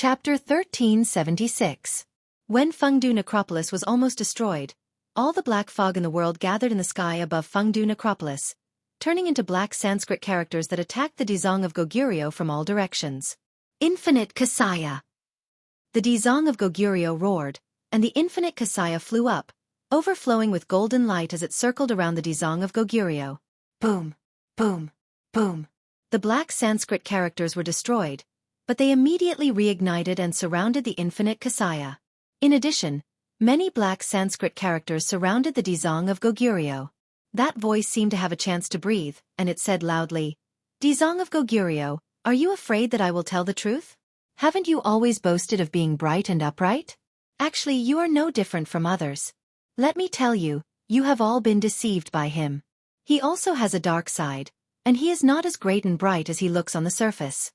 Chapter 1376. When Fengdu Necropolis was almost destroyed, all the black fog in the world gathered in the sky above Fengdu Necropolis, turning into black Sanskrit characters that attacked the Dizong of Goguryeo from all directions. Infinite Kasaya. The Dizong of Goguryeo roared, and the infinite Kasaya flew up, overflowing with golden light as it circled around the Dizong of Goguryeo. Boom, boom, boom. The black Sanskrit characters were destroyed, but they immediately reignited and surrounded the infinite Kasaya. In addition, many black Sanskrit characters surrounded the Dizong of Goguryeo. That voice seemed to have a chance to breathe, and it said loudly, "Dizong of Goguryeo, are you afraid that I will tell the truth? Haven't you always boasted of being bright and upright? Actually, you are no different from others. Let me tell you, you have all been deceived by him. He also has a dark side, and he is not as great and bright as he looks on the surface."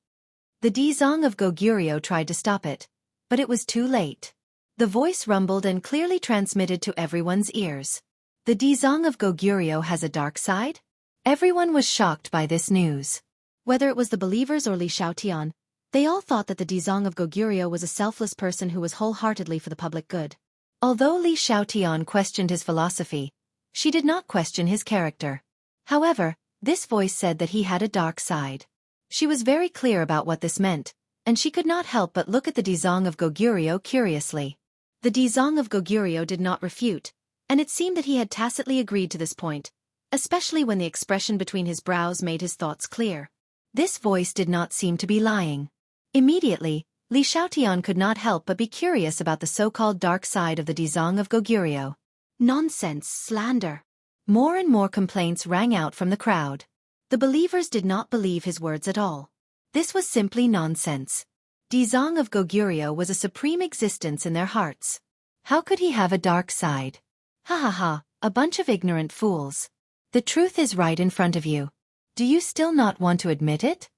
The Dizong of Goguryeo tried to stop it, but it was too late. The voice rumbled and clearly transmitted to everyone's ears. The Dizong of Goguryeo has a dark side? Everyone was shocked by this news. Whether it was the believers or Li Xiaotian, they all thought that the Dizong of Goguryeo was a selfless person who was wholeheartedly for the public good. Although Li Xiaotian questioned his philosophy, she did not question his character. However, this voice said that he had a dark side. She was very clear about what this meant, and she could not help but look at the Dizong of Goguryeo curiously. The Dizong of Goguryeo did not refute, and it seemed that he had tacitly agreed to this point, especially when the expression between his brows made his thoughts clear. This voice did not seem to be lying. Immediately, Li Xiaotian could not help but be curious about the so-called dark side of the Dizong of Goguryeo. Nonsense, slander. More and more complaints rang out from the crowd. The believers did not believe his words at all. This was simply nonsense. Dizong of Goguryeo was a supreme existence in their hearts. How could he have a dark side? Ha ha ha, a bunch of ignorant fools. The truth is right in front of you. Do you still not want to admit it?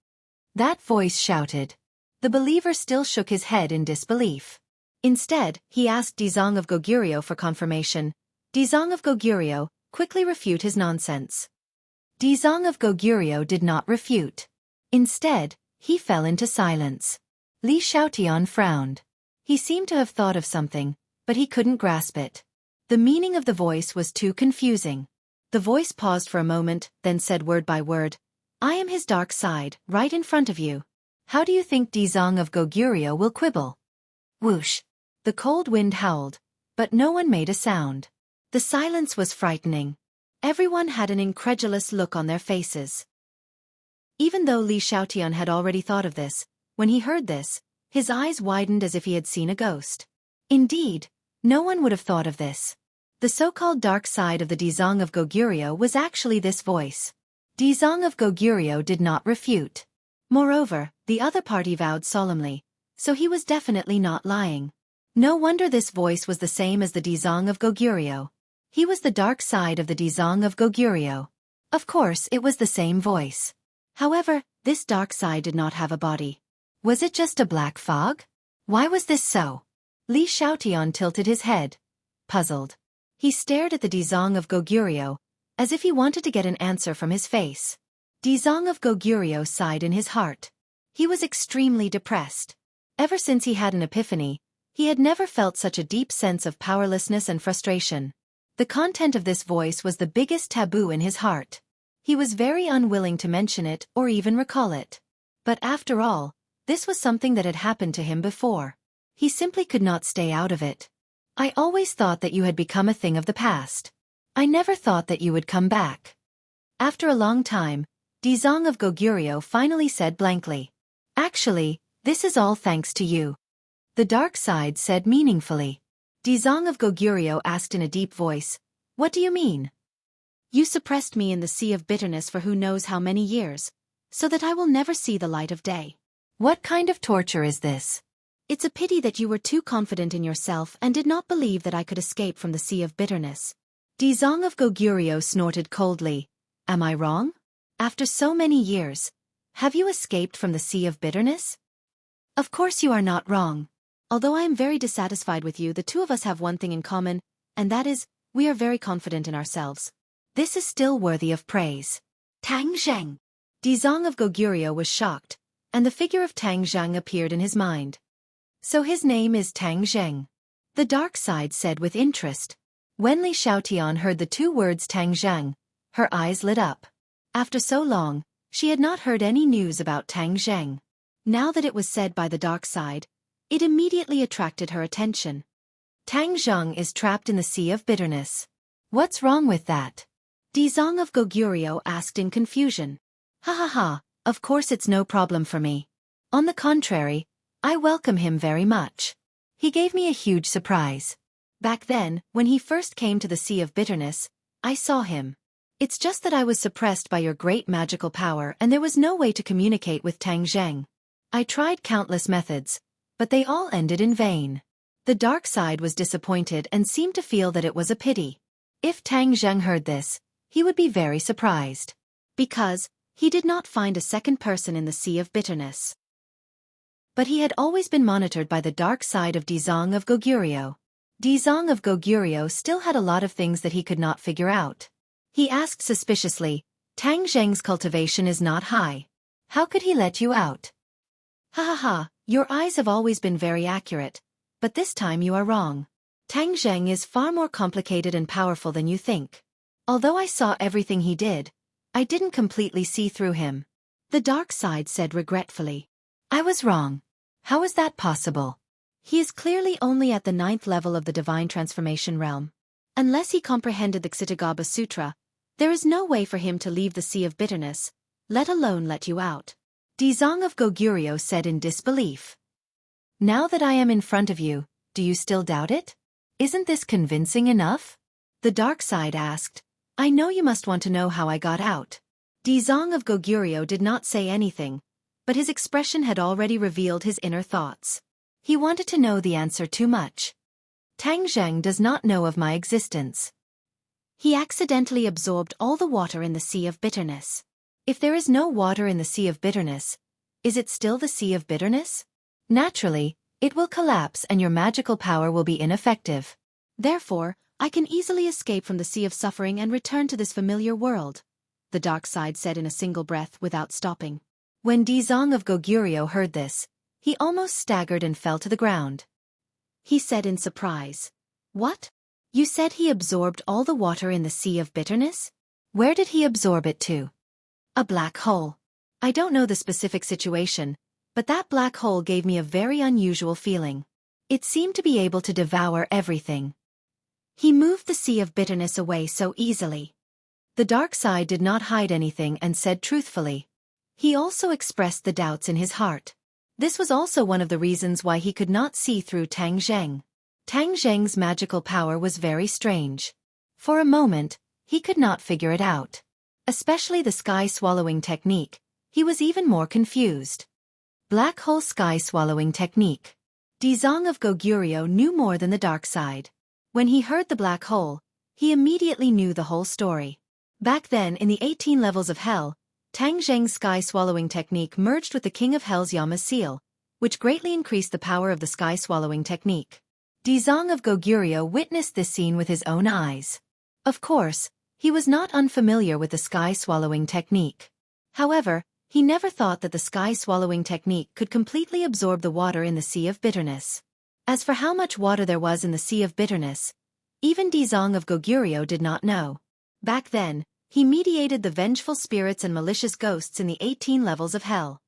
That voice shouted. The believer still shook his head in disbelief. Instead, he asked Dizong of Goguryeo for confirmation. Dizong of Goguryeo, quickly refute his nonsense. Dizong of Goguryeo did not refute. Instead, he fell into silence. Li Xiaotian frowned. He seemed to have thought of something, but he couldn't grasp it. The meaning of the voice was too confusing. The voice paused for a moment, then said word by word, "I am his dark side, right in front of you. How do you think Dizong of Goguryeo will quibble?" Whoosh! The cold wind howled, but no one made a sound. The silence was frightening. Everyone had an incredulous look on their faces. Even though Li Xiaotian had already thought of this, when he heard this, his eyes widened as if he had seen a ghost. Indeed, no one would have thought of this. The so-called dark side of the Dizong of Goguryeo was actually this voice. Dizong of Goguryeo did not refute. Moreover, the other party vowed solemnly, so he was definitely not lying. No wonder this voice was the same as the Dizong of Goguryeo. He was the dark side of the Dizong of Goguryeo. Of course, it was the same voice. However, this dark side did not have a body. Was it just a black fog? Why was this so? Li Xiaotian tilted his head, puzzled. He stared at the Dizong of Goguryeo, as if he wanted to get an answer from his face. Dizong of Goguryeo sighed in his heart. He was extremely depressed. Ever since he had an epiphany, he had never felt such a deep sense of powerlessness and frustration. The content of this voice was the biggest taboo in his heart. He was very unwilling to mention it or even recall it. But after all, this was something that had happened to him before. He simply could not stay out of it. "I always thought that you had become a thing of the past. I never thought that you would come back." After a long time, Dizong of Goguryeo finally said blankly, "Actually, this is all thanks to you." The dark side said meaningfully. Dizong of Goguryeo asked in a deep voice, "What do you mean?" "You suppressed me in the sea of bitterness for who knows how many years, so that I will never see the light of day." "What kind of torture is this?" "It's a pity that you were too confident in yourself and did not believe that I could escape from the sea of bitterness." Dizong of Goguryeo snorted coldly. "Am I wrong? After so many years, have you escaped from the sea of bitterness?" "Of course you are not wrong. Although I am very dissatisfied with you, the two of us have one thing in common, and that is, we are very confident in ourselves. This is still worthy of praise." "Tang Zheng." Dizong of Goguryeo was shocked, and the figure of Tang Zheng appeared in his mind. So his name is Tang Zheng. The dark side said with interest. When Li Xiaotian heard the two words Tang Zheng, her eyes lit up. After so long, she had not heard any news about Tang Zheng. Now that it was said by the dark side, it immediately attracted her attention. Tang Zheng is trapped in the sea of bitterness. What's wrong with that? Dizong of Goguryeo asked in confusion. Ha ha ha, of course it's no problem for me. On the contrary, I welcome him very much. He gave me a huge surprise. Back then, when he first came to the Sea of Bitterness, I saw him. It's just that I was suppressed by your great magical power and there was no way to communicate with Tang Zheng. I tried countless methods, but they all ended in vain. The dark side was disappointed and seemed to feel that it was a pity. If Tang Zheng heard this, he would be very surprised. Because he did not find a second person in the Sea of Bitterness. But he had always been monitored by the dark side of Dizong of Goguryeo. Dizong of Goguryeo still had a lot of things that he could not figure out. He asked suspiciously, Tang Zheng's cultivation is not high. How could he let you out? Ha ha ha, your eyes have always been very accurate, but this time you are wrong. Tang Zheng is far more complicated and powerful than you think. Although I saw everything he did, I didn't completely see through him. The dark side said regretfully. I was wrong. How is that possible? He is clearly only at the 9th level of the Divine Transformation Realm. Unless he comprehended the Xiaofan Sutra, there is no way for him to leave the Sea of Bitterness, let alone let you out. Dizong of Goguryeo said in disbelief. Now that I am in front of you, do you still doubt it? Isn't this convincing enough? The dark side asked. I know you must want to know how I got out. Dizong of Goguryeo did not say anything, but his expression had already revealed his inner thoughts. He wanted to know the answer too much. Tang Zheng does not know of my existence. He accidentally absorbed all the water in the Sea of Bitterness. If there is no water in the Sea of Bitterness, is it still the Sea of Bitterness? Naturally, it will collapse and your magical power will be ineffective. Therefore, I can easily escape from the Sea of Suffering and return to this familiar world, the dark side said in a single breath without stopping. When Dizong of Goguryeo heard this, he almost staggered and fell to the ground. He said in surprise, What? You said he absorbed all the water in the Sea of Bitterness? Where did he absorb it to? A black hole. I don't know the specific situation, but that black hole gave me a very unusual feeling. It seemed to be able to devour everything. He moved the Sea of Bitterness away so easily. The dark side did not hide anything and said truthfully. He also expressed the doubts in his heart. This was also one of the reasons why he could not see through Tang Zheng. Tang Zheng's magical power was very strange. For a moment, he could not figure it out. Especially the sky-swallowing technique, he was even more confused. Black hole sky-swallowing technique. Dizong of Goguryeo knew more than the dark side. When he heard the black hole, he immediately knew the whole story. Back then in the 18 levels of hell, Tang Zheng's sky-swallowing technique merged with the King of Hell's Yama's seal, which greatly increased the power of the sky-swallowing technique. Dizong of Goguryeo witnessed this scene with his own eyes. Of course, he was not unfamiliar with the sky-swallowing technique. However, he never thought that the sky-swallowing technique could completely absorb the water in the Sea of Bitterness. As for how much water there was in the Sea of Bitterness, even Dizong of Goguryeo did not know. Back then, he mediated the vengeful spirits and malicious ghosts in the 18 levels of hell.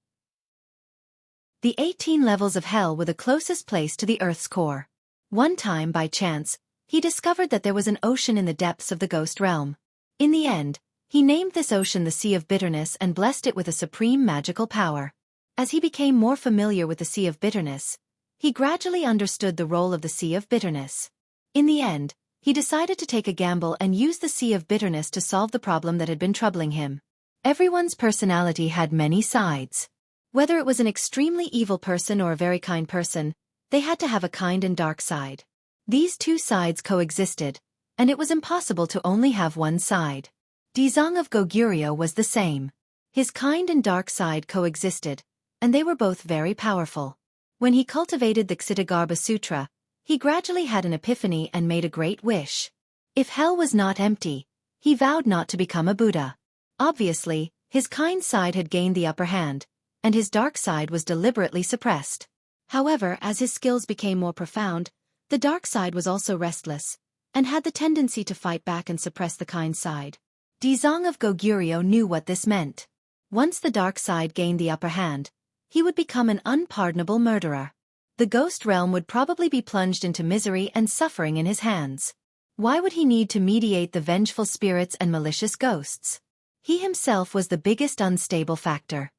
The 18 levels of hell were the closest place to the Earth's core. One time, by chance, he discovered that there was an ocean in the depths of the ghost realm. In the end, he named this ocean the Sea of Bitterness and blessed it with a supreme magical power. As he became more familiar with the Sea of Bitterness, he gradually understood the role of the Sea of Bitterness. In the end, he decided to take a gamble and use the Sea of Bitterness to solve the problem that had been troubling him. Everyone's personality had many sides. Whether it was an extremely evil person or a very kind person, they had to have a kind and dark side. These two sides coexisted, and it was impossible to only have one side. Dizong of Goguryeo was the same. His kind and dark side coexisted, and they were both very powerful. When he cultivated the Xiaofan Sutra, he gradually had an epiphany and made a great wish. If hell was not empty, he vowed not to become a Buddha. Obviously, his kind side had gained the upper hand, and his dark side was deliberately suppressed. However, as his skills became more profound, the dark side was also restless, and had the tendency to fight back and suppress the kind side. Dizong of Goguryeo knew what this meant. Once the dark side gained the upper hand, he would become an unpardonable murderer. The ghost realm would probably be plunged into misery and suffering in his hands. Why would he need to mediate the vengeful spirits and malicious ghosts? He himself was the biggest unstable factor.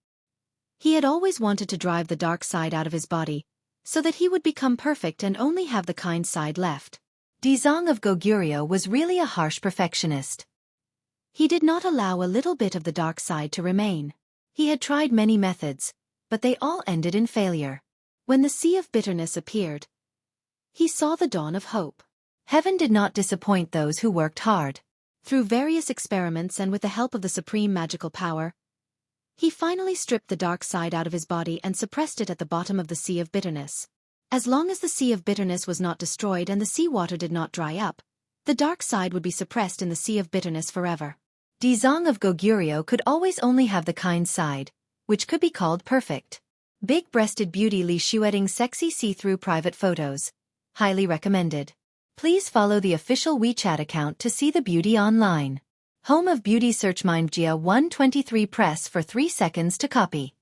He had always wanted to drive the dark side out of his body, so that he would become perfect and only have the kind side left. Dizong of Goguryeo was really a harsh perfectionist. He did not allow a little bit of the dark side to remain. He had tried many methods, but they all ended in failure. When the sea of bitterness appeared, he saw the dawn of hope. Heaven did not disappoint those who worked hard. Through various experiments and with the help of the supreme magical power, he finally stripped the dark side out of his body and suppressed it at the bottom of the sea of bitterness. As long as the sea of bitterness was not destroyed and the sea water did not dry up, the dark side would be suppressed in the sea of bitterness forever. Dizong of Goguryeo could always only have the kind side, which could be called perfect. Big-breasted beauty Li Shueting's sexy see-through private photos. Highly recommended. Please follow the official WeChat account to see the beauty online. Home of Beauty Search Mindjia 123 Press for 3 seconds to copy.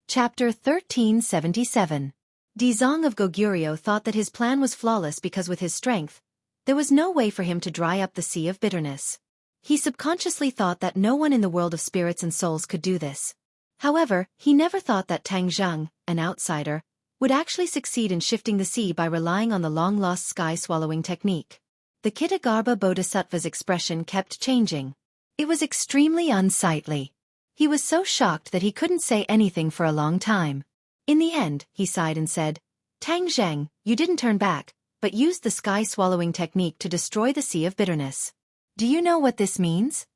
Chapter 1377. Dizong of Goguryeo thought that his plan was flawless because with his strength, there was no way for him to dry up the sea of bitterness. He subconsciously thought that no one in the world of spirits and souls could do this. However, he never thought that Tang Zheng, an outsider, would actually succeed in shifting the sea by relying on the long-lost sky-swallowing technique. The Kitagarbha Bodhisattva's expression kept changing. It was extremely unsightly. He was so shocked that he couldn't say anything for a long time. In the end, he sighed and said, "Tang Zheng, you didn't turn back, but used the sky-swallowing technique to destroy the sea of bitterness. Do you know what this means?"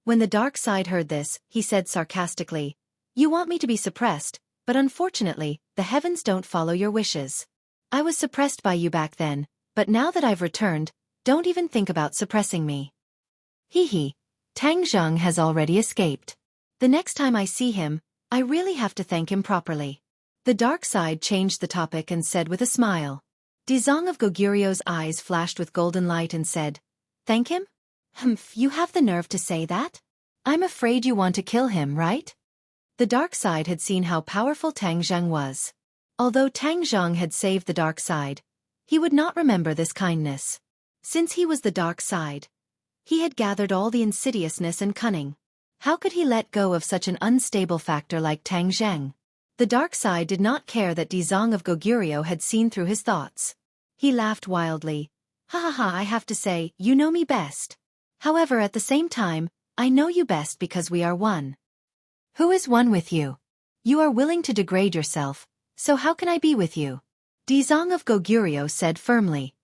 When the dark side heard this, he said sarcastically, "You want me to be suppressed, but unfortunately, the heavens don't follow your wishes. I was suppressed by you back then, but now that I've returned, don't even think about suppressing me." Hee. Tang Zheng has already escaped. The next time I see him, I really have to thank him properly. The dark side changed the topic and said with a smile. Dizong of Goguryeo's eyes flashed with golden light and said, "Thank him? Humph, you have the nerve to say that? I'm afraid you want to kill him, right?" The dark side had seen how powerful Tang Zheng was. Although Tang Zheng had saved the dark side, he would not remember this kindness. Since he was the dark side, he had gathered all the insidiousness and cunning. How could he let go of such an unstable factor like Tang Zheng? The dark side did not care that Dizong of Goguryeo had seen through his thoughts. He laughed wildly. "Ha ha ha, I have to say, you know me best. However, at the same time, I know you best because we are one." "Who is one with you? You are willing to degrade yourself, so how can I be with you?" Dizong of Goguryeo said firmly.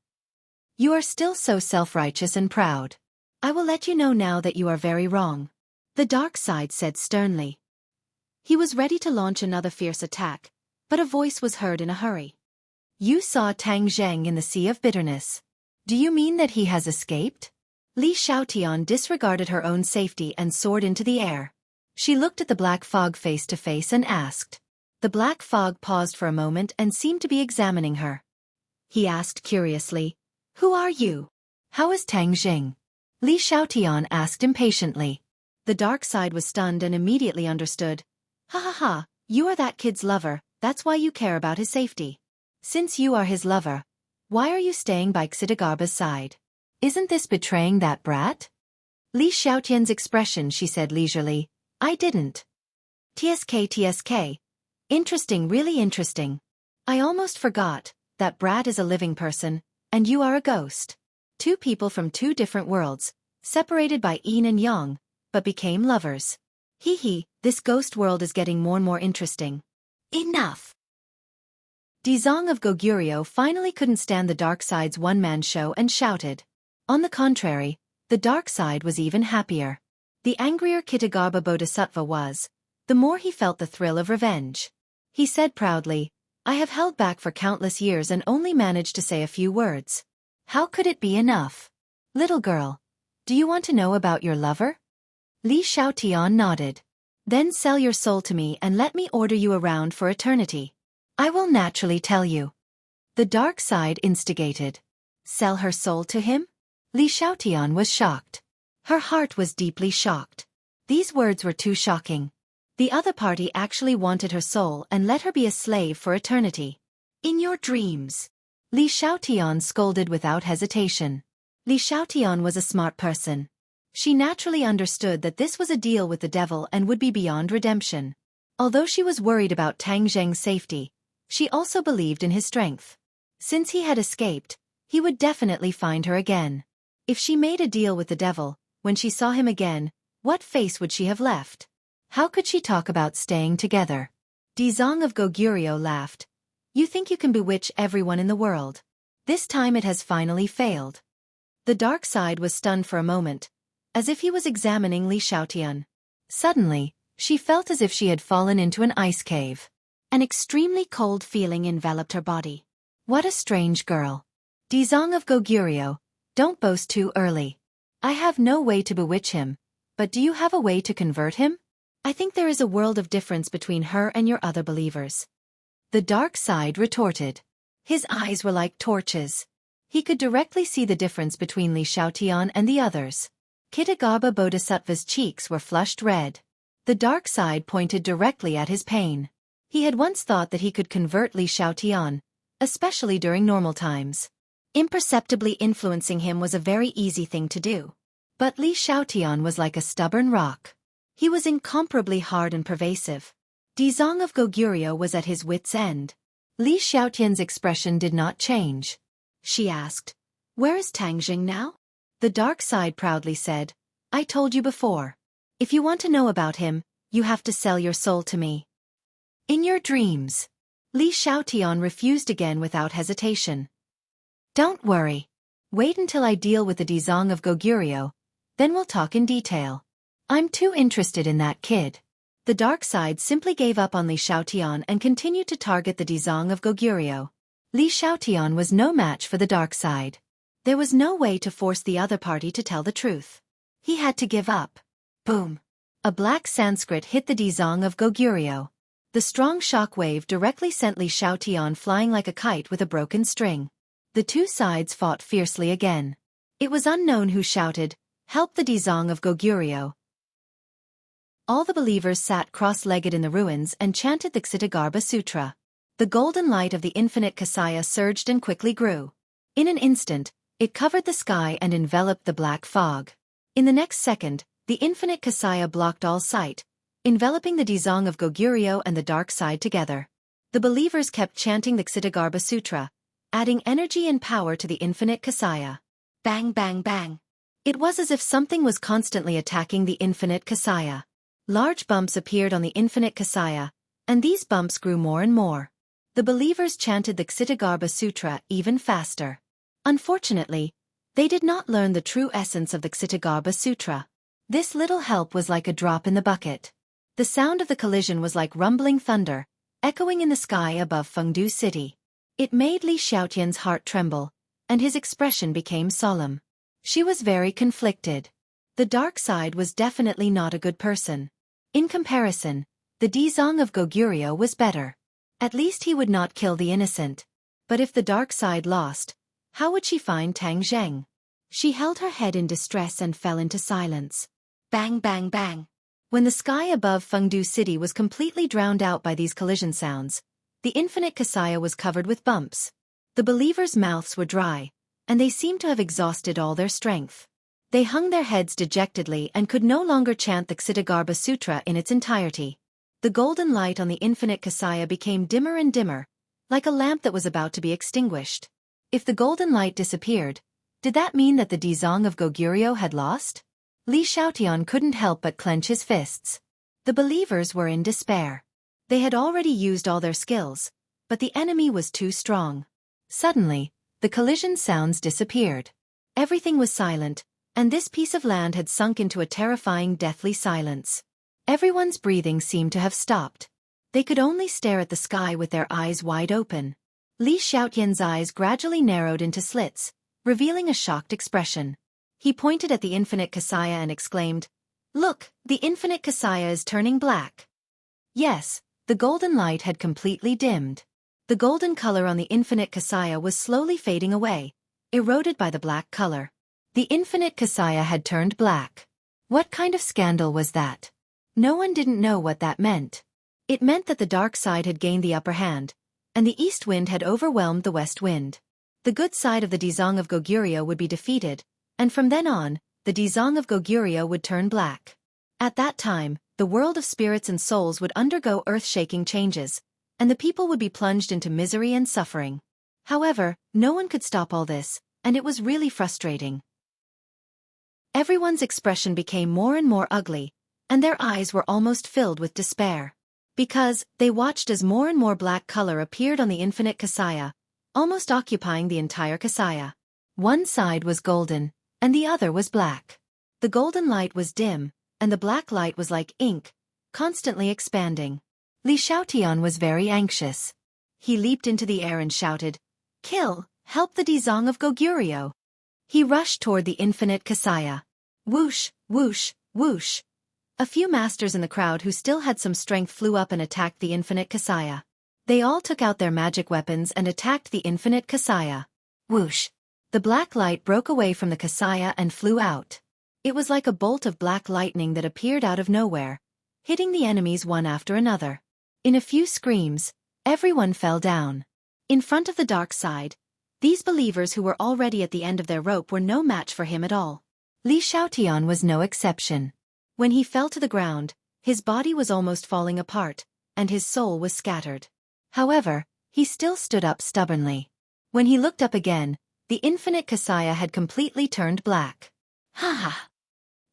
"You are still so self-righteous and proud. I will let you know now that you are very wrong," the dark side said sternly. He was ready to launch another fierce attack, but a voice was heard in a hurry. "You saw Tang Zheng in the Sea of Bitterness. Do you mean that he has escaped?" Li Xiaotian disregarded her own safety and soared into the air. She looked at the black fog face to face and asked. The black fog paused for a moment and seemed to be examining her. He asked curiously, "Who are you? How is Tang Zheng?" Li Xiaotian asked impatiently. The dark side was stunned and immediately understood. "Ha ha ha, you are that kid's lover, that's why you care about his safety. Since you are his lover, why are you staying by Kitagarbha's side? Isn't this betraying that brat?" Li Xiaotian's expression, she said leisurely. "I didn't." TSK. Interesting, really interesting. I almost forgot, that brat is a living person, and you are a ghost. Two people from two different worlds, separated by yin and yang, but became lovers. Hee, this ghost world is getting more and more interesting. Enough! Dizong of Goguryeo finally couldn't stand the dark side's one-man show and shouted. On the contrary, the dark side was even happier. The angrier Kitagarbha Bodhisattva was, the more he felt the thrill of revenge. He said proudly, "I have held back for countless years and only managed to say a few words. How could it be enough? Little girl, do you want to know about your lover?" Li Xiaotian nodded. Then sell your soul to me and let me order you around for eternity. I will naturally tell you. The dark side instigated. Sell her soul to him? Li Xiaotian was shocked. Her heart was deeply shocked. These words were too shocking. The other party actually wanted her soul and let her be a slave for eternity. In your dreams. Li Xiaotian scolded without hesitation. Li Xiaotian was a smart person. She naturally understood that this was a deal with the devil and would be beyond redemption. Although she was worried about Tang Zheng's safety, she also believed in his strength. Since he had escaped, he would definitely find her again. If she made a deal with the devil, when she saw him again, what face would she have left? How could she talk about staying together? Dizong of Goguryeo laughed. You think you can bewitch everyone in the world. This time it has finally failed. The dark side was stunned for a moment, as if he was examining Li Xiaotian. Suddenly, she felt as if she had fallen into an ice cave. An extremely cold feeling enveloped her body. What a strange girl. Dizong of Goguryeo, don't boast too early. I have no way to bewitch him, but do you have a way to convert him? I think there is a world of difference between her and your other believers. The dark side retorted. His eyes were like torches. He could directly see the difference between Li Xiaotian and the others. Kitagarbha Bodhisattva's cheeks were flushed red. The dark side pointed directly at his pain. He had once thought that he could convert Li Xiaotian, especially during normal times. Imperceptibly influencing him was a very easy thing to do. But Li Xiaotian was like a stubborn rock. He was incomparably hard and pervasive. Dizong of Goguryeo was at his wit's end. Li Xiaotian's expression did not change. She asked, "Where is Tang Zheng now?" The dark side proudly said, "I told you before. If you want to know about him, you have to sell your soul to me." In your dreams. Li Xiaotian refused again without hesitation. Don't worry. Wait until I deal with the Dizong of Goguryeo, then we'll talk in detail. I'm too interested in that kid. The dark side simply gave up on Li Xiaotian and continued to target the Dizong of Goguryeo. Li Xiaotian was no match for the dark side. There was no way to force the other party to tell the truth. He had to give up. Boom. A black Sanskrit hit the Dizong of Goguryeo. The strong shock wave directly sent Li Xiaotian flying like a kite with a broken string. The two sides fought fiercely again. It was unknown who shouted, "Help the Dizong of Goguryeo." All the believers sat cross-legged in the ruins and chanted the Ksitagarbha Sutra. The golden light of the infinite Kasaya surged and quickly grew. In an instant, it covered the sky and enveloped the black fog. In the next second, the infinite Kasaya blocked all sight, enveloping the Dizong of Goguryeo and the dark side together. The believers kept chanting the Ksitagarbha Sutra, adding energy and power to the infinite Kasaya. Bang bang bang. It was as if something was constantly attacking the infinite Kasaya. Large bumps appeared on the infinite Kasaya, and these bumps grew more and more. The believers chanted the Ksitagarbha Sutra even faster. Unfortunately, they did not learn the true essence of the Ksitagarbha Sutra. This little help was like a drop in the bucket. The sound of the collision was like rumbling thunder, echoing in the sky above Fengdu City. It made Li Xiaotian's heart tremble, and his expression became solemn. She was very conflicted. The dark side was definitely not a good person. In comparison, the Dizong of Goguryeo was better. At least he would not kill the innocent. But if the dark side lost, how would she find Tang Zheng? She held her head in distress and fell into silence. Bang bang bang. When the sky above Fengdu City was completely drowned out by these collision sounds, the infinite Kasaya was covered with bumps. The believers' mouths were dry, and they seemed to have exhausted all their strength. They hung their heads dejectedly and could no longer chant the Ksitagarbha Sutra in its entirety. The golden light on the infinite Kasaya became dimmer and dimmer, like a lamp that was about to be extinguished. If the golden light disappeared, did that mean that the Dizong of Goguryeo had lost? Li Xiaotian couldn't help but clench his fists. The believers were in despair. They had already used all their skills, but the enemy was too strong. Suddenly, the collision sounds disappeared. Everything was silent, and this piece of land had sunk into a terrifying deathly silence. Everyone's breathing seemed to have stopped. They could only stare at the sky with their eyes wide open. Li Xiaotian's eyes gradually narrowed into slits, revealing a shocked expression. He pointed at the infinite Kasaya and exclaimed, Look, the infinite Kasaya is turning black. Yes, the golden light had completely dimmed. The golden color on the infinite Kasaya was slowly fading away, eroded by the black color. The infinite Kasaya had turned black. What kind of scandal was that? No one didn't know what that meant. It meant that the dark side had gained the upper hand, and the east wind had overwhelmed the west wind. The good side of the Dezong of Goguryeo would be defeated, and from then on, the Dezong of Goguryeo would turn black. At that time, the world of spirits and souls would undergo earth-shaking changes, and the people would be plunged into misery and suffering. However, no one could stop all this, and it was really frustrating. Everyone's expression became more and more ugly, and their eyes were almost filled with despair. Because, they watched as more and more black color appeared on the infinite Kasaya, almost occupying the entire Kasaya. One side was golden, and the other was black. The golden light was dim, and the black light was like ink, constantly expanding. Li Xiaotian was very anxious. He leaped into the air and shouted, "Kill! Help the Dezong of Goguryeo!" He rushed toward the infinite Kasaya. Whoosh, whoosh, whoosh. A few masters in the crowd who still had some strength flew up and attacked the infinite Kasaya. They all took out their magic weapons and attacked the infinite Kasaya. Whoosh! The black light broke away from the Kasaya and flew out. It was like a bolt of black lightning that appeared out of nowhere, hitting the enemies one after another. In a few screams, everyone fell down. In front of the dark side, these believers who were already at the end of their rope were no match for him at all. Li Xiaotian was no exception. When he fell to the ground, his body was almost falling apart, and his soul was scattered. However, he still stood up stubbornly. When he looked up again, the infinite Kasaya had completely turned black. Ha ha!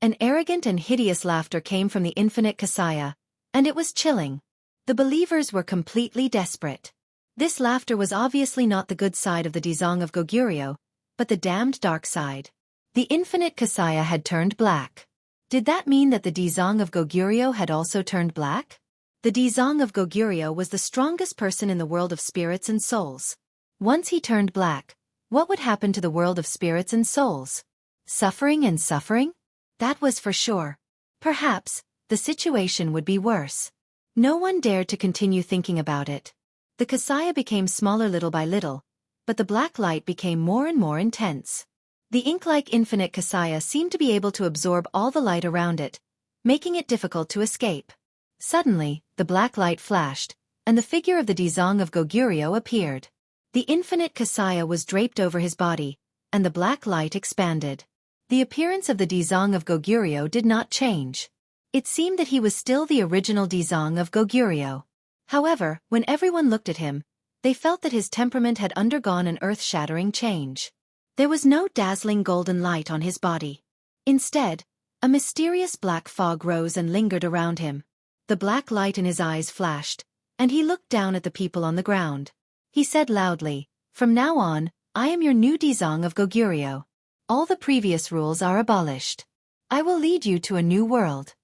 An arrogant and hideous laughter came from the infinite Kasaya, and it was chilling. The believers were completely desperate. This laughter was obviously not the good side of the Dezong of Goguryeo, but the damned dark side. The infinite Kasaya had turned black. Did that mean that the Dezong of Goguryeo had also turned black? The Dezong of Goguryeo was the strongest person in the world of spirits and souls. Once he turned black, what would happen to the world of spirits and souls? Suffering and suffering? That was for sure. Perhaps, the situation would be worse. No one dared to continue thinking about it. The Kasaya became smaller little by little, but the black light became more and more intense. The ink-like infinite Kasaya seemed to be able to absorb all the light around it, making it difficult to escape. Suddenly, the black light flashed, and the figure of the Dezong of Goguryeo appeared. The infinite Kasaya was draped over his body, and the black light expanded. The appearance of the Dezong of Goguryeo did not change. It seemed that he was still the original Dezong of Goguryeo. However, when everyone looked at him, they felt that his temperament had undergone an earth-shattering change. There was no dazzling golden light on his body. Instead, a mysterious black fog rose and lingered around him. The black light in his eyes flashed, and he looked down at the people on the ground. He said loudly, "From now on, I am your new Dezong of Goguryeo. All the previous rules are abolished. I will lead you to a new world."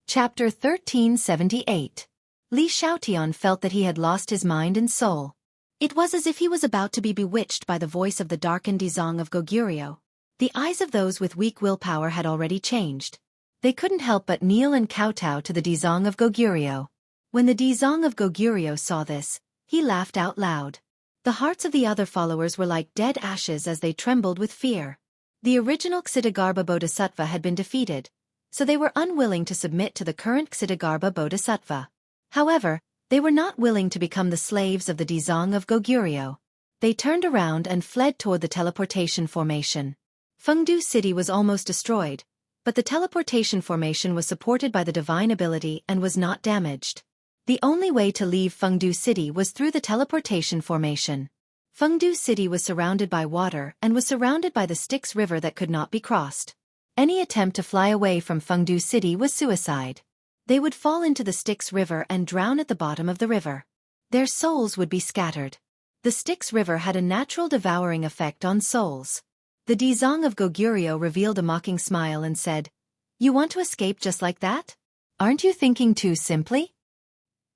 Chapter 1378. Li Xiaotian felt that he had lost his mind and soul. It was as if he was about to be bewitched by the voice of the darkened Dezong of Goguryeo. The eyes of those with weak willpower had already changed. They couldn't help but kneel and kowtow to the Dezong of Goguryeo. When the Dezong of Goguryeo saw this, he laughed out loud. The hearts of the other followers were like dead ashes as they trembled with fear. The original Ksitigarbha Bodhisattva had been defeated, so they were unwilling to submit to the current Ksitigarbha Bodhisattva. However, they were not willing to become the slaves of the Dezong of Goguryeo. They turned around and fled toward the teleportation formation. Fengdu City was almost destroyed, but the teleportation formation was supported by the divine ability and was not damaged. The only way to leave Fengdu City was through the teleportation formation. Fengdu City was surrounded by water and was surrounded by the Styx River that could not be crossed. Any attempt to fly away from Fengdu City was suicide. They would fall into the Styx River and drown at the bottom of the river. Their souls would be scattered. The Styx River had a natural devouring effect on souls. The Dezong of Goguryeo revealed a mocking smile and said, "You want to escape just like that? Aren't you thinking too simply?"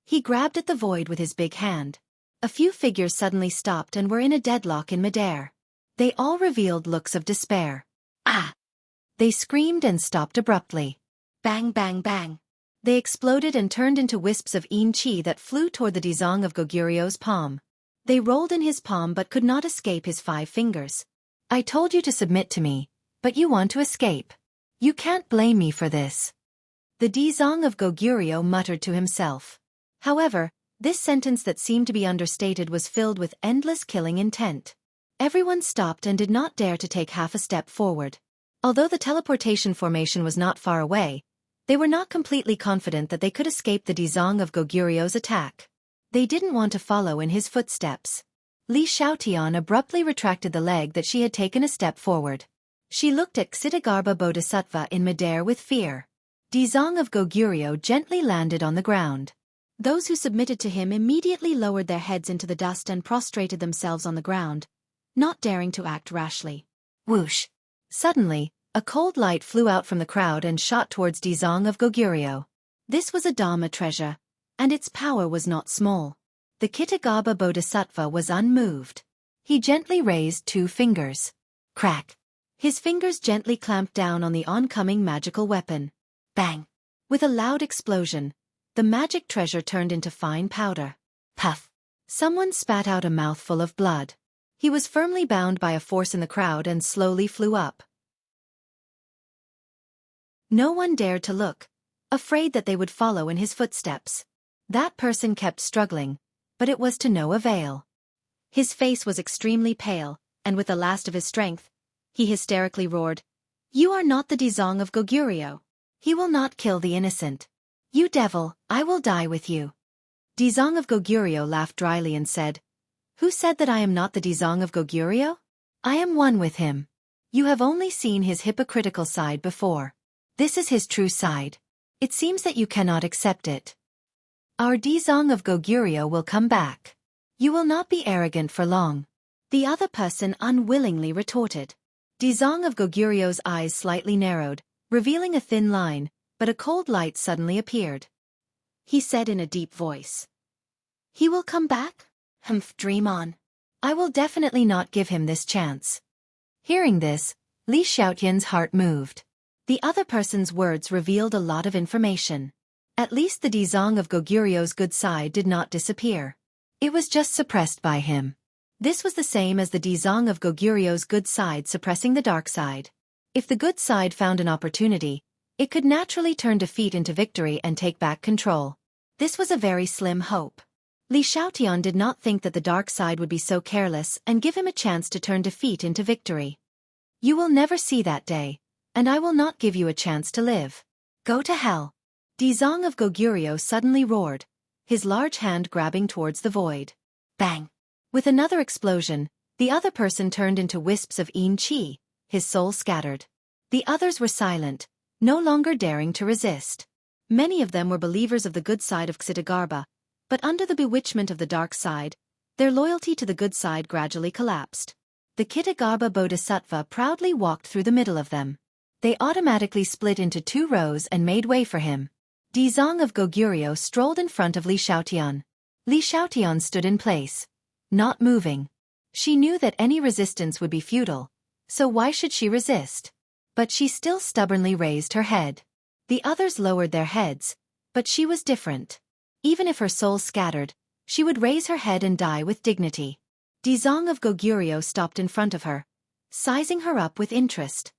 He grabbed at the void with his big hand. A few figures suddenly stopped and were in a deadlock in midair. They all revealed looks of despair. Ah! They screamed and stopped abruptly. Bang bang bang. They exploded and turned into wisps of yin qi that flew toward the Dizong of Goguryu's palm. They rolled in his palm but could not escape his 5 fingers. I told you to submit to me, but you want to escape. You can't blame me for this. The Dizong of Goguryo muttered to himself. However, this sentence that seemed to be understated was filled with endless killing intent. Everyone stopped and did not dare to take half a step forward. Although the teleportation formation was not far away, they were not completely confident that they could escape the Dizong of Goguryo's attack. They didn't want to follow in his footsteps. Li Xiaotian abruptly retracted the leg that she had taken a step forward. She looked at Xitigarbha Bodhisattva in midair with fear. Dizong of Goguryo gently landed on the ground. Those who submitted to him immediately lowered their heads into the dust and prostrated themselves on the ground, not daring to act rashly. Whoosh! Suddenly, a cold light flew out from the crowd and shot towards Dizong of Goguryo. This was a Dharma treasure, and its power was not small. The Xitigarbha Bodhisattva was unmoved. He gently raised 2 fingers. Crack! His fingers gently clamped down on the oncoming magical weapon. Bang! With a loud explosion, the magic treasure turned into fine powder. Puff! Someone spat out a mouthful of blood. He was firmly bound by a force in the crowd and slowly flew up. No one dared to look, afraid that they would follow in his footsteps. That person kept struggling, but it was to no avail. His face was extremely pale, and with the last of his strength, he hysterically roared, "You are not the Dizong of Goguryo. He will not kill the innocent. You devil, I will die with you." Dizong of Goguryo laughed dryly and said, "Who said that I am not the Dizong of Goguryo? I am one with him. You have only seen his hypocritical side before. This is his true side. It seems that you cannot accept it. Our Dizong of Goguryo will come back. You will not be arrogant for long." The other person unwillingly retorted. Dizong of Goguryo's eyes slightly narrowed, revealing a thin line, but a cold light suddenly appeared. He said in a deep voice, "He will come back? Humph, dream on. I will definitely not give him this chance." Hearing this, Li Xiaotian's heart moved. The other person's words revealed a lot of information. At least the Dizong of Goguryo's good side did not disappear. It was just suppressed by him. This was the same as the Dizong of Goguryo's good side suppressing the dark side. If the good side found an opportunity, it could naturally turn defeat into victory and take back control. This was a very slim hope. Li Xiaotian did not think that the dark side would be so careless and give him a chance to turn defeat into victory. You will never see that day, and I will not give you a chance to live. Go to hell. Dizong of Goguryo suddenly roared, his large hand grabbing towards the void. Bang! With another explosion, the other person turned into wisps of yin qi, his soul scattered. The others were silent, no longer daring to resist. Many of them were believers of the good side of Xitigarbha, but under the bewitchment of the dark side, their loyalty to the good side gradually collapsed. The Xitigarbha Bodhisattva proudly walked through the middle of them. They automatically split into 2 rows and made way for him. Dizong of Goguryo strolled in front of Li Xiaotian. Li Xiaotian stood in place, not moving. She knew that any resistance would be futile, so why should she resist? But she still stubbornly raised her head. The others lowered their heads, but she was different. Even if her soul scattered, she would raise her head and die with dignity. Dizong of Goguryo stopped in front of her, sizing her up with interest.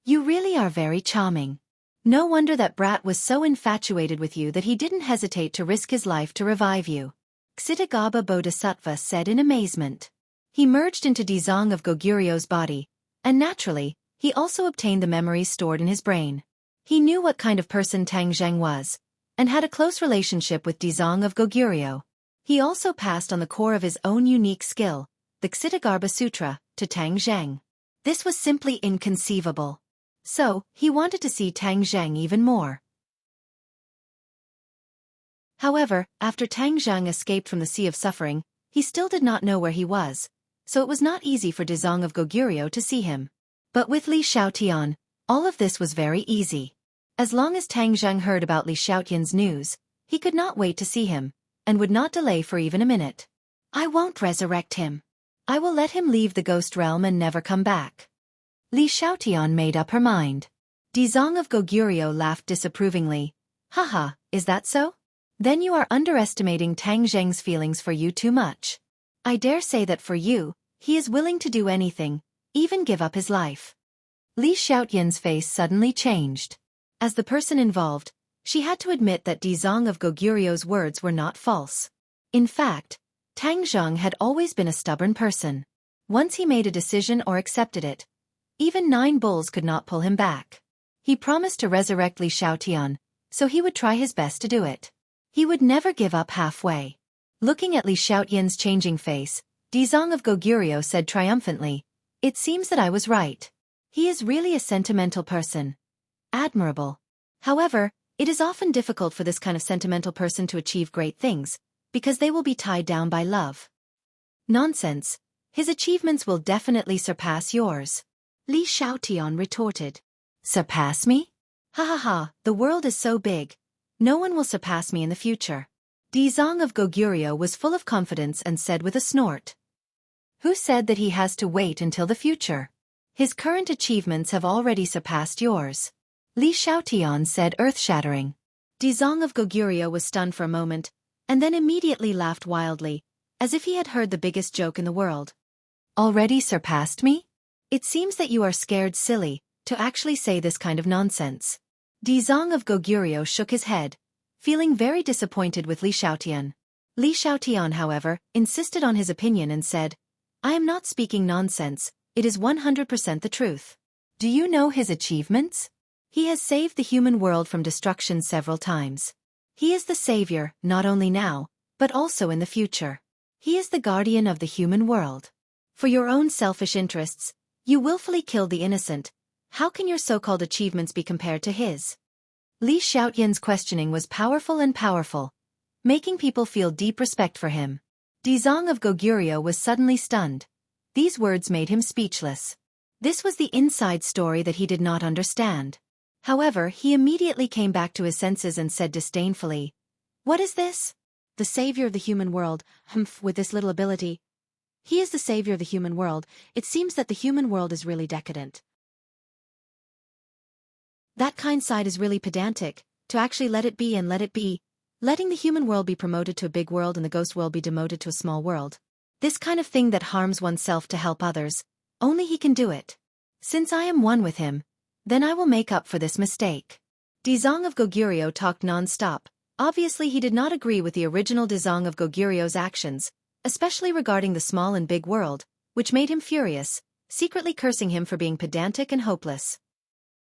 You really are very charming. No wonder that brat was so infatuated with you that he didn't hesitate to risk his life to revive you. Xitigarbha Bodhisattva said in amazement. He merged into Dizong of Goguryo's body, and naturally, he also obtained the memories stored in his brain. He knew what kind of person Tang Zheng was, and had a close relationship with Dizong of Goguryo. He also passed on the core of his own unique skill, the Xitigarbha Sutra, to Tang Zheng. This was simply inconceivable. So, he wanted to see Tang Zheng even more. However, after Tang Zheng escaped from the Sea of Suffering, he still did not know where he was, so it was not easy for Dizong of Goguryo to see him. But with Li Xiaotian, all of this was very easy. As long as Tang Zheng heard about Li Xiaotian's news, he could not wait to see him, and would not delay for even a minute. I won't resurrect him. I will let him leave the ghost realm and never come back. Li Xiaotian made up her mind. Dizong of Goguryeo laughed disapprovingly. Haha, is that so? Then you are underestimating Tang Zheng's feelings for you too much. I dare say that for you, he is willing to do anything, even give up his life. Li Xiaotian's face suddenly changed. As the person involved, she had to admit that Dizong of Goguryeo's words were not false. In fact, Tang Zheng had always been a stubborn person. Once he made a decision or accepted it, even 9 bulls could not pull him back. He promised to resurrect Li Xiaotian, so he would try his best to do it. He would never give up halfway. Looking at Li Xiaotian's changing face, Dizong of Goguryeo said triumphantly, "It seems that I was right. He is really a sentimental person. Admirable. However, it is often difficult for this kind of sentimental person to achieve great things, because they will be tied down by love." Nonsense. His achievements will definitely surpass yours. Li Xiaotian retorted. Surpass me? Ha ha ha, the world is so big. No one will surpass me in the future. Dizong of Goguryeo was full of confidence and said with a snort. Who said that he has to wait until the future? His current achievements have already surpassed yours. Li Xiaotian said earth-shattering. Dizong of Goguryeo was stunned for a moment, and then immediately laughed wildly, as if he had heard the biggest joke in the world. Already surpassed me? It seems that you are scared silly, to actually say this kind of nonsense. Dizong of Goguryeo shook his head, feeling very disappointed with Li Xiaotian. Li Xiaotian, however, insisted on his opinion and said, I am not speaking nonsense, it is 100% the truth. Do you know his achievements? He has saved the human world from destruction several times. He is the savior, not only now, but also in the future. He is the guardian of the human world. For your own selfish interests, you willfully killed the innocent. How can your so-called achievements be compared to his? Li Xiaotian's questioning was powerful, making people feel deep respect for him. Dizong of Goguryeo was suddenly stunned. These words made him speechless. This was the inside story that he did not understand. However, he immediately came back to his senses and said disdainfully, What is this? The savior of the human world, with this little ability. He is the savior of the human world. It seems that the human world is really decadent. That kind side is really pedantic, to actually let it be and let it be, letting the human world be promoted to a big world and the ghost world be demoted to a small world. This kind of thing that harms oneself to help others, only he can do it. Since I am one with him, then I will make up for this mistake. Dizong of Goguryeo talked non-stop. Obviously he did not agree with the original Dizong of Goguryeo's actions, especially regarding the small and big world, which made him furious, secretly cursing him for being pedantic and hopeless.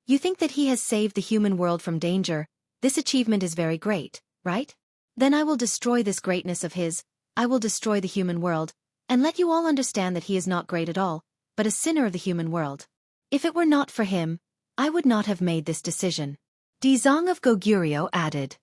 You think that he has saved the human world from danger? This achievement is very great, right? Then I will destroy this greatness of his, I will destroy the human world, and let you all understand that he is not great at all, but a sinner of the human world. If it were not for him, I would not have made this decision. Dizong of Goguryeo added.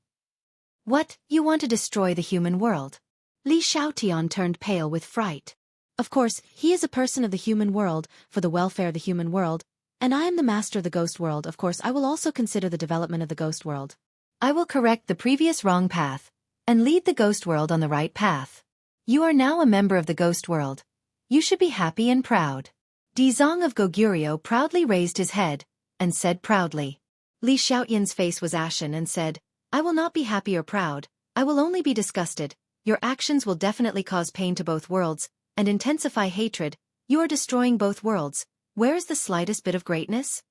What, you want to destroy the human world? Li Xiaotian turned pale with fright. Of course, he is a person of the human world, for the welfare of the human world, and I am the master of the ghost world. Of course I will also consider the development of the ghost world. I will correct the previous wrong path, and lead the ghost world on the right path. You are now a member of the ghost world. You should be happy and proud. Dizong of Goguryeo proudly raised his head, and said proudly. Li Xiaotian's face was ashen and said, I will not be happy or proud, I will only be disgusted. Your actions will definitely cause pain to both worlds, and intensify hatred. You are destroying both worlds. Where is the slightest bit of greatness?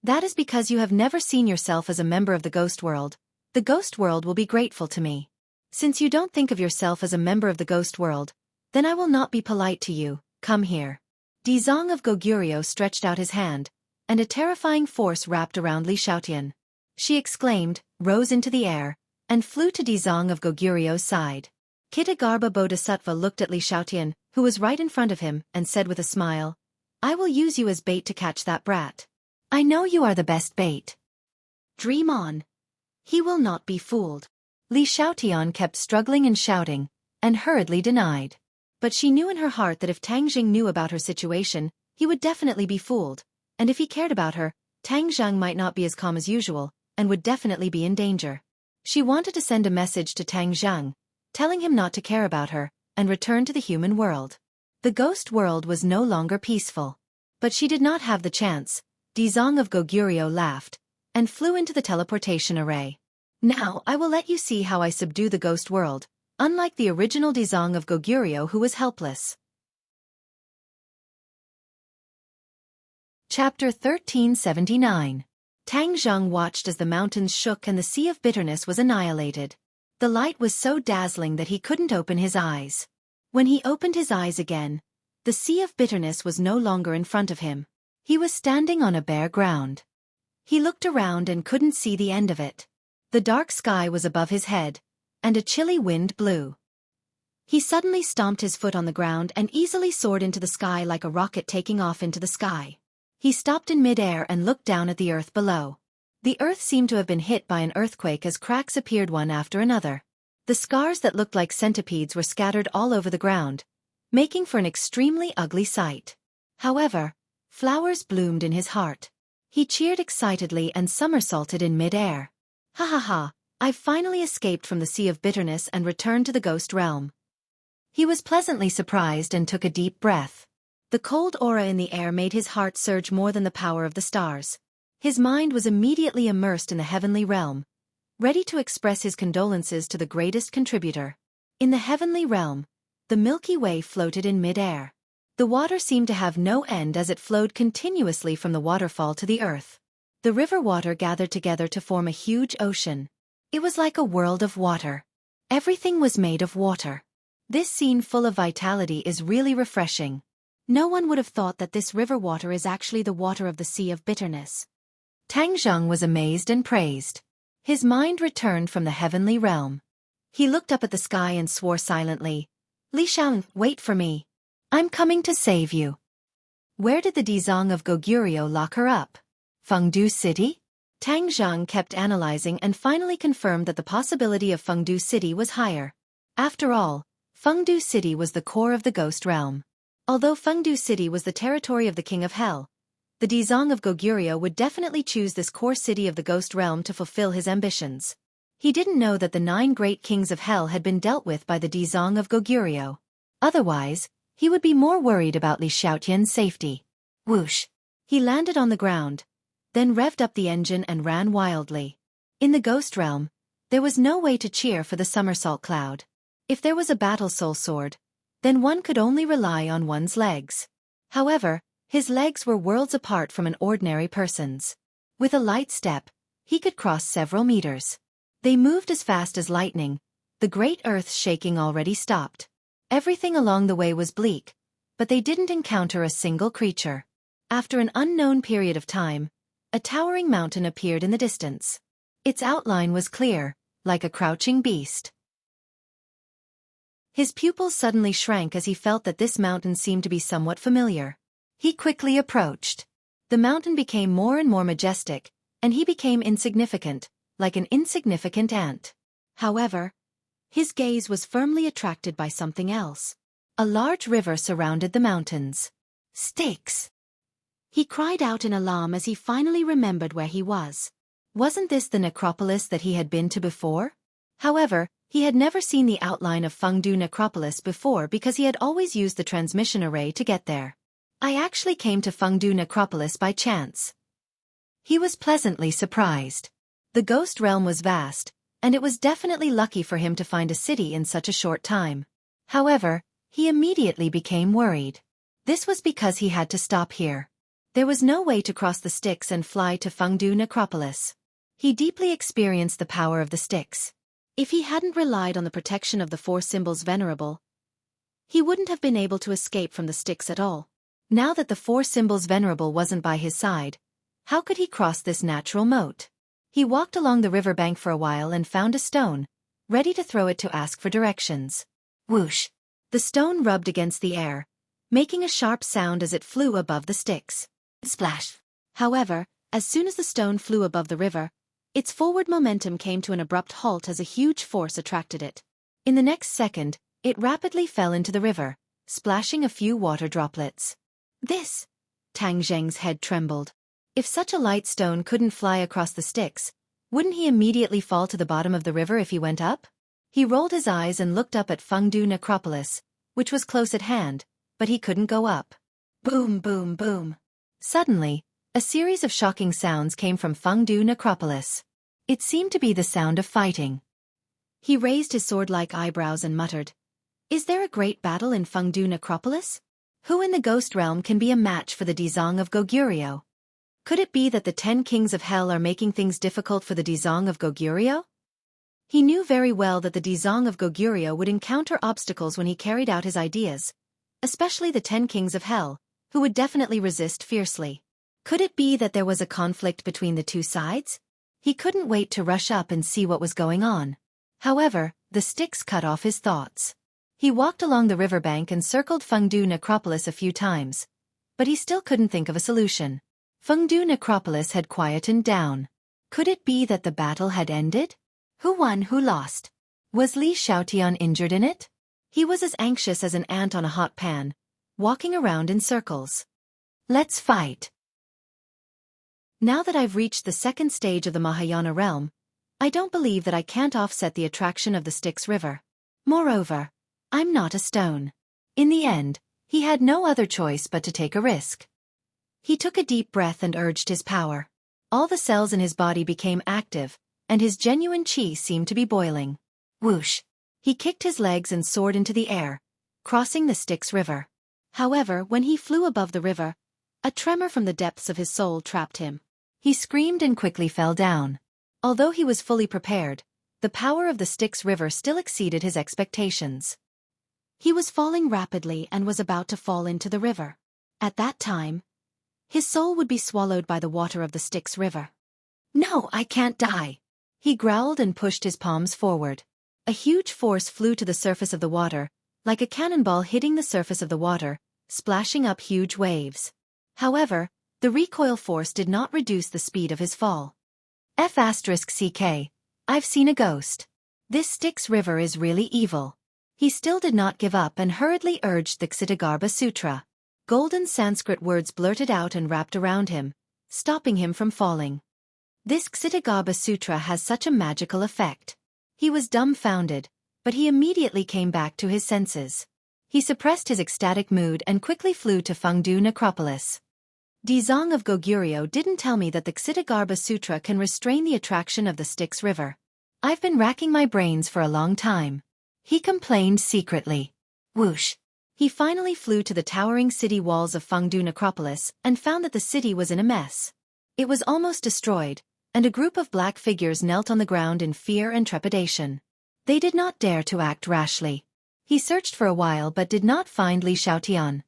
That is because you have never seen yourself as a member of the ghost world. The ghost world will be grateful to me. Since you don't think of yourself as a member of the ghost world, then I will not be polite to you. Come here. Dizong of Goguryeo stretched out his hand, and a terrifying force wrapped around Li Xiaotian. She exclaimed, rose into the air, and flew to Dizong of Goguryeo's side. Kitagarbha Bodhisattva looked at Li Xiaotian, who was right in front of him, and said with a smile, I will use you as bait to catch that brat. I know you are the best bait. Dream on. He will not be fooled. Li Xiaotian kept struggling and shouting, and hurriedly denied. But she knew in her heart that if Tang Jing knew about her situation, he would definitely be fooled, and if he cared about her, Tang Zheng might not be as calm as usual, and would definitely be in danger. She wanted to send a message to Tang Zheng, telling him not to care about her, and return to the human world. The ghost world was no longer peaceful. But she did not have the chance. Dizong of Goguryeo laughed, and flew into the teleportation array. Now I will let you see how I subdue the ghost world, unlike the original Dizong of Goguryeo who was helpless. Chapter 1379. Tang Zheng watched as the mountains shook and the Sea of Bitterness was annihilated. The light was so dazzling that he couldn't open his eyes. When he opened his eyes again, the Sea of Bitterness was no longer in front of him. He was standing on a bare ground. He looked around and couldn't see the end of it. The dark sky was above his head, and a chilly wind blew. He suddenly stomped his foot on the ground and easily soared into the sky like a rocket taking off into the sky. He stopped in mid-air and looked down at the earth below. The earth seemed to have been hit by an earthquake as cracks appeared one after another. The scars that looked like centipedes were scattered all over the ground, making for an extremely ugly sight. However, flowers bloomed in his heart. He cheered excitedly and somersaulted in mid-air. Ha ha ha, I've finally escaped from the Sea of Bitterness and returned to the ghost realm. He was pleasantly surprised and took a deep breath. The cold aura in the air made his heart surge more than the power of the stars. His mind was immediately immersed in the heavenly realm, ready to express his condolences to the greatest contributor. In the heavenly realm, the Milky Way floated in mid-air. The water seemed to have no end as it flowed continuously from the waterfall to the earth. The river water gathered together to form a huge ocean. It was like a world of water. Everything was made of water. This scene full of vitality is really refreshing. No one would have thought that this river water is actually the water of the Sea of Bitterness. Tang Zheng was amazed and praised. His mind returned from the heavenly realm. He looked up at the sky and swore silently, "Li Xiaofan, wait for me. I'm coming to save you." Where did the Dizong of Goguryeo lock her up? Fengdu City? Tang Zheng kept analyzing and finally confirmed that the possibility of Fengdu City was higher. After all, Fengdu City was the core of the ghost realm. Although Fengdu City was the territory of the King of Hell, the Dizong of Goguryeo would definitely choose this core city of the ghost realm to fulfill his ambitions. He didn't know that the 9 great kings of hell had been dealt with by the Dizong of Goguryeo. Otherwise, he would be more worried about Li Xiaotian's safety. Whoosh! He landed on the ground, then revved up the engine and ran wildly. In the ghost realm, there was no way to cheer for the somersault cloud. If there was a battle soul sword, then one could only rely on one's legs. However, his legs were worlds apart from an ordinary person's. With a light step, he could cross several meters. They moved as fast as lightning. The great earth shaking already stopped. Everything along the way was bleak, but they didn't encounter a single creature. After an unknown period of time, a towering mountain appeared in the distance. Its outline was clear, like a crouching beast. His pupils suddenly shrank as he felt that this mountain seemed to be somewhat familiar. He quickly approached. The mountain became more and more majestic, and he became insignificant, like an insignificant ant. However, his gaze was firmly attracted by something else. A large river surrounded the mountains. Styx! He cried out in alarm as he finally remembered where he was. Wasn't this the necropolis that he had been to before? However, he had never seen the outline of Fengdu Necropolis before because he had always used the transmission array to get there. I actually came to Fengdu Necropolis by chance. He was pleasantly surprised. The ghost realm was vast, and it was definitely lucky for him to find a city in such a short time. However, he immediately became worried. This was because he had to stop here. There was no way to cross the Styx and fly to Fengdu Necropolis. He deeply experienced the power of the Styx. If he hadn't relied on the protection of the 4 symbols venerable, he wouldn't have been able to escape from the Styx at all. Now that the 4 symbols venerable wasn't by his side, how could he cross this natural moat? He walked along the riverbank for a while and found a stone, ready to throw it to ask for directions. Whoosh! The stone rubbed against the air, making a sharp sound as it flew above the Styx. Splash! However, as soon as the stone flew above the river, its forward momentum came to an abrupt halt as a huge force attracted it. In the next second, it rapidly fell into the river, splashing a few water droplets. This! Tang Zheng's head trembled. If such a light stone couldn't fly across the Styx, wouldn't he immediately fall to the bottom of the river if he went up? He rolled his eyes and looked up at Fengdu Necropolis, which was close at hand, but he couldn't go up. Boom, boom, boom. Suddenly, A series of shocking sounds came from Fengdu necropolis. It seemed to be the sound of fighting. He raised his sword-like eyebrows and muttered, "Is there a great battle in Fengdu necropolis? Who in the ghost realm can be a match for the Dizong of Goguryeo? Could it be that the 10 kings of hell are making things difficult for the Dizong of Goguryeo?" He knew very well that the Dizong of Goguryeo would encounter obstacles when he carried out his ideas, especially the 10 kings of hell, who would definitely resist fiercely. Could it be that there was a conflict between the two sides? He couldn't wait to rush up and see what was going on. However, the sticks cut off his thoughts. He walked along the riverbank and circled Fengdu necropolis a few times, but he still couldn't think of a solution. Fengdu necropolis had quietened down. Could it be that the battle had ended? Who won, who lost? Was Li Xiaotian injured in it? He was as anxious as an ant on a hot pan, walking around in circles. Let's fight. Now that I've reached the second stage of the Mahayana realm, I don't believe that I can't offset the attraction of the Styx River. Moreover, I'm not a stone. In the end, he had no other choice but to take a risk. He took a deep breath and urged his power. All the cells in his body became active, and his genuine chi seemed to be boiling. Whoosh! He kicked his legs and soared into the air, crossing the Styx River. However, when he flew above the river, a tremor from the depths of his soul trapped him. He screamed and quickly fell down. Although he was fully prepared, the power of the Styx River still exceeded his expectations. He was falling rapidly and was about to fall into the river. At that time, his soul would be swallowed by the water of the Styx River. "No, I can't die!" He growled and pushed his palms forward. A huge force flew to the surface of the water, like a cannonball hitting the surface of the water, splashing up huge waves. However, the recoil force did not reduce the speed of his fall. F***CK. I've seen a ghost. This Styx River is really evil. He still did not give up and hurriedly urged the Ksitigarbha Sutra. Golden Sanskrit words blurted out and wrapped around him, stopping him from falling. This Ksitigarbha Sutra has such a magical effect. He was dumbfounded, but he immediately came back to his senses. He suppressed his ecstatic mood and quickly flew to Fengdu necropolis. Dizong of Goguryeo didn't tell me that the Ksitigarbha Sutra can restrain the attraction of the Styx River. I've been racking my brains for a long time. He complained secretly. Whoosh! He finally flew to the towering city walls of Fengdu necropolis and found that the city was in a mess. It was almost destroyed, and a group of black figures knelt on the ground in fear and trepidation. They did not dare to act rashly. He searched for a while but did not find Li Xiaotian.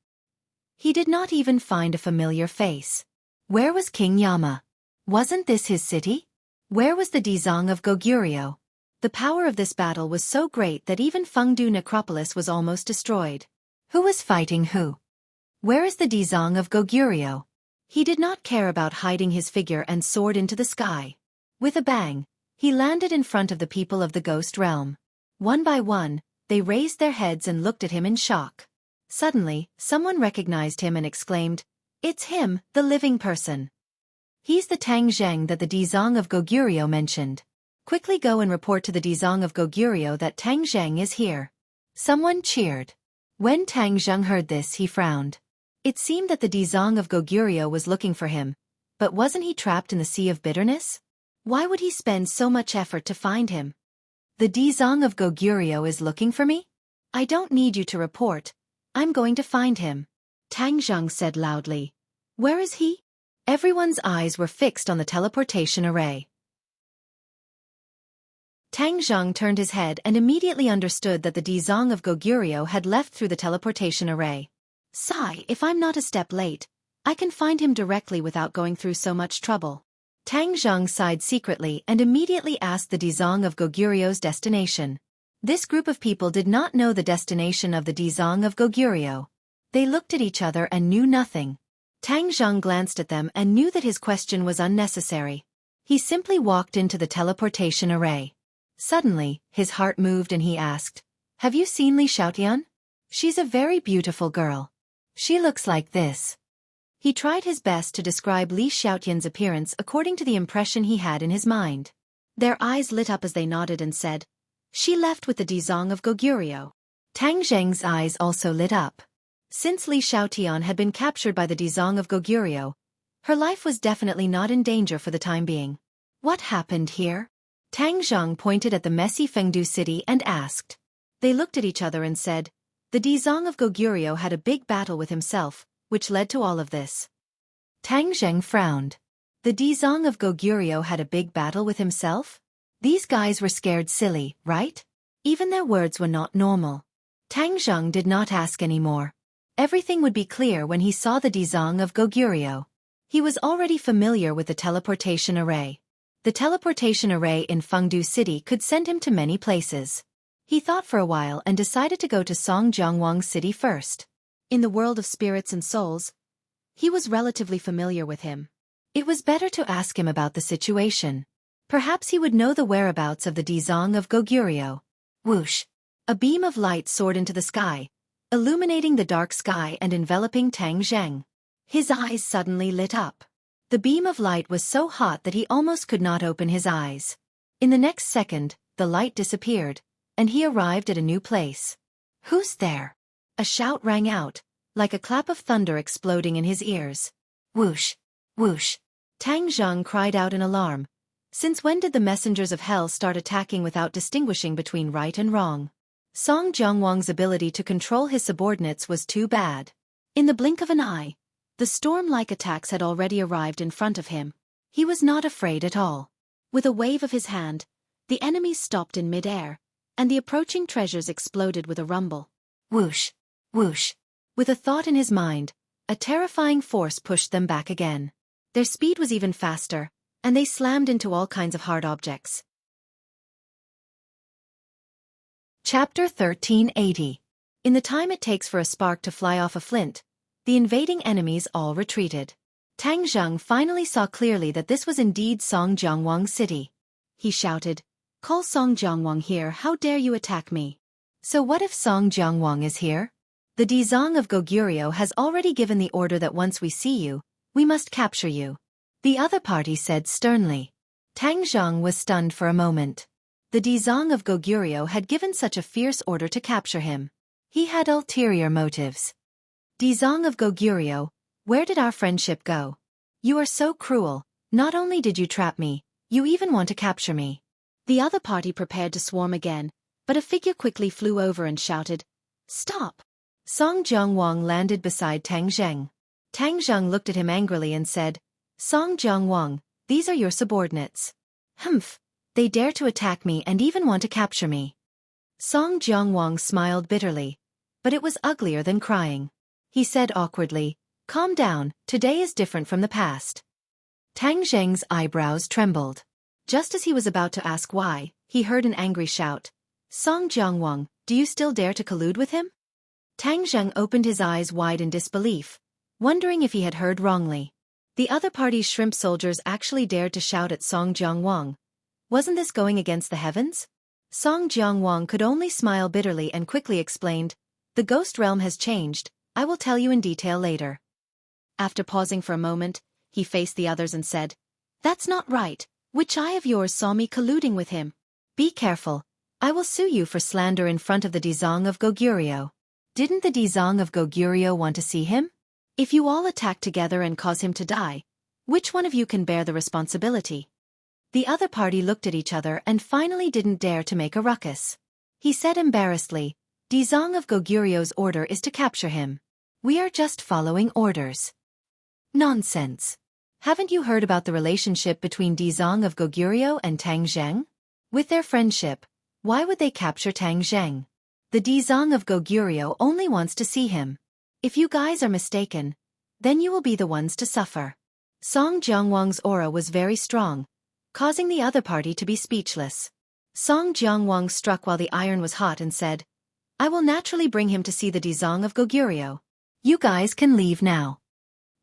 He did not even find a familiar face. Where was King Yama? Wasn't this his city? Where was the Dizong of Goguryeo? The power of this battle was so great that even Fengdu necropolis was almost destroyed. Who was fighting who? Where is the Dizong of Goguryeo? He did not care about hiding his figure and soared into the sky. With a bang, he landed in front of the people of the ghost realm. One by one, they raised their heads and looked at him in shock. Suddenly, someone recognized him and exclaimed, "It's him, the living person. He's the Tang Zheng that the Dizong of Goguryeo mentioned. Quickly go and report to the Dizong of Goguryeo that Tang Zheng is here." Someone cheered. When Tang Zheng heard this, he frowned. It seemed that the Dizong of Goguryeo was looking for him, but wasn't he trapped in the sea of bitterness? Why would he spend so much effort to find him? "The Dizong of Goguryeo is looking for me? I don't need you to report. I'm going to find him," Tang Zheng said loudly. "Where is he?" Everyone's eyes were fixed on the teleportation array. Tang Zheng turned his head and immediately understood that the Dizong of Goguryeo had left through the teleportation array. Sigh, if I'm not a step late, I can find him directly without going through so much trouble. Tang Zheng sighed secretly and immediately asked the Dizong of Goguryeo's destination. This group of people did not know the destination of the Dizong of Goguryeo. They looked at each other and knew nothing. Tang Zheng glanced at them and knew that his question was unnecessary. He simply walked into the teleportation array. Suddenly, his heart moved and he asked, "Have you seen Li Xiaotian? She's a very beautiful girl. She looks like this." He tried his best to describe Li Xiaotian's appearance according to the impression he had in his mind. Their eyes lit up as they nodded and said, "She left with the Dizong of Goguryeo." Tang Zheng's eyes also lit up. Since Li Xiaotian had been captured by the Dizong of Goguryeo, Her life was definitely not in danger for the time being. What happened here? Tang Zheng pointed at the messy Fengdu city and asked. They looked at each other and said, the Dizong of Goguryeo had a big battle with himself, which led to all of this. Tang Zheng frowned. The Dizong of Goguryeo had a big battle with himself? These guys were scared silly, right? Even their words were not normal. Tang Zheng did not ask anymore. Everything would be clear when he saw the Dizong of Goguryeo. He was already familiar with the teleportation array. The teleportation array in Fengdu City could send him to many places. He thought for a while and decided to go to Songjiangwang City first. In the world of spirits and souls, he was relatively familiar with him. It was better to ask him about the situation. Perhaps he would know the whereabouts of the Dizong of Goguryeo. Whoosh! A beam of light soared into the sky, illuminating the dark sky and enveloping Tang Zheng. His eyes suddenly lit up. The beam of light was so hot that he almost could not open his eyes. In the next second, the light disappeared, and he arrived at a new place. Who's there? A shout rang out, like a clap of thunder exploding in his ears. Whoosh! Whoosh! Tang Zheng cried out in alarm. Since when did the messengers of hell start attacking without distinguishing between right and wrong? Song Jiangwang's ability to control his subordinates was too bad. In the blink of an eye, the storm-like attacks had already arrived in front of him. He was not afraid at all. With a wave of his hand, the enemies stopped in mid-air, and the approaching treasures exploded with a rumble. Whoosh! Whoosh! With a thought in his mind, a terrifying force pushed them back again. Their speed was even faster, and they slammed into all kinds of hard objects. Chapter 1380. In the time it takes for a spark to fly off a flint, the invading enemies all retreated. Tang Zheng finally saw clearly that this was indeed Songjiangwang City. He shouted, "Call Songjiangwang here, how dare you attack me?" So what if Songjiangwang is here? The Dizong of Goguryeo has already given the order that once we see you, we must capture you. The other party said sternly. Tang Zheng was stunned for a moment. The Dizong of Goguryeo had given such a fierce order to capture him. He had ulterior motives. Dizong of Goguryeo, where did our friendship go? You are so cruel, not only did you trap me, you even want to capture me. The other party prepared to swarm again, but a figure quickly flew over and shouted, "Stop!" Song Jiangwang landed beside Tang Zheng. Tang Zheng looked at him angrily and said, "Song Jiangwang, these are your subordinates." "Humph, they dare to attack me and even want to capture me." Song Jiangwang smiled bitterly, but it was uglier than crying. He said awkwardly, "Calm down, today is different from the past." Tang Zheng's eyebrows trembled. Just as he was about to ask why, he heard an angry shout. "Song Jiangwang, do you still dare to collude with him?" Tang Zheng opened his eyes wide in disbelief, wondering if he had heard wrongly. The other party's shrimp soldiers actually dared to shout at Song Jiangwang. Wasn't this going against the heavens? Song Jiangwang could only smile bitterly and quickly explained, "The ghost realm has changed, I will tell you in detail later." After pausing for a moment, he faced the others and said, "That's not right, which eye of yours saw me colluding with him? Be careful, I will sue you for slander in front of the Dizong of Goguryeo. Didn't the Dizong of Goguryeo want to see him? If you all attack together and cause him to die, which one of you can bear the responsibility?" The other party looked at each other and finally didn't dare to make a ruckus. He said embarrassedly, "Dizong of Goguryeo's order is to capture him. We are just following orders." Nonsense. Haven't you heard about the relationship between Dizong of Goguryeo and Tang Zheng? With their friendship, why would they capture Tang Zheng? The Dizong of Goguryeo only wants to see him. If you guys are mistaken, then you will be the ones to suffer. Song Jiangwang's aura was very strong, causing the other party to be speechless. Song Jiangwang struck while the iron was hot and said, "I will naturally bring him to see the Dizong of Goguryeo. You guys can leave now."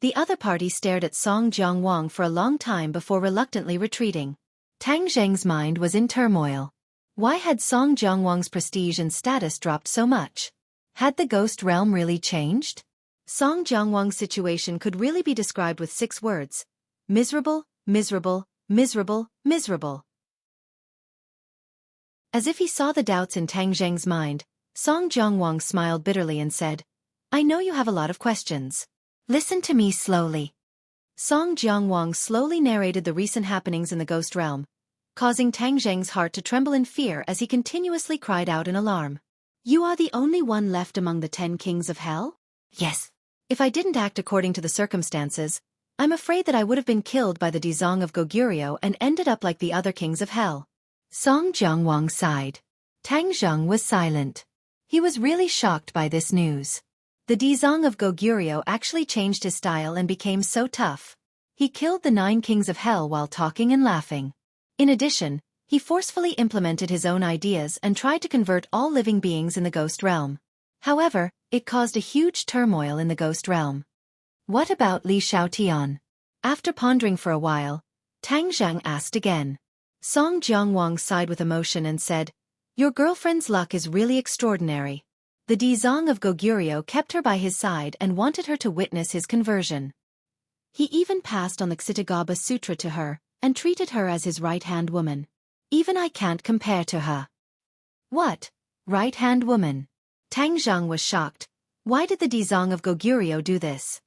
The other party stared at Song Jiangwang for a long time before reluctantly retreating. Tang Zheng's mind was in turmoil. Why had Song Jiangwang's prestige and status dropped so much? Had the ghost realm really changed? Song Jiangwang's situation could really be described with 6 words. Miserable, miserable, miserable, miserable. As if he saw the doubts in Tang Zheng's mind, Song Jiangwang smiled bitterly and said, "I know you have a lot of questions. Listen to me slowly. Song Jiangwang slowly narrated the recent happenings in the ghost realm, causing Tang Zheng's heart to tremble in fear as he continuously cried out in alarm. You are the only one left among the 10 kings of hell? Yes. If I didn't act according to the circumstances, I'm afraid that I would have been killed by the Dizong of Goguryeo and ended up like the other kings of hell. Song Jiangwang sighed. Tang Zheng was silent. He was really shocked by this news. The Dizong of Goguryeo actually changed his style and became so tough. He killed the 9 kings of hell while talking and laughing. In addition, he forcefully implemented his own ideas and tried to convert all living beings in the ghost realm. However, it caused a huge turmoil in the ghost realm. What about Li Xiaotian? After pondering for a while, Tang Zheng asked again. Song Jiangwang sighed with emotion and said, Your girlfriend's luck is really extraordinary. The Dizong of Goguryeo kept her by his side and wanted her to witness his conversion. He even passed on the Xittagaba Sutra to her, and treated her as his right-hand woman. Even I can't compare to her. What? Right-hand woman? Tang Zheng was shocked. Why did the Dizong of Goguryeo do this?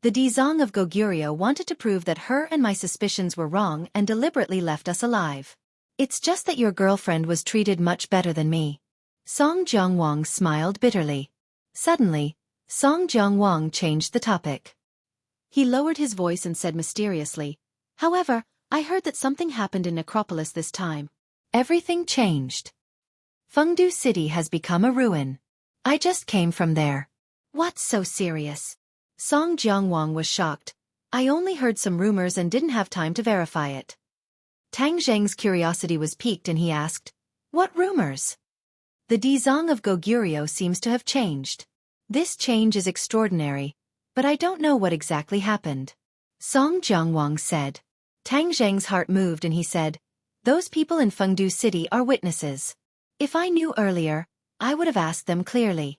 The Dizong of Goguryeo wanted to prove that her and my suspicions were wrong and deliberately left us alive. It's just that your girlfriend was treated much better than me. Song Jiangwang smiled bitterly. Suddenly, Song Jiangwang changed the topic. He lowered his voice and said mysteriously, However, I heard that something happened in Necropolis this time. Everything changed. Fengdu City has become a ruin. I just came from there. What's so serious? Song Jiangwang was shocked. I only heard some rumors and didn't have time to verify it. Tang Zheng's curiosity was piqued and he asked, What rumors? The Dizong of Goguryeo seems to have changed. This change is extraordinary, but I don't know what exactly happened. Song Jiangwang said. Tang Zheng's heart moved and he said, Those people in Fengdu City are witnesses. If I knew earlier, I would have asked them clearly.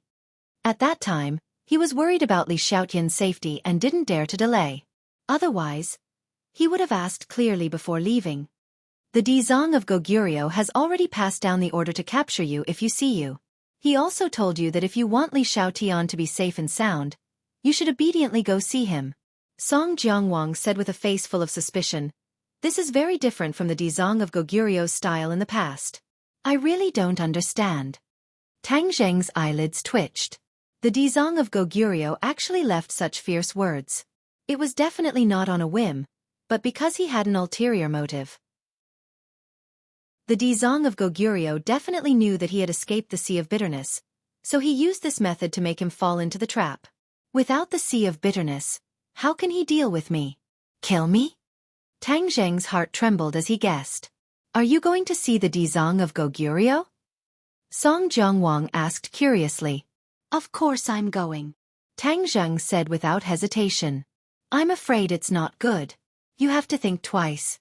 At that time, he was worried about Li Xiaotian's safety and didn't dare to delay. Otherwise, he would have asked clearly before leaving. The Dizong of Goguryeo has already passed down the order to capture you if you see you. He also told you that if you want Li Xiaotian to be safe and sound, you should obediently go see him. Song Jiangwang said with a face full of suspicion, This is very different from the Dizong of Goguryeo's style in the past. I really don't understand. Tang Zheng's eyelids twitched. The Dizong of Goguryeo actually left such fierce words. It was definitely not on a whim, but because he had an ulterior motive. The Dizong of Goguryeo definitely knew that he had escaped the Sea of Bitterness, so he used this method to make him fall into the trap. Without the Sea of Bitterness, how can he deal with me? Kill me? Tang Zheng's heart trembled as he guessed. Are you going to see the Dizong of Goguryeo? Song Jiangwang asked curiously. Of course I'm going. Tang Zheng said without hesitation. I'm afraid it's not good. You have to think twice.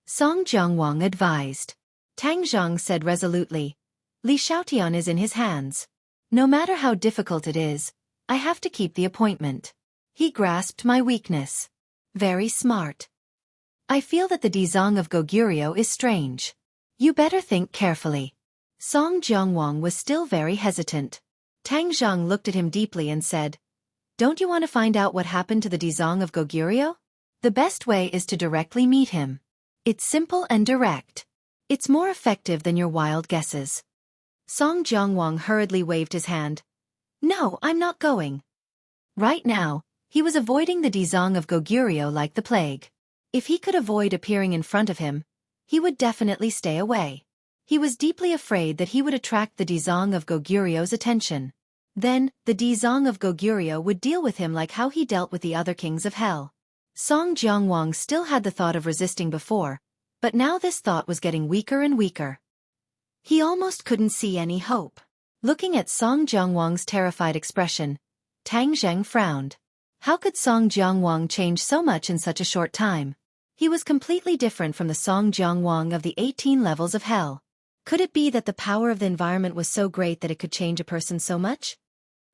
Song Jiangwang advised. Tang Zheng said resolutely. Li Xiaotian is in his hands. No matter how difficult it is, I have to keep the appointment. He grasped my weakness. Very smart. I feel that the Dizong of Goguryeo is strange. You better think carefully. Song Jiangwang was still very hesitant. Tang Zheng looked at him deeply and said, Don't you want to find out what happened to the Dizong of Goguryeo? The best way is to directly meet him. It's simple and direct. It's more effective than your wild guesses. Song Jiangwang hurriedly waved his hand. No, I'm not going. Right now, he was avoiding the Dizong of Goguryeo like the plague. If he could avoid appearing in front of him, he would definitely stay away. He was deeply afraid that he would attract the Dizong of Goguryeo's attention. Then, the Dizong of Goguryeo would deal with him like how he dealt with the other kings of hell. Song Jiangwang still had the thought of resisting before, but now this thought was getting weaker and weaker. He almost couldn't see any hope. Looking at Song Jiangwang's terrified expression, Tang Zheng frowned. How could Song Jiangwang change so much in such a short time? He was completely different from the Song Jiangwang of the 18 levels of hell. Could it be that the power of the environment was so great that it could change a person so much?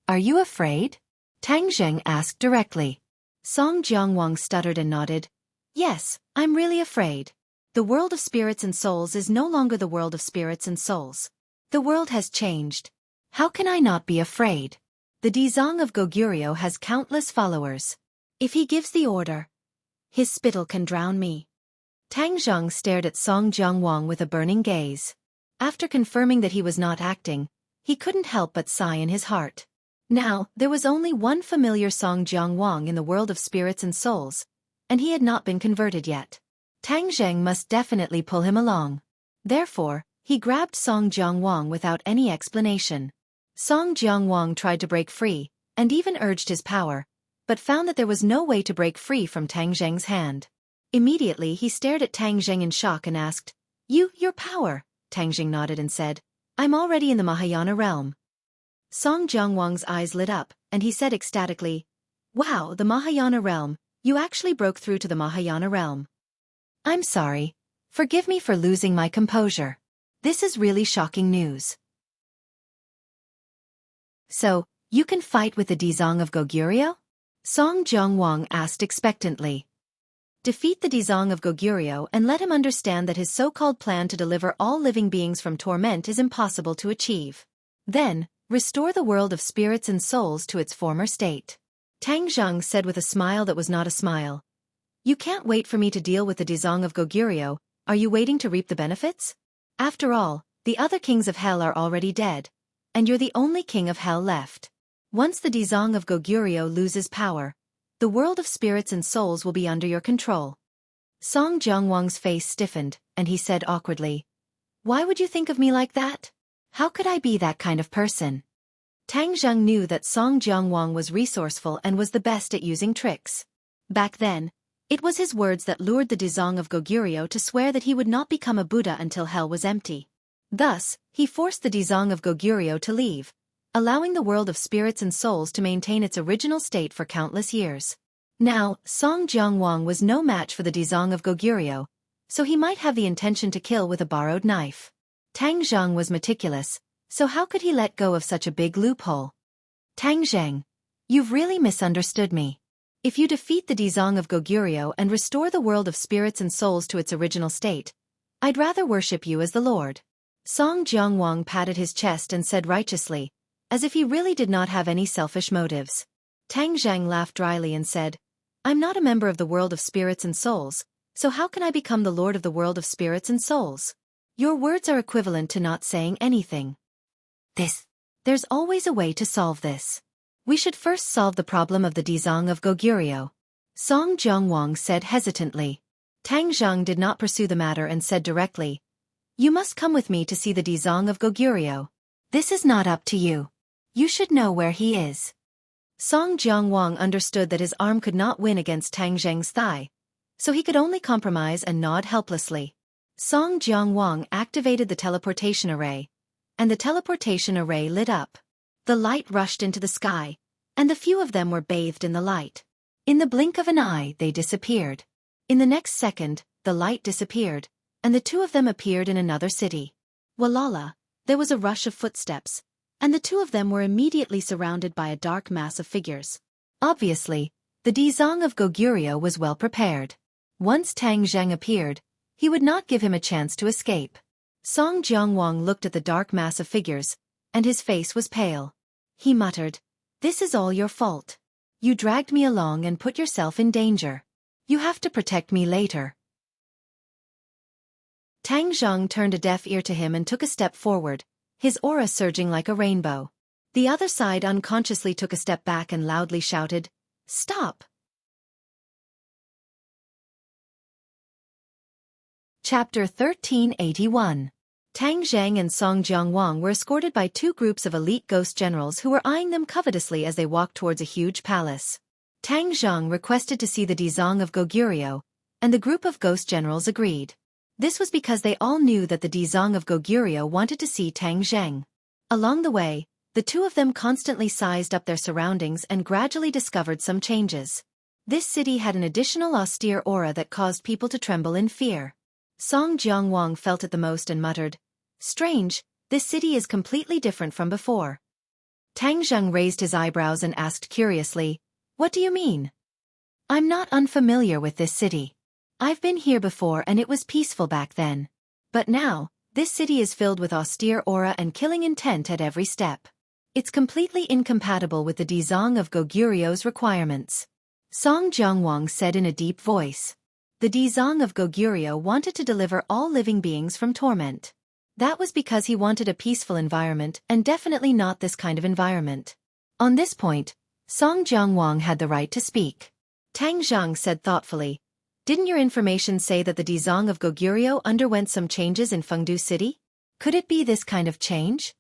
Are you afraid? Tang Zheng asked directly. Song Jiangwang stuttered and nodded. Yes, I'm really afraid. The world of spirits and souls is no longer the world of spirits and souls. The world has changed. How can I not be afraid? The Dizong of Goguryeo has countless followers. If he gives the order, His spittle can drown me. Tang Zhang stared at Song Jiangwang with a burning gaze. After confirming that he was not acting, he couldn't help but sigh in his heart. Now, there was only one familiar Song Jiangwang in the world of spirits and souls, and he had not been converted yet. Tang Zheng must definitely pull him along. Therefore, he grabbed Song Jiangwang without any explanation. Song Jiangwang tried to break free, and even urged his power, but found that there was no way to break free from Tang Zheng's hand. Immediately he stared at Tang Zheng in shock and asked, Your power? Tang Zheng nodded and said, I'm already in the Mahayana realm. Song Jiangwang's eyes lit up, and he said ecstatically, Wow, the Mahayana realm, you actually broke through to the Mahayana realm. I'm sorry. Forgive me for losing my composure. This is really shocking news. So, you can fight with the Dizong of Goguryeo? Song Jiangwang asked expectantly. Defeat the Dizong of Goguryeo and let him understand that his so-called plan to deliver all living beings from torment is impossible to achieve. Then, restore the world of spirits and souls to its former state. Tang Zhang said with a smile that was not a smile. You can't wait for me to deal with the Dizong of Goguryeo, are you waiting to reap the benefits? After all, the other kings of hell are already dead, and you're the only king of hell left. Once the Dizong of Goguryeo loses power, the world of spirits and souls will be under your control. Song Jiangwang's face stiffened, and he said awkwardly, Why would you think of me like that? How could I be that kind of person? Tang Zheng knew that Song Jiangwang was resourceful and was the best at using tricks. Back then, it was his words that lured the Dizong of Goguryeo to swear that he would not become a Buddha until hell was empty. Thus, he forced the Dizong of Goguryeo to leave, allowing the world of spirits and souls to maintain its original state for countless years. Now, Song Jiangwang was no match for the Dizong of Goguryeo, so he might have the intention to kill with a borrowed knife. Tang Zheng was meticulous, so how could he let go of such a big loophole? Tang Zheng, you've really misunderstood me. If you defeat the Dizong of Goguryeo and restore the world of spirits and souls to its original state, I'd rather worship you as the Lord. Song Jiangwang patted his chest and said righteously, as if he really did not have any selfish motives. Tang Zheng laughed dryly and said, I'm not a member of the world of spirits and souls, so how can I become the Lord of the world of spirits and souls? Your words are equivalent to not saying anything. There's always a way to solve this. We should first solve the problem of the Dizong of Goguryeo. Song Jiangwang said hesitantly. Tang Zheng did not pursue the matter and said directly, You must come with me to see the Dizong of Goguryeo. This is not up to you. You should know where he is. Song Jiangwang understood that his arm could not win against Tang Zheng's thigh, so he could only compromise and nod helplessly. Song Jiangwang activated the teleportation array, and the teleportation array lit up. The light rushed into the sky, and the few of them were bathed in the light. In the blink of an eye they disappeared. In the next second, the light disappeared, and the two of them appeared in another city. Walala, there was a rush of footsteps, and the two of them were immediately surrounded by a dark mass of figures. Obviously, the Dizong of Goguryeo was well prepared. Once Tang Zheng appeared, he would not give him a chance to escape. Song Jiangwang looked at the dark mass of figures, and his face was pale. He muttered, This is all your fault. You dragged me along and put yourself in danger. You have to protect me later. Tang Zheng turned a deaf ear to him and took a step forward, his aura surging like a rainbow. The other side unconsciously took a step back and loudly shouted, Stop! Chapter 1381. Tang Zheng and Song Jiangwang were escorted by two groups of elite ghost generals who were eyeing them covetously as they walked towards a huge palace. Tang Zheng requested to see the Dizong of Goguryeo, and the group of ghost generals agreed. This was because they all knew that the Dizong of Goguryeo wanted to see Tang Zheng. Along the way, the two of them constantly sized up their surroundings and gradually discovered some changes. This city had an additional austere aura that caused people to tremble in fear. Song Jiangwang felt it the most and muttered, Strange, this city is completely different from before. Tang Zheng raised his eyebrows and asked curiously, What do you mean? I'm not unfamiliar with this city. I've been here before and it was peaceful back then. But now, this city is filled with austere aura and killing intent at every step. It's completely incompatible with the Dizong of Goguryo's requirements. Song Jiangwang said in a deep voice. The Dizang of Goguryeo wanted to deliver all living beings from torment. That was because he wanted a peaceful environment and definitely not this kind of environment. On this point, Song Jiangwang had the right to speak. Tang Zhang said thoughtfully, "Didn't your information say that the Dizang of Goguryeo underwent some changes in Fengdu City? Could it be this kind of change?"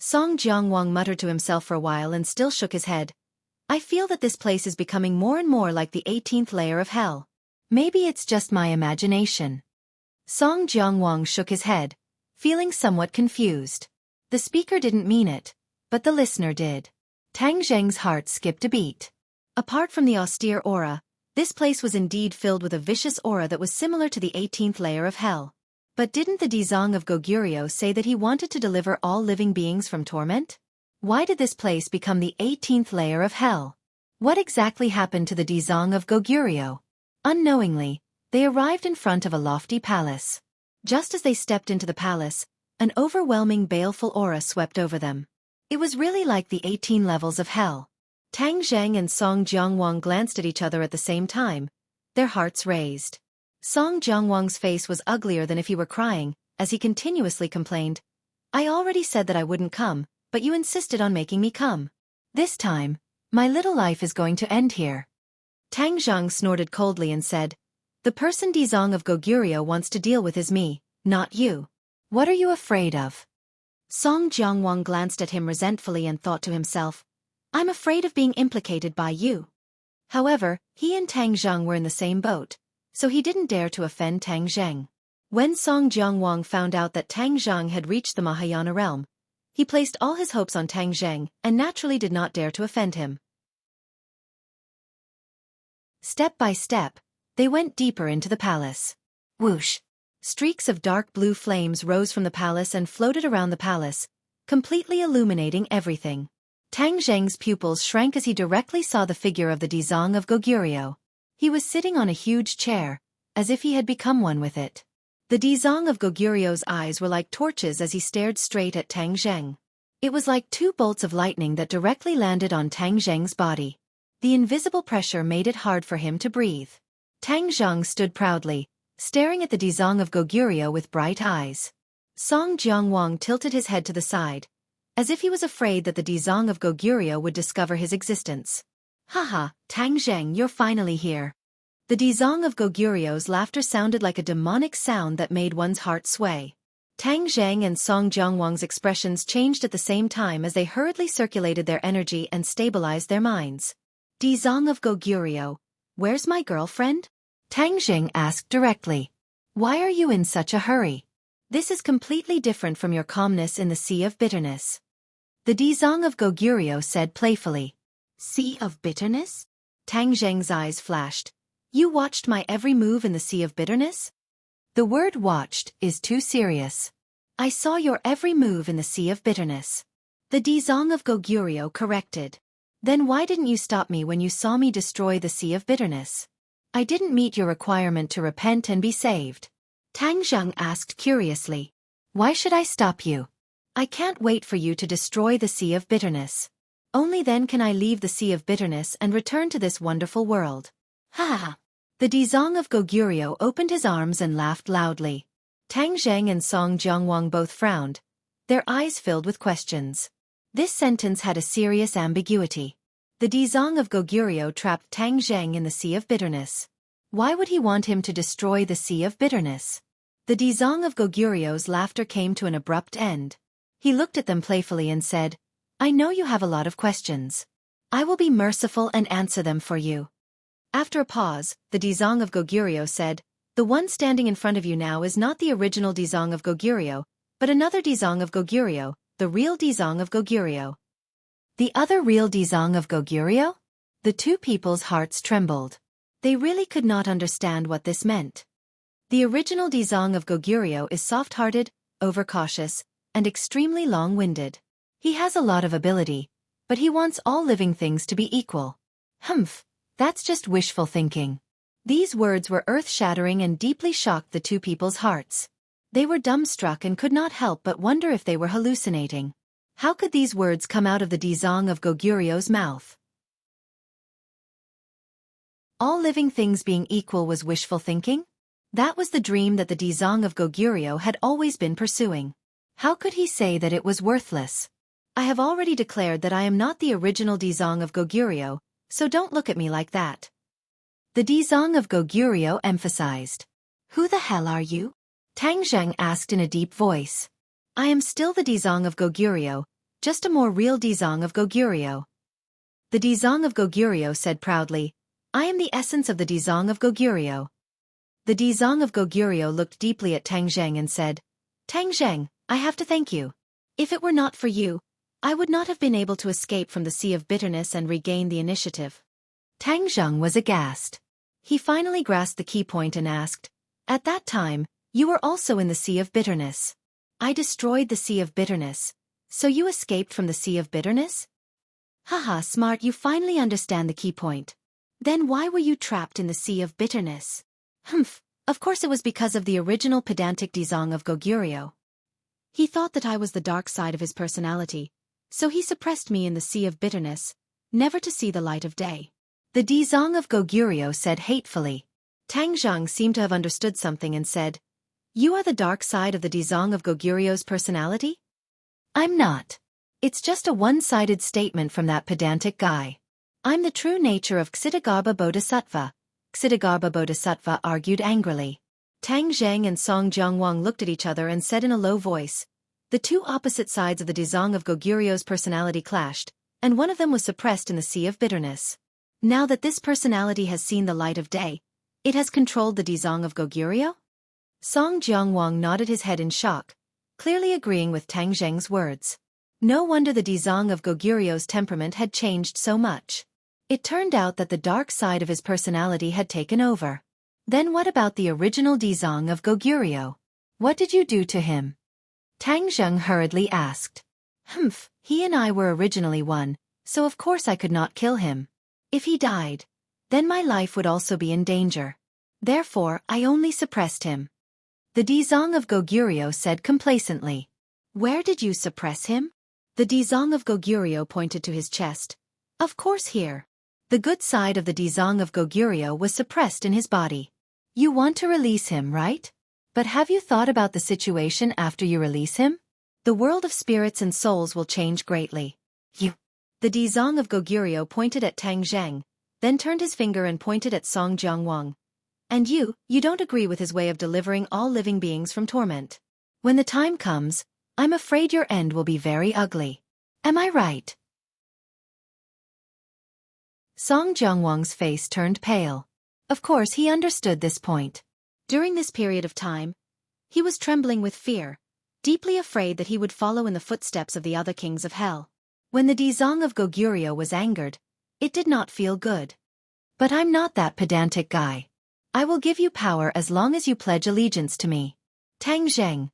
Song Jiangwang muttered to himself for a while and still shook his head. "I feel that this place is becoming more and more like the 18th layer of hell. Maybe it's just my imagination." Song Jiangwang shook his head, feeling somewhat confused. The speaker didn't mean it, but the listener did. Tang Zheng's heart skipped a beat. Apart from the austere aura, this place was indeed filled with a vicious aura that was similar to the 18th layer of hell. But didn't the Dizang of Goguryeo say that he wanted to deliver all living beings from torment? Why did this place become the 18th layer of hell? What exactly happened to the Dizang of Goguryeo? Unknowingly, they arrived in front of a lofty palace. Just as they stepped into the palace, an overwhelming baleful aura swept over them. It was really like the 18 levels of hell. Tang Zheng and Song Jiangwang glanced at each other at the same time, their hearts raised. Song Jiangwang's face was uglier than if he were crying, as he continuously complained, "I already said that I wouldn't come, but you insisted on making me come. This time, my little life is going to end here." Tang Zhang snorted coldly and said, "The person Dizang of Goguryeo wants to deal with is me, not you. What are you afraid of?" Song Jiangwang glanced at him resentfully and thought to himself, "I'm afraid of being implicated by you." However, he and Tang Zhang were in the same boat, so he didn't dare to offend Tang Zheng. When Song Jiangwang found out that Tang Zhang had reached the Mahayana realm, he placed all his hopes on Tang Zheng and naturally did not dare to offend him. Step by step, they went deeper into the palace. Whoosh! Streaks of dark blue flames rose from the palace and floated around the palace, completely illuminating everything. Tang Zheng's pupils shrank as he directly saw the figure of the Dizang of Goguryeo. He was sitting on a huge chair, as if he had become one with it. The Dizang of Goguryeo's eyes were like torches as he stared straight at Tang Zheng. It was like two bolts of lightning that directly landed on Tang Zheng's body. The invisible pressure made it hard for him to breathe. Tang Zheng stood proudly, staring at the Dizang of Goguryeo with bright eyes. Song Jiangwang tilted his head to the side, as if he was afraid that the Dizang of Goguryeo would discover his existence. "Haha, Tang Zheng, you're finally here." The Dizang of Goguryeo's laughter sounded like a demonic sound that made one's heart sway. Tang Zheng and Song Jiangwang's expressions changed at the same time as they hurriedly circulated their energy and stabilized their minds. "Dizang of Goguryeo, where's my girlfriend?" Tang Zheng asked directly. "Why are you in such a hurry? This is completely different from your calmness in the Sea of Bitterness." The Dizang of Goguryeo said playfully. "Sea of Bitterness?" Tang Zheng's eyes flashed. "You watched my every move in the Sea of Bitterness?" "The word watched is too serious. I saw your every move in the Sea of Bitterness." The Dizang of Goguryeo corrected. "Then why didn't you stop me when you saw me destroy the Sea of Bitterness?" "I didn't meet your requirement to repent and be saved." Tang Zheng asked curiously. "Why should I stop you? I can't wait for you to destroy the Sea of Bitterness. Only then can I leave the Sea of Bitterness and return to this wonderful world." "Ha ha!" The Dizang of Goguryeo opened his arms and laughed loudly. Tang Zheng and Song Jiangwang both frowned, their eyes filled with questions. This sentence had a serious ambiguity. The Dizang of Goguryeo trapped Tang Zheng in the Sea of Bitterness. Why would he want him to destroy the Sea of Bitterness? The Dizang of Goguryeo's laughter came to an abrupt end. He looked at them playfully and said, "I know you have a lot of questions. I will be merciful and answer them for you." After a pause, the Dizang of Goguryeo said, "The one standing in front of you now is not the original Dizang of Goguryeo, but another Dizang of Goguryeo, the real Dizang of Goguryeo." "The other real Dizang of Goguryeo?" The two people's hearts trembled. They really could not understand what this meant. The original Dizang of Goguryeo is soft-hearted, overcautious, and extremely long-winded. He has a lot of ability, but he wants all living things to be equal. Humph, that's just wishful thinking. These words were earth-shattering and deeply shocked the two people's hearts. They were dumbstruck and could not help but wonder if they were hallucinating. How could these words come out of the Dizang of Goguryeo's mouth? All living things being equal was wishful thinking? That was the dream that the Dizong of Goguryeo had always been pursuing. How could he say that it was worthless? I have already declared that I am not the original Dizong of Goguryeo, so don't look at me like that. The Dizong of Goguryeo emphasized. Who the hell are you? Tang Zheng asked in a deep voice. I am still the Dizong of Goguryeo, just a more real Dizong of Goguryeo. The Dizong of Goguryeo said proudly, I am the essence of the Dizong of Goguryeo. The Dizong of Goguryeo looked deeply at Tang Zheng and said, Tang Zheng, I have to thank you. If it were not for you, I would not have been able to escape from the sea of bitterness and regain the initiative. Tang Zheng was aghast. He finally grasped the key point and asked, At that time, you were also in the sea of bitterness. I destroyed the sea of bitterness, so you escaped from the sea of bitterness? Haha, smart, you finally understand the key point. Then why were you trapped in the sea of bitterness? Humph, of course it was because of the original pedantic Dizong of Goguryeo. He thought that I was the dark side of his personality, so he suppressed me in the sea of bitterness, never to see the light of day. The Dizong of Goguryeo said hatefully. Tang Zheng seemed to have understood something and said, You are the dark side of the Dizong of Goguryeo's personality? I'm not. It's just a one-sided statement from that pedantic guy. I'm the true nature of Ksitigarbha Bodhisattva. Ksitigarbha Bodhisattva argued angrily. Tang Zheng and Song Jiangwang looked at each other and said in a low voice. The two opposite sides of the Dizong of Goguryeo's personality clashed, and one of them was suppressed in the sea of bitterness. Now that this personality has seen the light of day, it has controlled the Dizong of Goguryeo? Song Jiangwang nodded his head in shock, clearly agreeing with Tang Zheng's words. No wonder the Dizong of Goguryeo's temperament had changed so much. It turned out that the dark side of his personality had taken over. Then what about the original Dizong of Goguryeo? What did you do to him? Tang Zheng hurriedly asked. Humph, he and I were originally one, so of course I could not kill him. If he died, then my life would also be in danger. Therefore, I only suppressed him. The Dizong of Goguryeo said complacently. Where did you suppress him? The Dizong of Goguryeo pointed to his chest. Of course here. The good side of the Dizong of Goguryeo was suppressed in his body. You want to release him, right? But have you thought about the situation after you release him? The world of spirits and souls will change greatly. You. The Dizong of Goguryeo pointed at Tang Zheng, then turned his finger and pointed at Song Jiangwang. And you don't agree with his way of delivering all living beings from torment. When the time comes, I'm afraid your end will be very ugly. Am I right? Song Jiangwang's face turned pale. Of course he understood this point. During this period of time, he was trembling with fear, deeply afraid that he would follow in the footsteps of the other kings of hell. When the Dizong of Goguryeo was angered, it did not feel good. But I'm not that pedantic guy. I will give you power as long as you pledge allegiance to me. Tang Zheng,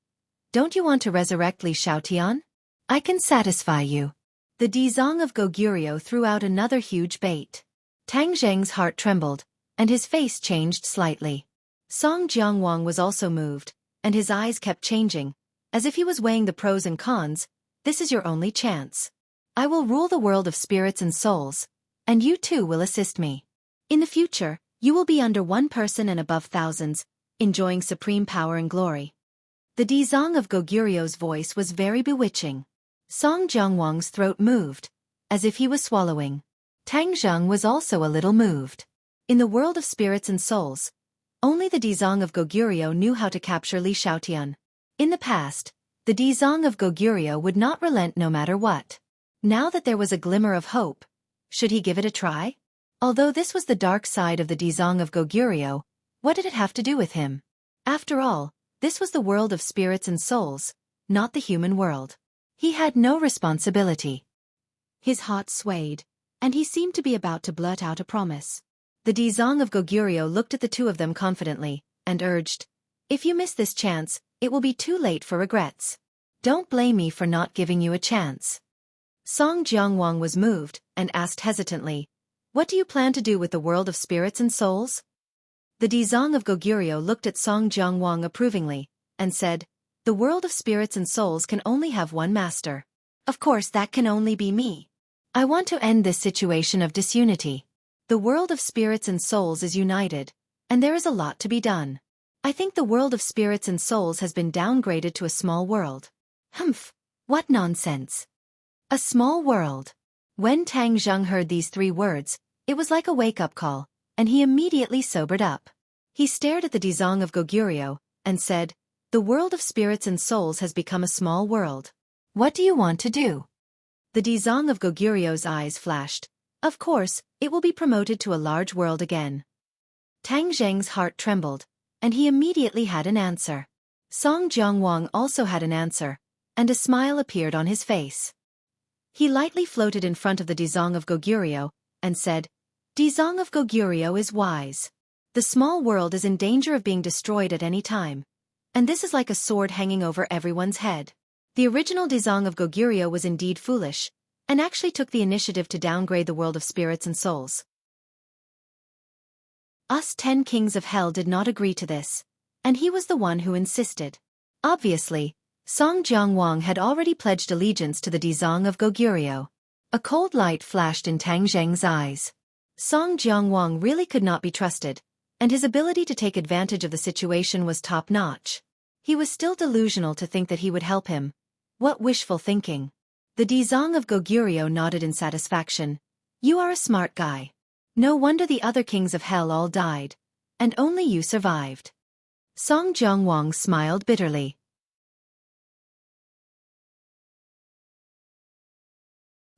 don't you want to resurrect Li Xiaotian? I can satisfy you. The Dizong of Goguryeo threw out another huge bait. Tang Zheng's heart trembled, and his face changed slightly. Song Jiangwang was also moved, and his eyes kept changing, as if he was weighing the pros and cons. This is your only chance. I will rule the world of spirits and souls, and you too will assist me. In the future, you will be under one person and above thousands, enjoying supreme power and glory. The Dizong of Goguryeo's voice was very bewitching. Song Jiangwang's throat moved, as if he was swallowing. Tang Zheng was also a little moved. In the world of spirits and souls, only the Dizong of Goguryeo knew how to capture Li Xiaotian. In the past, the Dizong of Goguryeo would not relent no matter what. Now that there was a glimmer of hope, should he give it a try? Although this was the dark side of the Dizong of Goguryeo, what did it have to do with him? After all, this was the world of spirits and souls, not the human world. He had no responsibility. His heart swayed, and he seemed to be about to blurt out a promise. The Dizong of Goguryeo looked at the two of them confidently, and urged, If you miss this chance, it will be too late for regrets. Don't blame me for not giving you a chance. Song Jiangwang was moved, and asked hesitantly, What do you plan to do with the world of spirits and souls? The Dizong of Goguryeo looked at Song Jiangwang approvingly, and said, The world of spirits and souls can only have one master. Of course that can only be me. I want to end this situation of disunity. The world of spirits and souls is united, and there is a lot to be done. I think the world of spirits and souls has been downgraded to a small world. Humph, what nonsense. A small world. When Tang Zheng heard these 3 words, it was like a wake-up call, and he immediately sobered up. He stared at the Dizong of Goguryeo, and said, "The world of spirits and souls has become a small world. What do you want to do?" The Dizong of Goguryeo's eyes flashed. Of course, it will be promoted to a large world again. Tang Zheng's heart trembled, and he immediately had an answer. Song Jiangwang also had an answer, and a smile appeared on his face. He lightly floated in front of the Dizong of Goguryeo, and said, "Dizong of Goguryeo is wise. The small world is in danger of being destroyed at any time, and this is like a sword hanging over everyone's head." The original Dizong of Goguryeo was indeed foolish, and actually took the initiative to downgrade the world of spirits and souls. Us 10 kings of hell did not agree to this, and he was the one who insisted. Obviously, Song Jiangwang had already pledged allegiance to the Dizong of Goguryeo. A cold light flashed in Tang Zheng's eyes. Song Jiangwang really could not be trusted, and his ability to take advantage of the situation was top-notch. He was still delusional to think that he would help him. What wishful thinking. The Dizong of Goguryeo nodded in satisfaction. "You are a smart guy. No wonder the other kings of hell all died, and only you survived." Song Jiangwang smiled bitterly.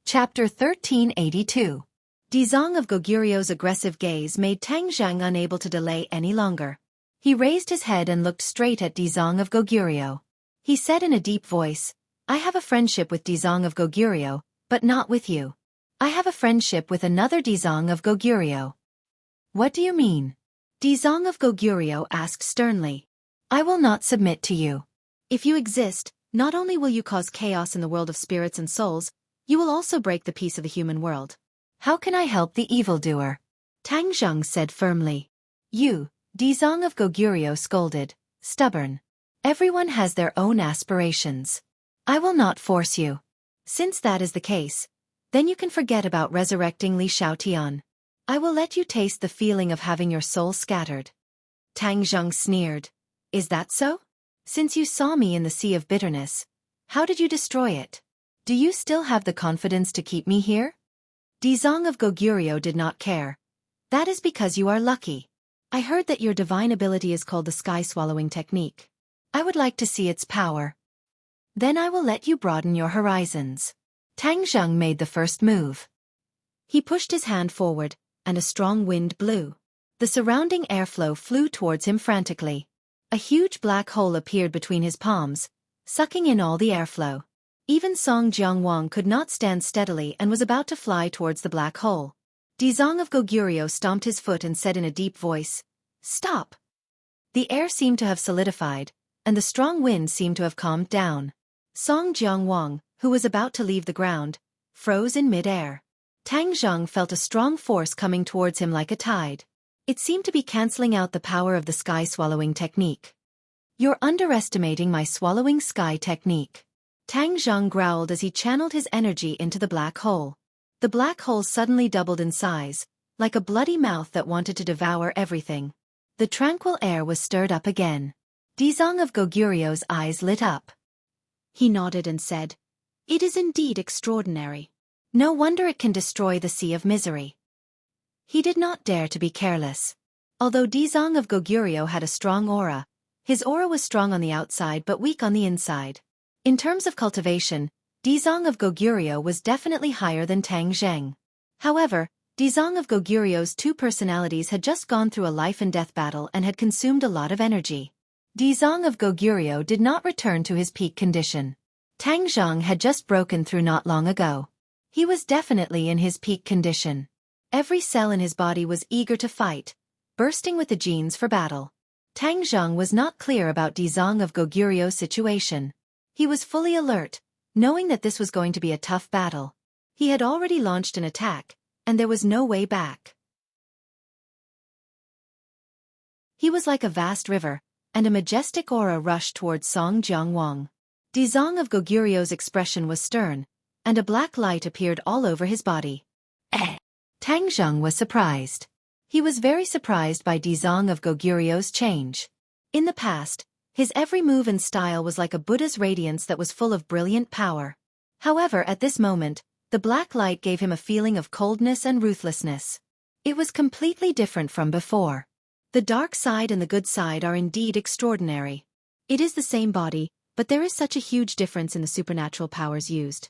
Chapter 1382. Dizong of Goguryeo's aggressive gaze made Tang Zheng unable to delay any longer. He raised his head and looked straight at Dizong of Goguryeo. He said in a deep voice, "I have a friendship with Dizong of Goguryeo, but not with you. I have a friendship with another Dizong of Goguryeo." "What do you mean?" Dizong of Goguryeo asked sternly. "I will not submit to you. If you exist, not only will you cause chaos in the world of spirits and souls, you will also break the peace of the human world. How can I help the evildoer?" Tang Zheng said firmly. "You," Dizong of Goguryeo scolded, "stubborn. Everyone has their own aspirations. I will not force you. Since that is the case, then you can forget about resurrecting Li Xiaotian. I will let you taste the feeling of having your soul scattered." Tang Zheng sneered. "Is that so? Since you saw me in the sea of bitterness, how did you destroy it? Do you still have the confidence to keep me here?" Dizong of Goguryeo did not care. "That is because you are lucky. I heard that your divine ability is called the sky-swallowing technique. I would like to see its power. Then I will let you broaden your horizons." Tang Zheng made the first move. He pushed his hand forward, and a strong wind blew. The surrounding airflow flew towards him frantically. A huge black hole appeared between his palms, sucking in all the airflow. Even Song Jiangwang could not stand steadily and was about to fly towards the black hole. Dizong of Goguryeo stomped his foot and said in a deep voice, "Stop!" The air seemed to have solidified, and the strong wind seemed to have calmed down. Song Jiangwang, who was about to leave the ground, froze in mid-air. Tang Zheng felt a strong force coming towards him like a tide. It seemed to be cancelling out the power of the sky-swallowing technique. "You're underestimating my swallowing sky technique." Tang Zheng growled as he channeled his energy into the black hole. The black hole suddenly doubled in size, like a bloody mouth that wanted to devour everything. The tranquil air was stirred up again. Dizong of Goguryeo's eyes lit up. He nodded and said, "It is indeed extraordinary. No wonder it can destroy the sea of misery." He did not dare to be careless. Although Dizong of Goguryeo had a strong aura, his aura was strong on the outside but weak on the inside. In terms of cultivation, Dizong of Goguryeo was definitely higher than Tang Zheng. However, Dizong of Goguryeo's 2 personalities had just gone through a life-and-death battle and had consumed a lot of energy. Dizong of Goguryeo did not return to his peak condition. Tang Zheng had just broken through not long ago. He was definitely in his peak condition. Every cell in his body was eager to fight, bursting with the genes for battle. Tang Zheng was not clear about Dizong of Goguryeo's situation. He was fully alert, knowing that this was going to be a tough battle. He had already launched an attack, and there was no way back. He was like a vast river, and a majestic aura rushed towards Song Jiangwang. Dizong of Goguryeo's expression was stern, and a black light appeared all over his body. Tang Zheng was surprised. He was very surprised by Dizong of Goguryu's change. In the past, his every move and style was like a Buddha's radiance that was full of brilliant power. However, at this moment, the black light gave him a feeling of coldness and ruthlessness. It was completely different from before. The dark side and the good side are indeed extraordinary. It is the same body, but there is such a huge difference in the supernatural powers used.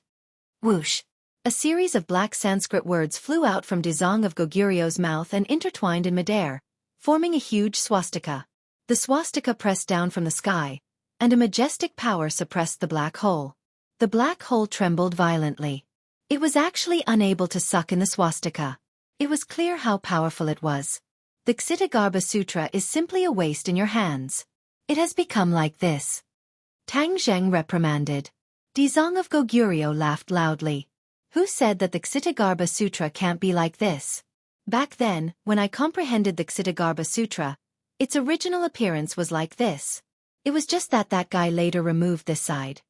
Whoosh! A series of black Sanskrit words flew out from Dizong of Goguryu's mouth and intertwined in midair, forming a huge swastika. The swastika pressed down from the sky, and a majestic power suppressed the black hole. The black hole trembled violently. It was actually unable to suck in the swastika. It was clear how powerful it was. The Ksitigarbha Sutra is simply a waste in your hands. It has become like this. Tang Zheng reprimanded. Dizong of Goguryo laughed loudly. Who said that the Ksitigarbha Sutra can't be like this? Back then, when I comprehended the Ksitigarbha Sutra, its original appearance was like this. It was just that guy later removed this side.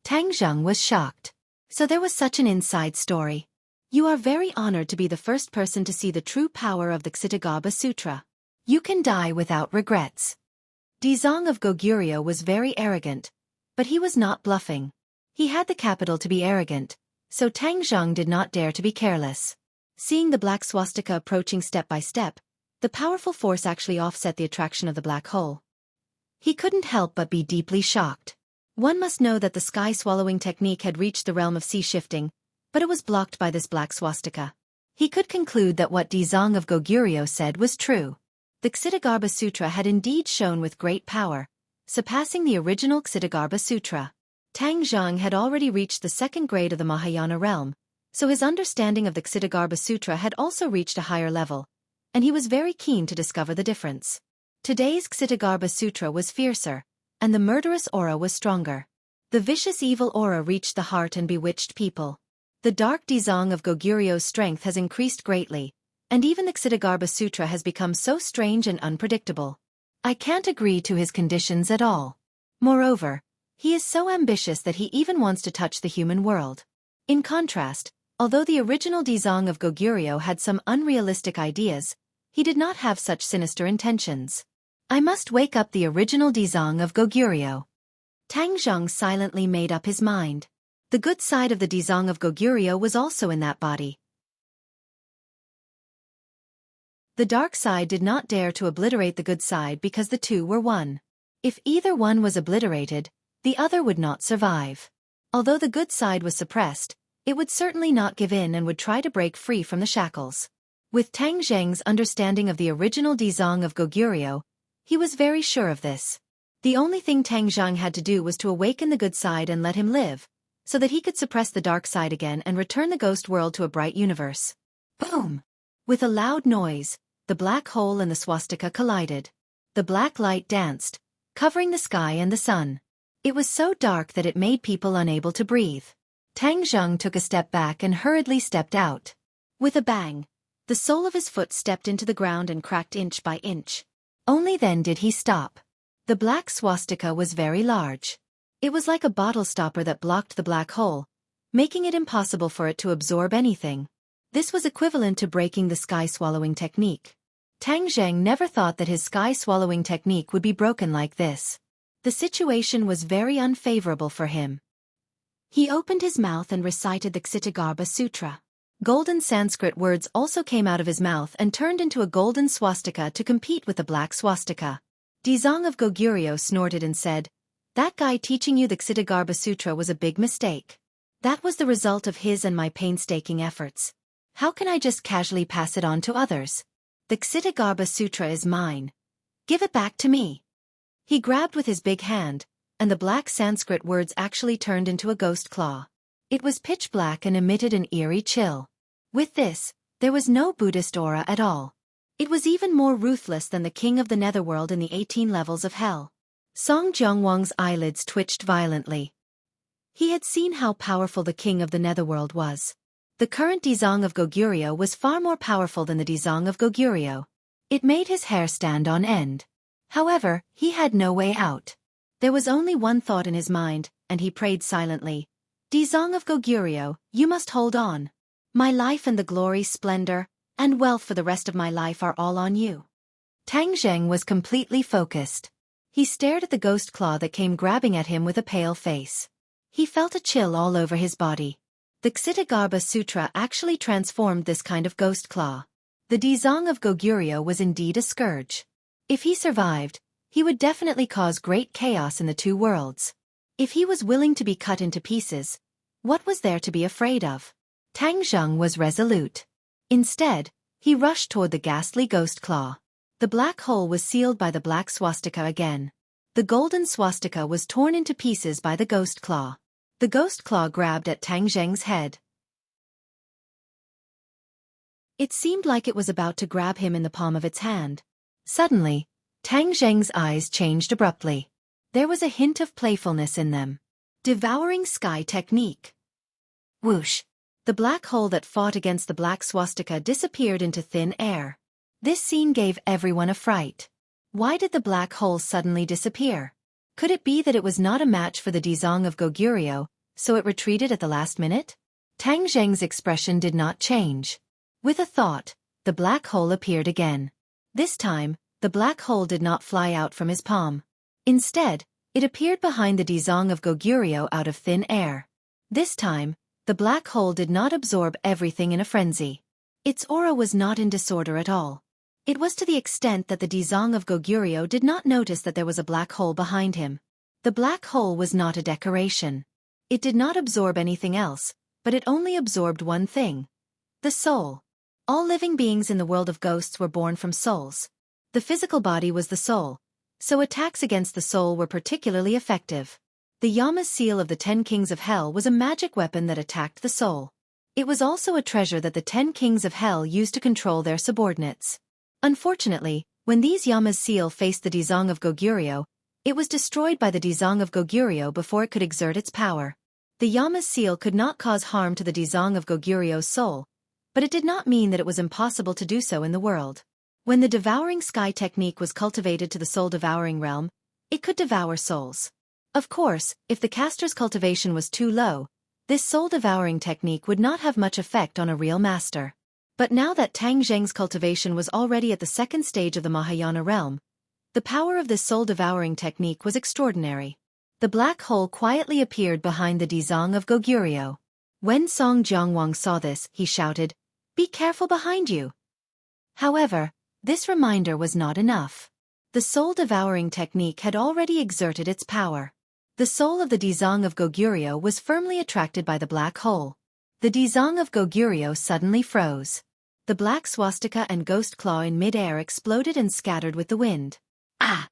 Tang Zheng was shocked. So there was such an inside story. You are very honored to be the first person to see the true power of the Ksitigarbha Sutra. You can die without regrets. Dizong of Goguryo was very arrogant, but he was not bluffing. He had the capital to be arrogant, so Tang Zheng did not dare to be careless. Seeing the black swastika approaching step by step, the powerful force actually offset the attraction of the black hole. He couldn't help but be deeply shocked. One must know that the sky-swallowing technique had reached the realm of sea-shifting, but it was blocked by this black swastika. He could conclude that what Dizong of Goguryo said was true. The Ksitigarbha Sutra had indeed shone with great power, surpassing the original Ksitigarbha Sutra. Tang Zheng had already reached the second grade of the Mahayana realm, so his understanding of the Ksitigarbha Sutra had also reached a higher level, and he was very keen to discover the difference. Today's Ksitigarbha Sutra was fiercer, and the murderous aura was stronger. The vicious evil aura reached the heart and bewitched people. The dark Dizong of Goguryo's strength has increased greatly, and even the Ksitigarbha Sutra has become so strange and unpredictable. I can't agree to his conditions at all. Moreover, he is so ambitious that he even wants to touch the human world. In contrast, although the original Dizong of Goguryo had some unrealistic ideas, he did not have such sinister intentions. I must wake up the original Dizong of Goguryo. Tang Zheng silently made up his mind. The good side of the Dizong of Goguryo was also in that body. The dark side did not dare to obliterate the good side because the two were one. If either one was obliterated, the other would not survive. Although the good side was suppressed, it would certainly not give in and would try to break free from the shackles. With Tang Zheng's understanding of the original Dizong of Goguryo, he was very sure of this. The only thing Tang Zheng had to do was to awaken the good side and let him live, so that he could suppress the dark side again and return the ghost world to a bright universe. Boom! With a loud noise, the black hole and the swastika collided. The black light danced, covering the sky and the sun. It was so dark that it made people unable to breathe. Tang Zheng took a step back and hurriedly stepped out. With a bang, the sole of his foot stepped into the ground and cracked inch by inch. Only then did he stop. The black swastika was very large. It was like a bottle stopper that blocked the black hole, making it impossible for it to absorb anything. This was equivalent to breaking the sky-swallowing technique. Tang Zheng never thought that his sky-swallowing technique would be broken like this. The situation was very unfavorable for him. He opened his mouth and recited the Ksitigarbha Sutra. Golden Sanskrit words also came out of his mouth and turned into a golden swastika to compete with the black swastika. Dizong of Goguryo snorted and said, "That guy teaching you the Ksitigarbha Sutra was a big mistake. That was the result of his and my painstaking efforts. How can I just casually pass it on to others? The Ksitigarbha Sutra is mine. Give it back to me." He grabbed with his big hand, and the black Sanskrit words actually turned into a ghost claw. It was pitch black and emitted an eerie chill. With this, there was no Buddhist aura at all. It was even more ruthless than the king of the netherworld in the 18 levels of hell. Song Jiangwang's eyelids twitched violently. He had seen how powerful the king of the netherworld was. The current Dizong of Goguryo was far more powerful than the Dizong of Goguryo. It made his hair stand on end. However, he had no way out. There was only one thought in his mind, and he prayed silently. Dizong of Goguryo, you must hold on. My life and the glory, splendor, and wealth for the rest of my life are all on you. Tang Zheng was completely focused. He stared at the ghost claw that came grabbing at him with a pale face. He felt a chill all over his body. The Ksitigarbha Sutra actually transformed this kind of ghost claw. The Dizang of Goguryeo was indeed a scourge. If he survived, he would definitely cause great chaos in the two worlds. If he was willing to be cut into pieces, what was there to be afraid of? Tang Zheng was resolute. Instead, he rushed toward the ghastly ghost claw. The black hole was sealed by the black swastika again. The golden swastika was torn into pieces by the ghost claw. The ghost claw grabbed at Tang Zheng's head. It seemed like it was about to grab him in the palm of its hand. Suddenly, Tang Zheng's eyes changed abruptly. There was a hint of playfulness in them. Devouring sky technique. Whoosh! The black hole that fought against the black swastika disappeared into thin air. This scene gave everyone a fright. Why did the black hole suddenly disappear? Could it be that it was not a match for the Dizang of Goguryeo, so it retreated at the last minute? Tang Zheng's expression did not change. With a thought, the black hole appeared again. This time, the black hole did not fly out from his palm. Instead, it appeared behind the Dizang of Goguryeo out of thin air. This time, the black hole did not absorb everything in a frenzy. Its aura was not in disorder at all. It was to the extent that the Dizang of Goguryeo did not notice that there was a black hole behind him. The black hole was not a decoration. It did not absorb anything else, but it only absorbed one thing: the soul. All living beings in the world of ghosts were born from souls. The physical body was the soul, so attacks against the soul were particularly effective. The Yama's seal of the 10 Kings of Hell was a magic weapon that attacked the soul. It was also a treasure that the 10 Kings of Hell used to control their subordinates. Unfortunately, when these Yama's seal faced the Dizang of Goguryeo, it was destroyed by the Dizang of Goguryeo before it could exert its power. The Yama's seal could not cause harm to the Dizang of Goguryeo's soul, but it did not mean that it was impossible to do so in the world. When the devouring sky technique was cultivated to the soul-devouring realm, it could devour souls. Of course, if the caster's cultivation was too low, this soul-devouring technique would not have much effect on a real master. But now that Tang Zheng's cultivation was already at the second stage of the Mahayana realm, the power of this soul-devouring technique was extraordinary. The black hole quietly appeared behind the Dizang of Goguryeo. When Song Jiangwang saw this, he shouted, "Be careful behind you!" However, this reminder was not enough. The soul-devouring technique had already exerted its power. The soul of the Dizang of Goguryeo was firmly attracted by the black hole. The Dizang of Goguryeo suddenly froze. The black swastika and ghost claw in mid-air exploded and scattered with the wind. Ah!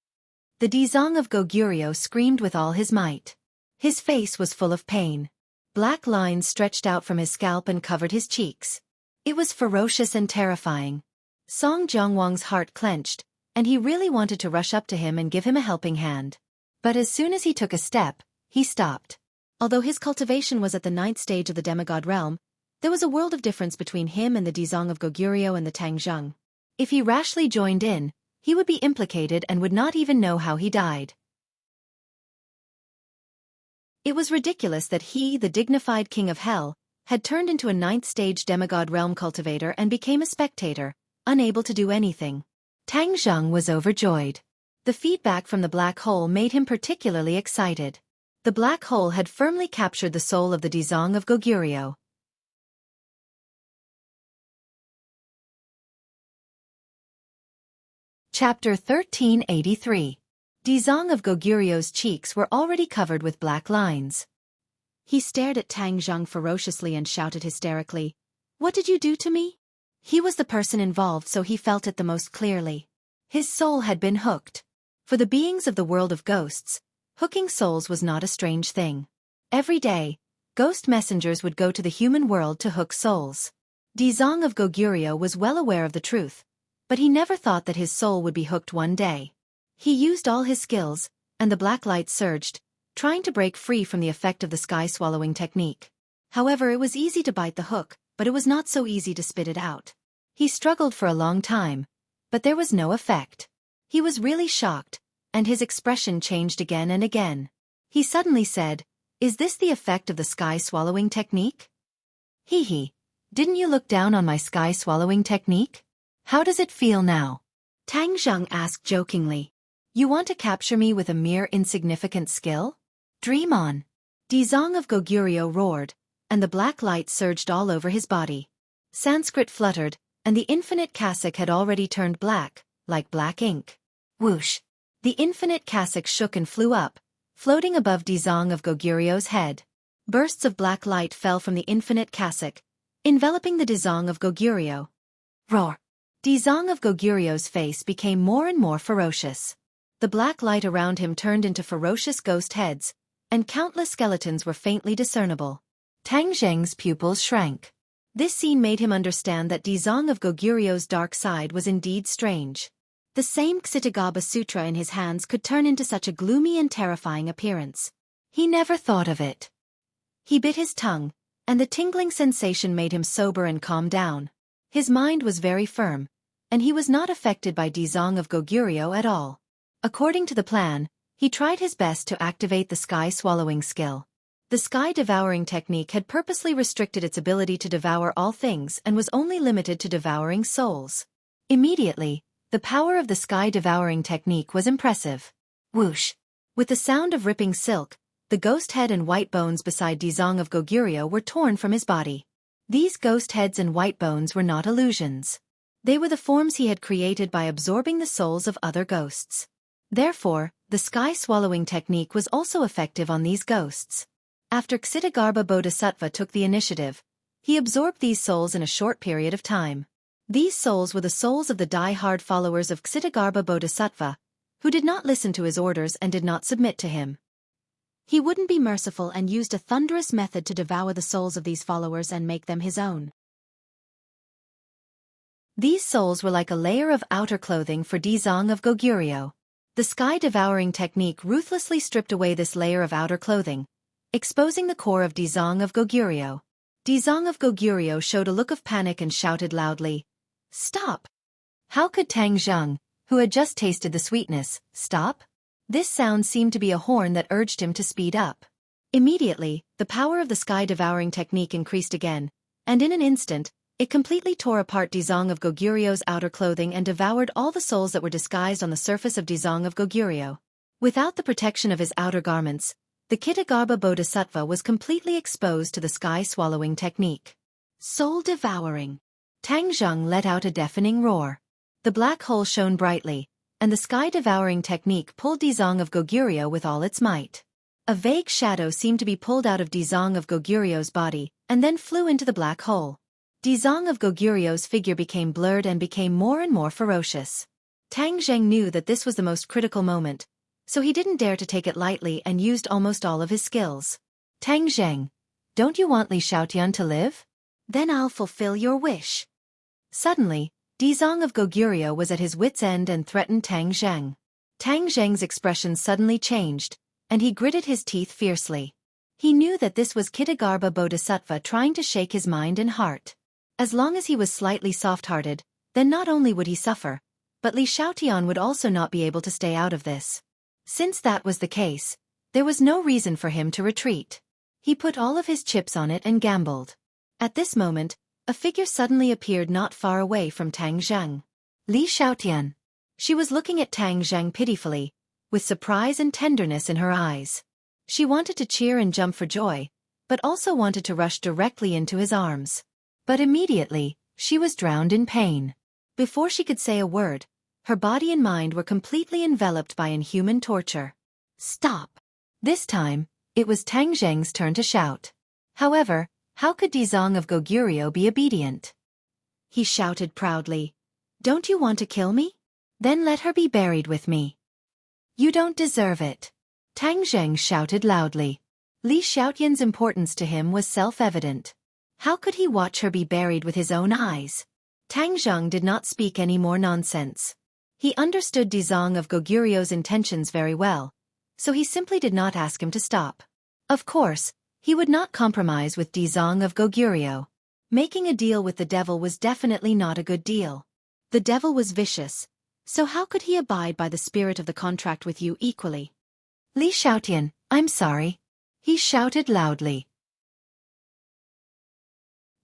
The Dizang of Goguryeo screamed with all his might. His face was full of pain. Black lines stretched out from his scalp and covered his cheeks. It was ferocious and terrifying. Song Jiangwang's heart clenched, and he really wanted to rush up to him and give him a helping hand. But as soon as he took a step, he stopped. Although his cultivation was at the 9th stage of the demigod realm, there was a world of difference between him and the Dizang of Goguryeo and the Tang Zheng. If he rashly joined in, he would be implicated and would not even know how he died. It was ridiculous that he, the dignified king of hell, had turned into a 9th stage demigod realm cultivator and became a spectator, unable to do anything. Tang Zheng was overjoyed. The feedback from the black hole made him particularly excited. The black hole had firmly captured the soul of the Dizang of Goguryeo. Chapter 1383. Dizang of Goguryeo's cheeks were already covered with black lines. He stared at Tang Zheng ferociously and shouted hysterically, "What did you do to me?" He was the person involved, so he felt it the most clearly. His soul had been hooked. For the beings of the world of ghosts, hooking souls was not a strange thing. Every day, ghost messengers would go to the human world to hook souls. Dizang of Goguryeo was well aware of the truth, but he never thought that his soul would be hooked one day. He used all his skills, and the black light surged, trying to break free from the effect of the sky-swallowing technique. However, it was easy to bite the hook, but it was not so easy to spit it out. He struggled for a long time, but there was no effect. He was really shocked, and his expression changed again and again. He suddenly said, "Is this the effect of the sky-swallowing technique?" Hee hee. Didn't you look down on my sky-swallowing technique? How does it feel now? Tang Zheng asked jokingly. You want to capture me with a mere insignificant skill? Dream on. Dizong of Goguryeo roared, and the black light surged all over his body. Sanskrit fluttered, and the infinite cassock had already turned black, like black ink. Whoosh! The infinite cassock shook and flew up, floating above Dizong of Goguryeo's head. Bursts of black light fell from the infinite cassock, enveloping the Dizong of Goguryeo. Roar! Dizong of Goguryeo's face became more and more ferocious. The black light around him turned into ferocious ghost heads, and countless skeletons were faintly discernible. Tang Zheng's pupils shrank. This scene made him understand that Dizong of Goguryeo's dark side was indeed strange. The same Ksitagaba Sutra in his hands could turn into such a gloomy and terrifying appearance. He never thought of it. He bit his tongue, and the tingling sensation made him sober and calm down. His mind was very firm, and he was not affected by Dizong of Goguryeo at all. According to the plan, he tried his best to activate the sky-swallowing skill. The sky-devouring technique had purposely restricted its ability to devour all things and was only limited to devouring souls. Immediately, the power of the sky-devouring technique was impressive. Whoosh! With the sound of ripping silk, the ghost head and white bones beside Dizong of Goguryeo were torn from his body. These ghost heads and white bones were not illusions. They were the forms he had created by absorbing the souls of other ghosts. Therefore, the sky-swallowing technique was also effective on these ghosts. After Ksitagarbha Bodhisattva took the initiative, he absorbed these souls in a short period of time. These souls were the souls of the die-hard followers of Ksitagarbha Bodhisattva, who did not listen to his orders and did not submit to him. He wouldn't be merciful and used a thunderous method to devour the souls of these followers and make them his own. These souls were like a layer of outer clothing for Dizong of Goguryeo. The sky-devouring technique ruthlessly stripped away this layer of outer clothing, exposing the core of Dizong of Goguryeo. Dizong of Goguryeo showed a look of panic and shouted loudly, "Stop!" How could Tang Zheng, who had just tasted the sweetness, stop? This sound seemed to be a horn that urged him to speed up. Immediately, the power of the sky-devouring technique increased again, and in an instant, it completely tore apart Dizong of Goguryeo's outer clothing and devoured all the souls that were disguised on the surface of Dizong of Goguryeo. Without the protection of his outer garments, the Ksitagarbha Bodhisattva was completely exposed to the sky-swallowing technique. Soul-devouring! Tang Zheng let out a deafening roar. The black hole shone brightly, and the sky-devouring technique pulled Dizong of Goguryeo with all its might. A vague shadow seemed to be pulled out of Dizong of Goguryeo's body, and then flew into the black hole. Dizong of Goguryeo's figure became blurred and became more and more ferocious. Tang Zheng knew that this was the most critical moment, so he didn't dare to take it lightly and used almost all of his skills. Tang Zheng, don't you want Li Xiaotian to live? Then I'll fulfill your wish. Suddenly, Dizong of Goguryeo was at his wit's end and threatened Tang Zheng. Tang Zheng's expression suddenly changed, and he gritted his teeth fiercely. He knew that this was Ksitagarbha Bodhisattva trying to shake his mind and heart. As long as he was slightly soft-hearted, then not only would he suffer, but Li Xiaotian would also not be able to stay out of this. Since that was the case, there was no reason for him to retreat. He put all of his chips on it and gambled. At this moment, a figure suddenly appeared not far away from Tang Zheng. Li Xiaotian. She was looking at Tang Zheng pitifully, with surprise and tenderness in her eyes. She wanted to cheer and jump for joy, but also wanted to rush directly into his arms. But immediately, she was drowned in pain. Before she could say a word, her body and mind were completely enveloped by inhuman torture. Stop! This time, it was Tang Zheng's turn to shout. However, how could Dizong of Goguryeo be obedient? He shouted proudly, "Don't you want to kill me? Then let her be buried with me." "You don't deserve it." Tang Zheng shouted loudly. Li Xiaotian's importance to him was self-evident. How could he watch her be buried with his own eyes? Tang Zheng did not speak any more nonsense. He understood Dizong of Goguryeo's intentions very well, so he simply did not ask him to stop. Of course, he would not compromise with Dizong of Goguryeo. Making a deal with the devil was definitely not a good deal. The devil was vicious, so how could he abide by the spirit of the contract with you equally? Li Xiaotian, I'm sorry. He shouted loudly.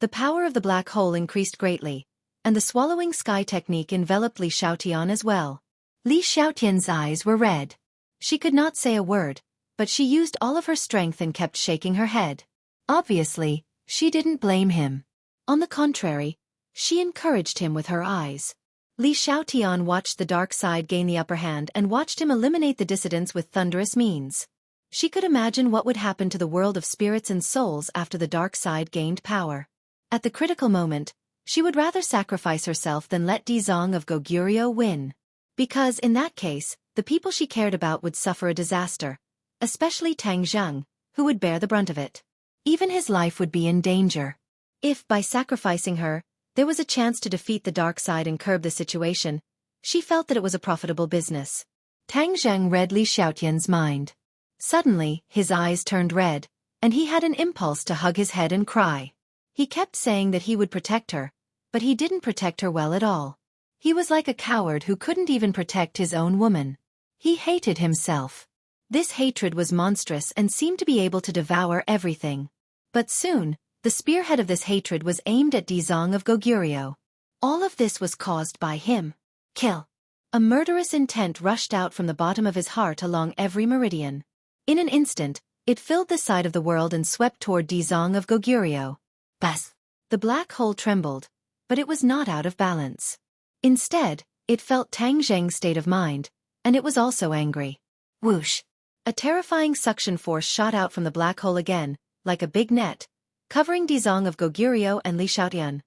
The power of the black hole increased greatly, and the swallowing sky technique enveloped Li Xiaotian as well. Li Xiaotian's eyes were red. She could not say a word, but she used all of her strength and kept shaking her head. Obviously, she didn't blame him. On the contrary, she encouraged him with her eyes. Li Xiaotian watched the dark side gain the upper hand and watched him eliminate the dissidents with thunderous means. She could imagine what would happen to the world of spirits and souls after the dark side gained power. At the critical moment, she would rather sacrifice herself than let Dizong of Goguryeo win. Because in that case, the people she cared about would suffer a disaster, especially Tang Zheng, who would bear the brunt of it. Even his life would be in danger. If, by sacrificing her, there was a chance to defeat the dark side and curb the situation, she felt that it was a profitable business. Tang Zheng read Li Xiaotian's mind. Suddenly, his eyes turned red, and he had an impulse to hug his head and cry. He kept saying that he would protect her, but he didn't protect her well at all. He was like a coward who couldn't even protect his own woman. He hated himself. This hatred was monstrous and seemed to be able to devour everything. But soon, the spearhead of this hatred was aimed at Dizong of Goguryeo. All of this was caused by him. Kill. A murderous intent rushed out from the bottom of his heart along every meridian. In an instant, it filled the side of the world and swept toward Dizong of Goguryeo. Bas! The black hole trembled, but it was not out of balance. Instead, it felt Tang Zheng's state of mind, and it was also angry. Whoosh! A terrifying suction force shot out from the black hole again, like a big net, covering Dizong of Goguryeo and Li Xiaotian.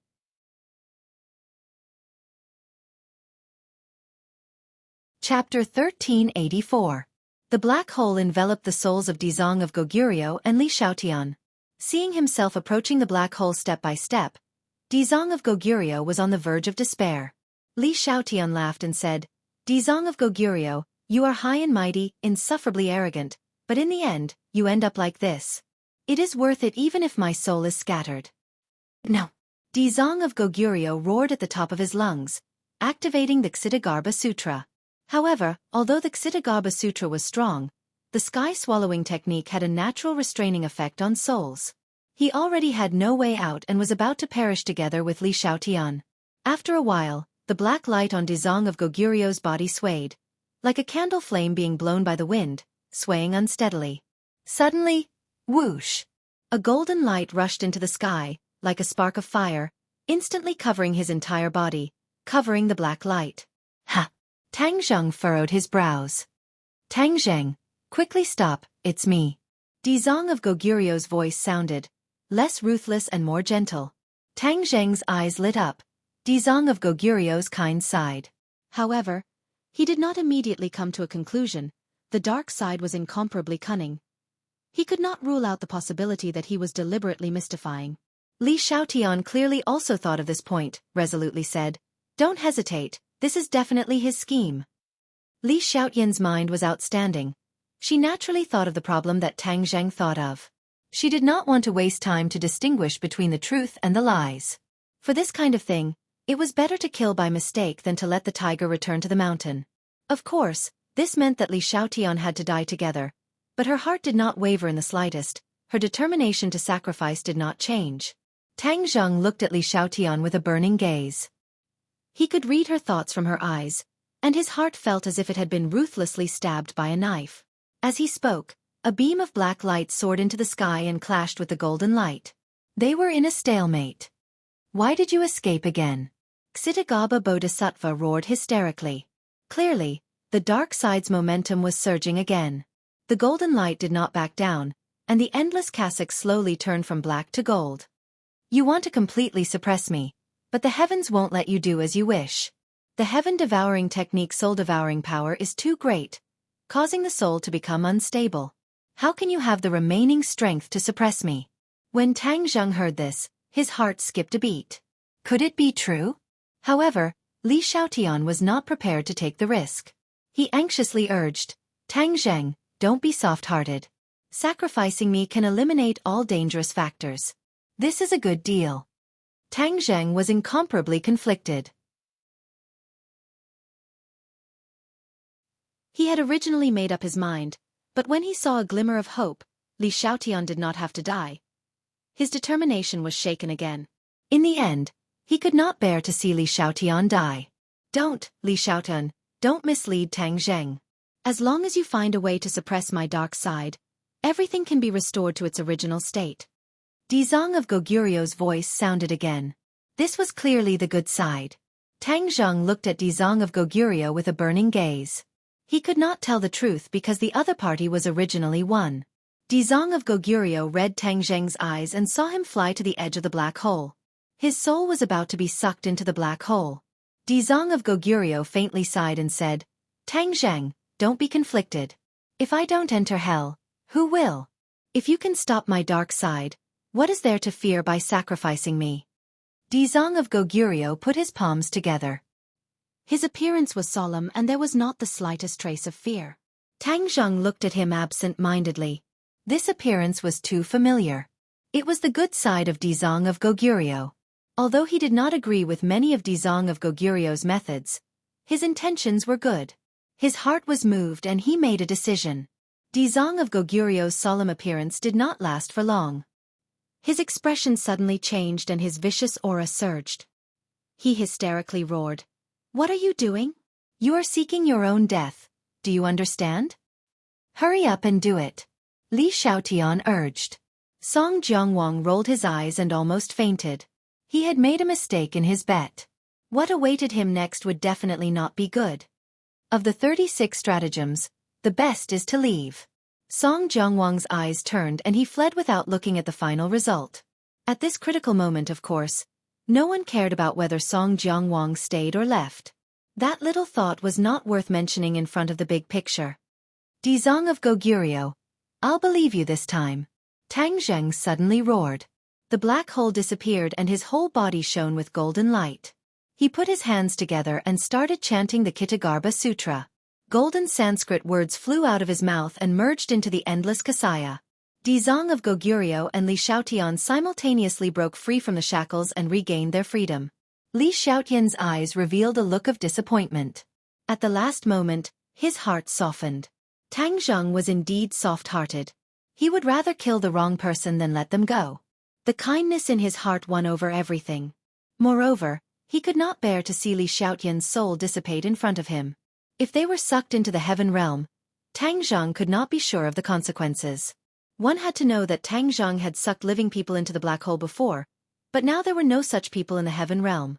Chapter 1384. The black hole enveloped the souls of Dizong of Goguryeo and Li Xiaotian. Seeing himself approaching the black hole step by step, Dizong of Goguryeo was on the verge of despair. Li Xiaotian laughed and said, "Dizong of Goguryeo, you are high and mighty, insufferably arrogant, but in the end, you end up like this. It is worth it even if my soul is scattered." No. Dizong of Goguryeo roared at the top of his lungs, activating the Ksitagarbha Sutra. However, although the Ksitagarbha Sutra was strong, the sky-swallowing technique had a natural restraining effect on souls. He already had no way out and was about to perish together with Li Xiaotian. After a while, the black light on Dizong of Goguryeo's body swayed, like a candle flame being blown by the wind, swaying unsteadily. Suddenly, whoosh! A golden light rushed into the sky, like a spark of fire, instantly covering his entire body, covering the black light. Ha! Tang Zheng furrowed his brows. Tang Zheng, quickly stop, it's me. Dizong of Goguryeo's voice sounded, less ruthless and more gentle. Tang Zheng's eyes lit up. Dizong of Goguryeo's kind sighed. However, he did not immediately come to a conclusion. The dark side was incomparably cunning. He could not rule out the possibility that he was deliberately mystifying. Li Xiaotian clearly also thought of this point, resolutely said, "Don't hesitate, this is definitely his scheme." Li Xiaotian's mind was outstanding. She naturally thought of the problem that Tang Zheng thought of. She did not want to waste time to distinguish between the truth and the lies. For this kind of thing, it was better to kill by mistake than to let the tiger return to the mountain. Of course, this meant that Li Xiaotian had to die together, but her heart did not waver in the slightest, her determination to sacrifice did not change. Tang Zheng looked at Li Xiaotian with a burning gaze. He could read her thoughts from her eyes, and his heart felt as if it had been ruthlessly stabbed by a knife. As he spoke, a beam of black light soared into the sky and clashed with the golden light. They were in a stalemate. "Why did you escape again?" Ksitagarbha Bodhisattva roared hysterically. Clearly, the dark side's momentum was surging again. The golden light did not back down, and the endless cassock slowly turned from black to gold. "You want to completely suppress me, but the heavens won't let you do as you wish. The heaven-devouring technique soul-devouring power is too great, causing the soul to become unstable. How can you have the remaining strength to suppress me?" When Tang Zheng heard this, his heart skipped a beat. Could it be true? However, Li Xiaotian was not prepared to take the risk. He anxiously urged, "Tang Zheng, don't be soft-hearted. Sacrificing me can eliminate all dangerous factors. This is a good deal." Tang Zheng was incomparably conflicted. He had originally made up his mind, but when he saw a glimmer of hope, Li Xiaotian did not have to die. His determination was shaken again. In the end, he could not bear to see Li Xiaotian die. Don't, Li Xiaotian, don't mislead Tang Zheng. As long as you find a way to suppress my dark side, everything can be restored to its original state. Dizong of Goguryu's voice sounded again. This was clearly the good side. Tang Zheng looked at Dizong of Goguryo with a burning gaze. He could not tell the truth because the other party was originally one. Dizong of Goguryo read Tang Zheng's eyes and saw him fly to the edge of the black hole. His soul was about to be sucked into the black hole. Dizong of Goguryo faintly sighed and said, Tang Zheng, don't be conflicted. If I don't enter hell, who will? If you can stop my dark side, what is there to fear by sacrificing me? Dizong of Goguryo put his palms together. His appearance was solemn and there was not the slightest trace of fear. Tang Zheng looked at him absent-mindedly. This appearance was too familiar. It was the good side of Dizong of Goguryo. Although he did not agree with many of Dizong of Goguryo's methods, his intentions were good. His heart was moved and he made a decision. Dizong of Goguryo's solemn appearance did not last for long. His expression suddenly changed and his vicious aura surged. He hysterically roared. What are you doing? You are seeking your own death, do you understand? Hurry up and do it. Li Xiaotian urged. Song Jiangwang rolled his eyes and almost fainted. He had made a mistake in his bet. What awaited him next would definitely not be good. Of the 36 stratagems, the best is to leave. Song Jiangwang's eyes turned and he fled without looking at the final result. At this critical moment, of course, no one cared about whether Song Jiangwang stayed or left. That little thought was not worth mentioning in front of the big picture. Dizong of Goguryo, I'll believe you this time. Tang Zheng suddenly roared. The black hole disappeared and his whole body shone with golden light. He put his hands together and started chanting the Kshitigarbha Sutra. Golden Sanskrit words flew out of his mouth and merged into the endless Kasaya. Dizong of Goguryo and Li Xiaotian simultaneously broke free from the shackles and regained their freedom. Li Xiaotian's eyes revealed a look of disappointment. At the last moment, his heart softened. Tang Zheng was indeed soft-hearted. He would rather kill the wrong person than let them go. The kindness in his heart won over everything. Moreover, he could not bear to see Li Xiaotian's soul dissipate in front of him. If they were sucked into the heaven realm, Tang Zheng could not be sure of the consequences. One had to know that Tang Zheng had sucked living people into the black hole before, but now there were no such people in the heaven realm.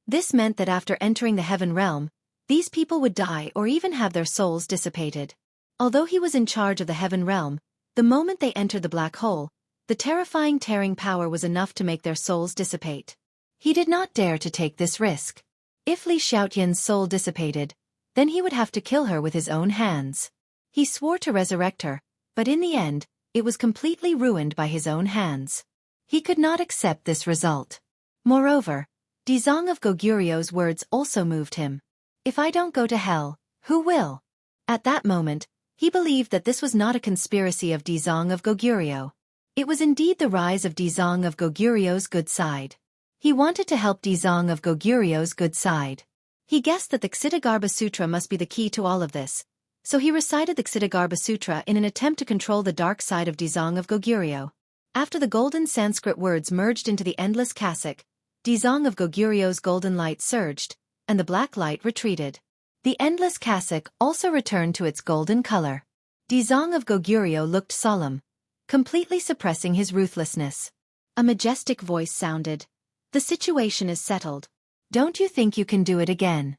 This meant that after entering the heaven realm, these people would die or even have their souls dissipated. Although he was in charge of the heaven realm, the moment they entered the black hole, the terrifying tearing power was enough to make their souls dissipate. He did not dare to take this risk. If Li Xiaotian's soul dissipated, then he would have to kill her with his own hands. He swore to resurrect her, but in the end, it was completely ruined by his own hands. He could not accept this result. Moreover, Dizong of Goguryo's words also moved him. If I don't go to hell, who will? At that moment, he believed that this was not a conspiracy of Dizong of Goguryo. It was indeed the rise of Dizong of Goguryo's good side. He wanted to help Dizong of Goguryo's good side. He guessed that the Kshitigarbha Sutra must be the key to all of this, so he recited the Kshitigarbha Sutra in an attempt to control the dark side of Dizong of Goguryo. After the golden Sanskrit words merged into the endless Kasik, Dizong of Goguryo's golden light surged, and the black light retreated. The endless Kasik also returned to its golden color. Dizong of Goguryo looked solemn, completely suppressing his ruthlessness. A majestic voice sounded. The situation is settled. Don't you think you can do it again?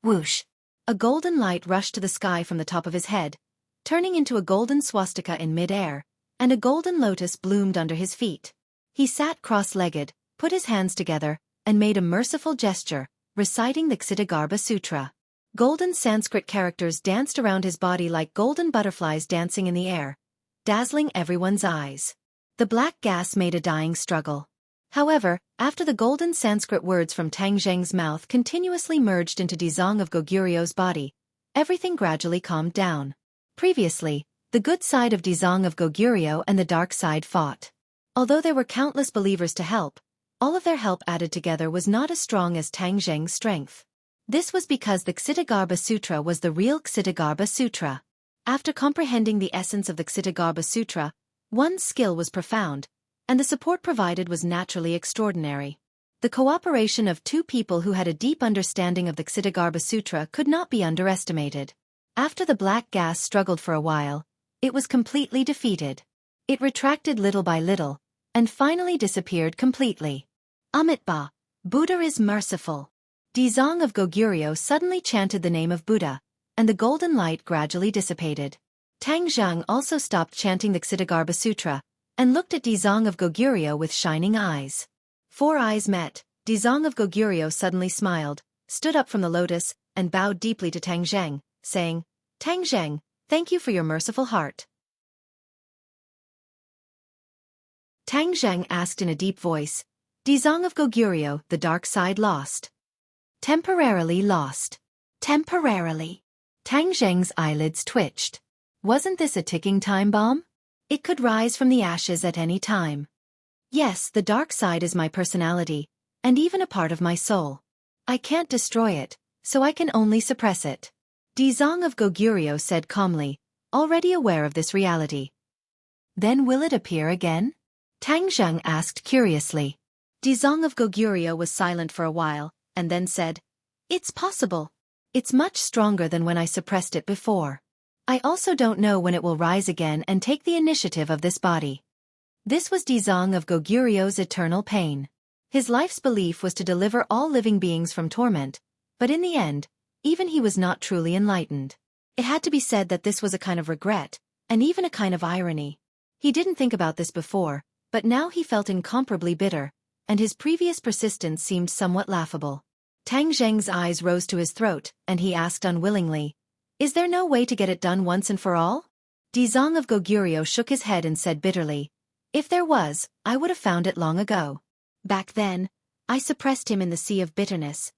Whoosh! A golden light rushed to the sky from the top of his head, turning into a golden swastika in mid-air, and a golden lotus bloomed under his feet. He sat cross-legged, put his hands together, and made a merciful gesture, reciting the Kshitigarbha Sutra. Golden Sanskrit characters danced around his body like golden butterflies dancing in the air, dazzling everyone's eyes. The black gas made a dying struggle. However, after the golden Sanskrit words from Tang Zheng's mouth continuously merged into Dizong of Goguryo's body, everything gradually calmed down. Previously, the good side of Dizong of Goguryo and the dark side fought. Although there were countless believers to help, all of their help added together was not as strong as Tang Zheng's strength. This was because the Kshitigarbha Sutra was the real Kshitigarbha Sutra. After comprehending the essence of the Kshitigarbha Sutra, one's skill was profound, and the support provided was naturally extraordinary. The cooperation of two people who had a deep understanding of the Ksitigarbha Sutra could not be underestimated. After the black gas struggled for a while, it was completely defeated. It retracted little by little, and finally disappeared completely. Amitabha, Buddha is merciful. Dizang of Goguryeo suddenly chanted the name of Buddha, and the golden light gradually dissipated. Tang Zhang also stopped chanting the Ksitigarbha Sutra, and looked at Dizang of Goguryeo with shining eyes. Four eyes met. Dizang of Goguryeo suddenly smiled, stood up from the lotus, and bowed deeply to Tang Zhang, saying, "Tang Zhang, thank you for your merciful heart." Tang Zhang asked in a deep voice, "Dizang of Goguryeo, the dark side lost?" "Temporarily lost." "Temporarily." Tang Zhang's eyelids twitched. Wasn't this a ticking time bomb? It could rise from the ashes at any time. Yes, the dark side is my personality, and even a part of my soul. I can't destroy it, so I can only suppress it. Dizang of Goguryeo said calmly, already aware of this reality. Then will it appear again? Tang Zhang asked curiously. Dizang of Goguryeo was silent for a while, and then said, "It's possible. It's much stronger than when I suppressed it before. I also don't know when it will rise again and take the initiative of this body." This was Dizang of Goguryeo's eternal pain. His life's belief was to deliver all living beings from torment, but in the end, even he was not truly enlightened. It had to be said that this was a kind of regret, and even a kind of irony. He didn't think about this before, but now he felt incomparably bitter, and his previous persistence seemed somewhat laughable. Tang Zheng's eyes rose to his throat, and he asked unwillingly, "Is there no way to get it done once and for all?" Dizang of Goguryeo shook his head and said bitterly, "If there was, I would have found it long ago. Back then, I suppressed him in the sea of bitterness,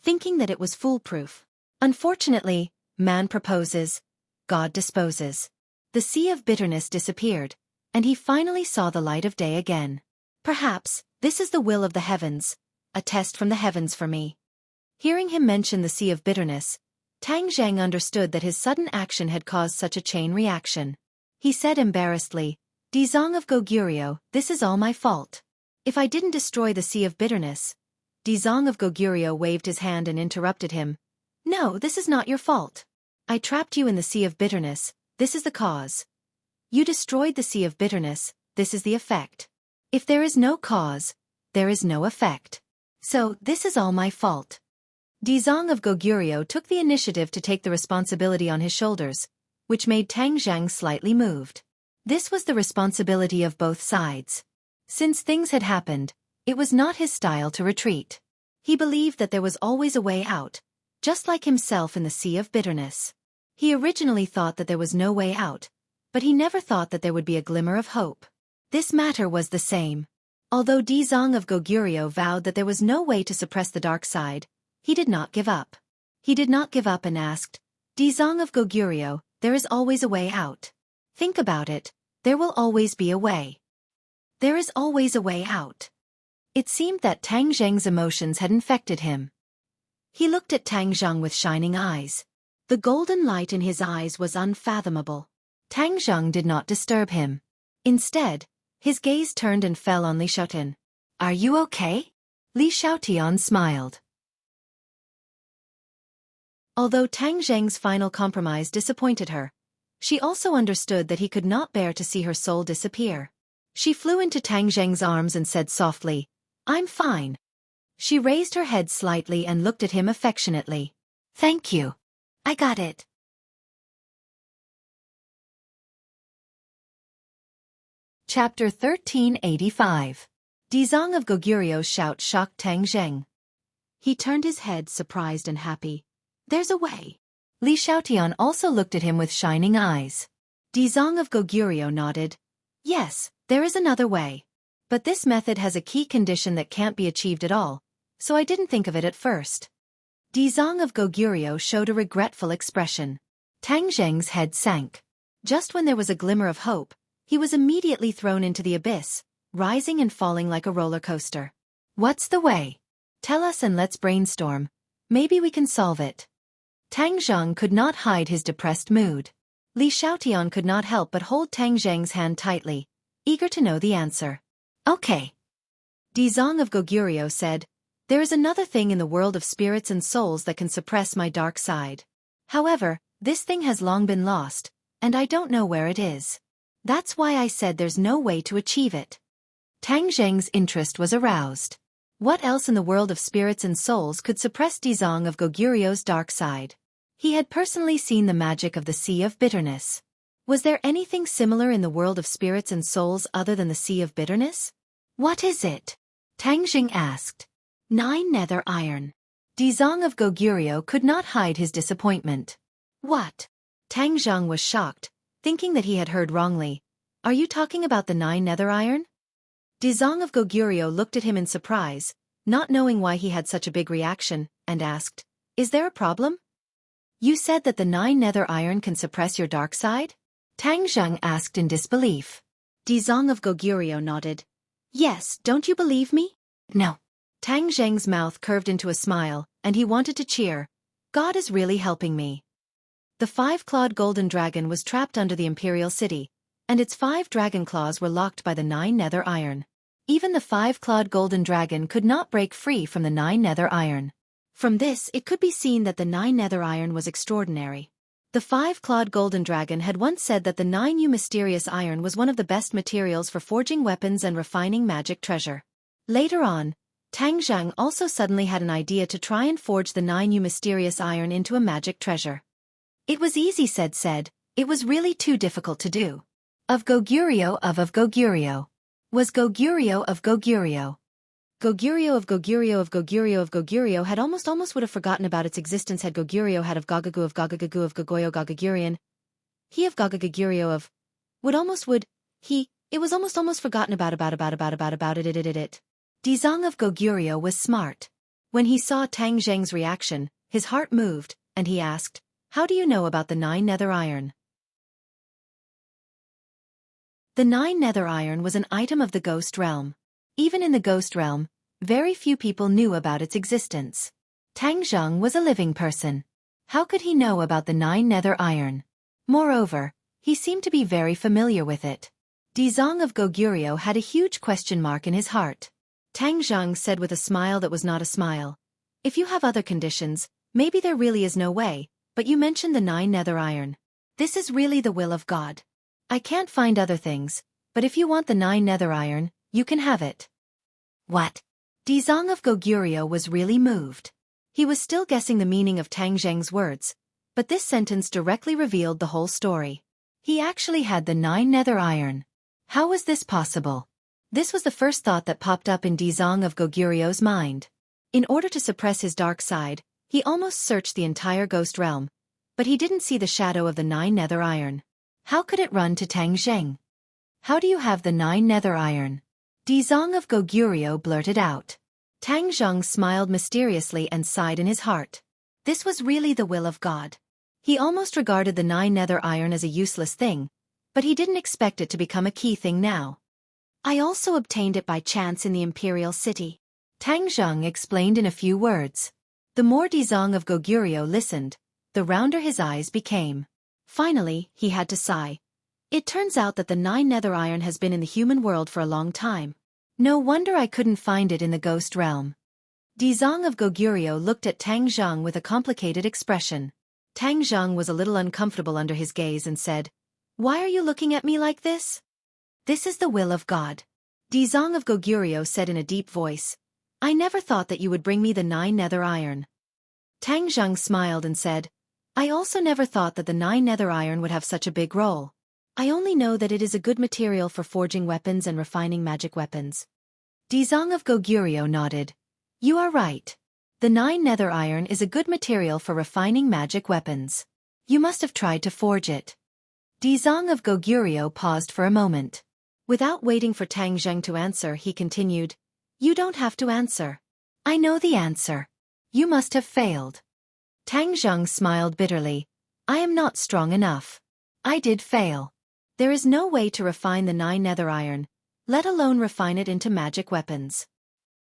thinking that it was foolproof. Unfortunately, man proposes, God disposes. The sea of bitterness disappeared, and he finally saw the light of day again. Perhaps, this is the will of the heavens, a test from the heavens for me." Hearing him mention the sea of bitterness, Tang Zhang understood that his sudden action had caused such a chain reaction. He said embarrassedly, "Dizang of Goguryeo, this is all my fault. If I didn't destroy the sea of bitterness..." Dizang of Goguryeo waved his hand and interrupted him. "No, this is not your fault. I trapped you in the sea of bitterness, this is the cause. You destroyed the sea of bitterness, this is the effect. If there is no cause, there is no effect. So, this is all my fault." Dizang of Goguryeo took the initiative to take the responsibility on his shoulders, which made Tang Zhang slightly moved. This was the responsibility of both sides. Since things had happened, it was not his style to retreat. He believed that there was always a way out, just like himself in the sea of bitterness. He originally thought that there was no way out, but he never thought that there would be a glimmer of hope. This matter was the same. Although Dizang of Goguryeo vowed that there was no way to suppress the dark side, he did not give up. He did not give up and asked, "Dizang of Goguryeo, there is always a way out. Think about it, there will always be a way. There is always a way out." It seemed that Tang Zheng's emotions had infected him. He looked at Tang Zhang with shining eyes. The golden light in his eyes was unfathomable. Tang Zhang did not disturb him. Instead, his gaze turned and fell on Li Xiaotian. "Are you okay?" Li Xiaotian smiled. Although Tang Zheng's final compromise disappointed her, she also understood that he could not bear to see her soul disappear. She flew into Tang Zheng's arms and said softly, "I'm fine." She raised her head slightly and looked at him affectionately. "Thank you. I got it." Chapter 1385. Dizang of Goguryeo's shout shocked Tang Zheng. He turned his head surprised and happy. "There's a way." Li Xiaotian also looked at him with shining eyes. Dizang of Goguryeo nodded. "Yes, there is another way. But this method has a key condition that can't be achieved at all, so I didn't think of it at first." Dizang of Goguryeo showed a regretful expression. Tang Zheng's head sank. Just when there was a glimmer of hope, he was immediately thrown into the abyss, rising and falling like a roller coaster. "What's the way? Tell us and let's brainstorm. Maybe we can solve it." Tang Zhang could not hide his depressed mood. Li Xiaotian could not help but hold Tang Zheng's hand tightly, eager to know the answer. Okay. Dizong of Goguryeo said, there is another thing in the world of spirits and souls that can suppress my dark side. However, this thing has long been lost, and I don't know where it is. That's why I said there's no way to achieve it. Tang Zheng's interest was aroused. What else in the world of spirits and souls could suppress Dizong of Goguryeo's dark side? He had personally seen the magic of the Sea of Bitterness. Was there anything similar in the world of spirits and souls other than the Sea of Bitterness? What is it? Tang Zheng asked. 9 nether iron. Dizong of Goguryeo could not hide his disappointment. What? Tang Zheng was shocked, thinking that he had heard wrongly. Are you talking about the 9 nether iron? Dizong of Goguryeo looked at him in surprise, not knowing why he had such a big reaction, and asked, is there a problem? You said that the 9 nether iron can suppress your dark side? Tang Zheng asked in disbelief. Dizong of Goguryeo nodded. Yes, don't you believe me? No. Tang Zheng's mouth curved into a smile, and he wanted to cheer. God is really helping me. The 5-clawed golden dragon was trapped under the imperial city, and its 5 dragon claws were locked by the 9 nether iron. Even the 5-clawed golden dragon could not break free from the 9 nether iron. From this it could be seen that the 9 nether iron was extraordinary. The 5-clawed golden dragon had once said that the 9U mysterious iron was one of the best materials for forging weapons and refining magic treasure. Later on, Tang Zheng also suddenly had an idea to try and forge the 9U mysterious iron into a magic treasure. It was easy said, it was really too difficult to do. Of Goguryeo of Goguryeo. Was Goguryeo of Goguryeo. Goguryeo of Goguryeo of Goguryeo of Goguryeo had almost would have forgotten about its existence had Goguryeo had of Gagagu of Gagagu of Gogoyo Gagagurian. He of Gagaguryeo of it was almost forgotten about it. Dizong of Goguryeo was smart. When he saw Tang Zheng's reaction, his heart moved, and he asked, how do you know about the 9 nether iron? The 9 nether iron was an item of the ghost realm. Even in the ghost realm, very few people knew about its existence. Tang Zheng was a living person. How could he know about the 9 nether iron? Moreover, he seemed to be very familiar with it. Dizong of Goguryeo had a huge question mark in his heart. Tang Zheng said with a smile that was not a smile. If you have other conditions, maybe there really is no way, but you mentioned the 9 nether iron. This is really the will of God. I can't find other things, but if you want the 9 nether iron, you can have it. What? Dizong of Goguryeo was really moved. He was still guessing the meaning of Tang Zheng's words, but this sentence directly revealed the whole story. He actually had the 9 nether iron. How was this possible? This was the first thought that popped up in Dizong of Goguryeo's mind. In order to suppress his dark side, he almost searched the entire ghost realm, but he didn't see the shadow of the 9 nether iron. How could it run to Tang Zheng? How do you have the 9 nether iron? Dizong of Goguryeo blurted out. Tang Zheng smiled mysteriously and sighed in his heart. This was really the will of God. He almost regarded the 9 nether iron as a useless thing, but he didn't expect it to become a key thing now. I also obtained it by chance in the imperial city. Tang Zheng explained in a few words. The more Dizong of Goguryeo listened, the rounder his eyes became. Finally, he had to sigh. It turns out that the 9 nether iron has been in the human world for a long time. No wonder I couldn't find it in the ghost realm. Dizong of Goguryeo looked at Tang Zheng with a complicated expression. Tang Zheng was a little uncomfortable under his gaze and said, Why are you looking at me like this? This is the will of God. Dizong of Goguryeo said in a deep voice, I never thought that you would bring me the 9 nether iron. Tang Zheng smiled and said, I also never thought that the 9 nether iron would have such a big role. I only know that it is a good material for forging weapons and refining magic weapons. Dizong of Goguryeo nodded. You are right. The 9 nether iron is a good material for refining magic weapons. You must have tried to forge it. Dizong of Goguryeo paused for a moment. Without waiting for Tang Zheng to answer, he continued, You don't have to answer. I know the answer. You must have failed. Tang Zheng smiled bitterly. I am not strong enough. I did fail. There is no way to refine the 9 nether iron, let alone refine it into magic weapons.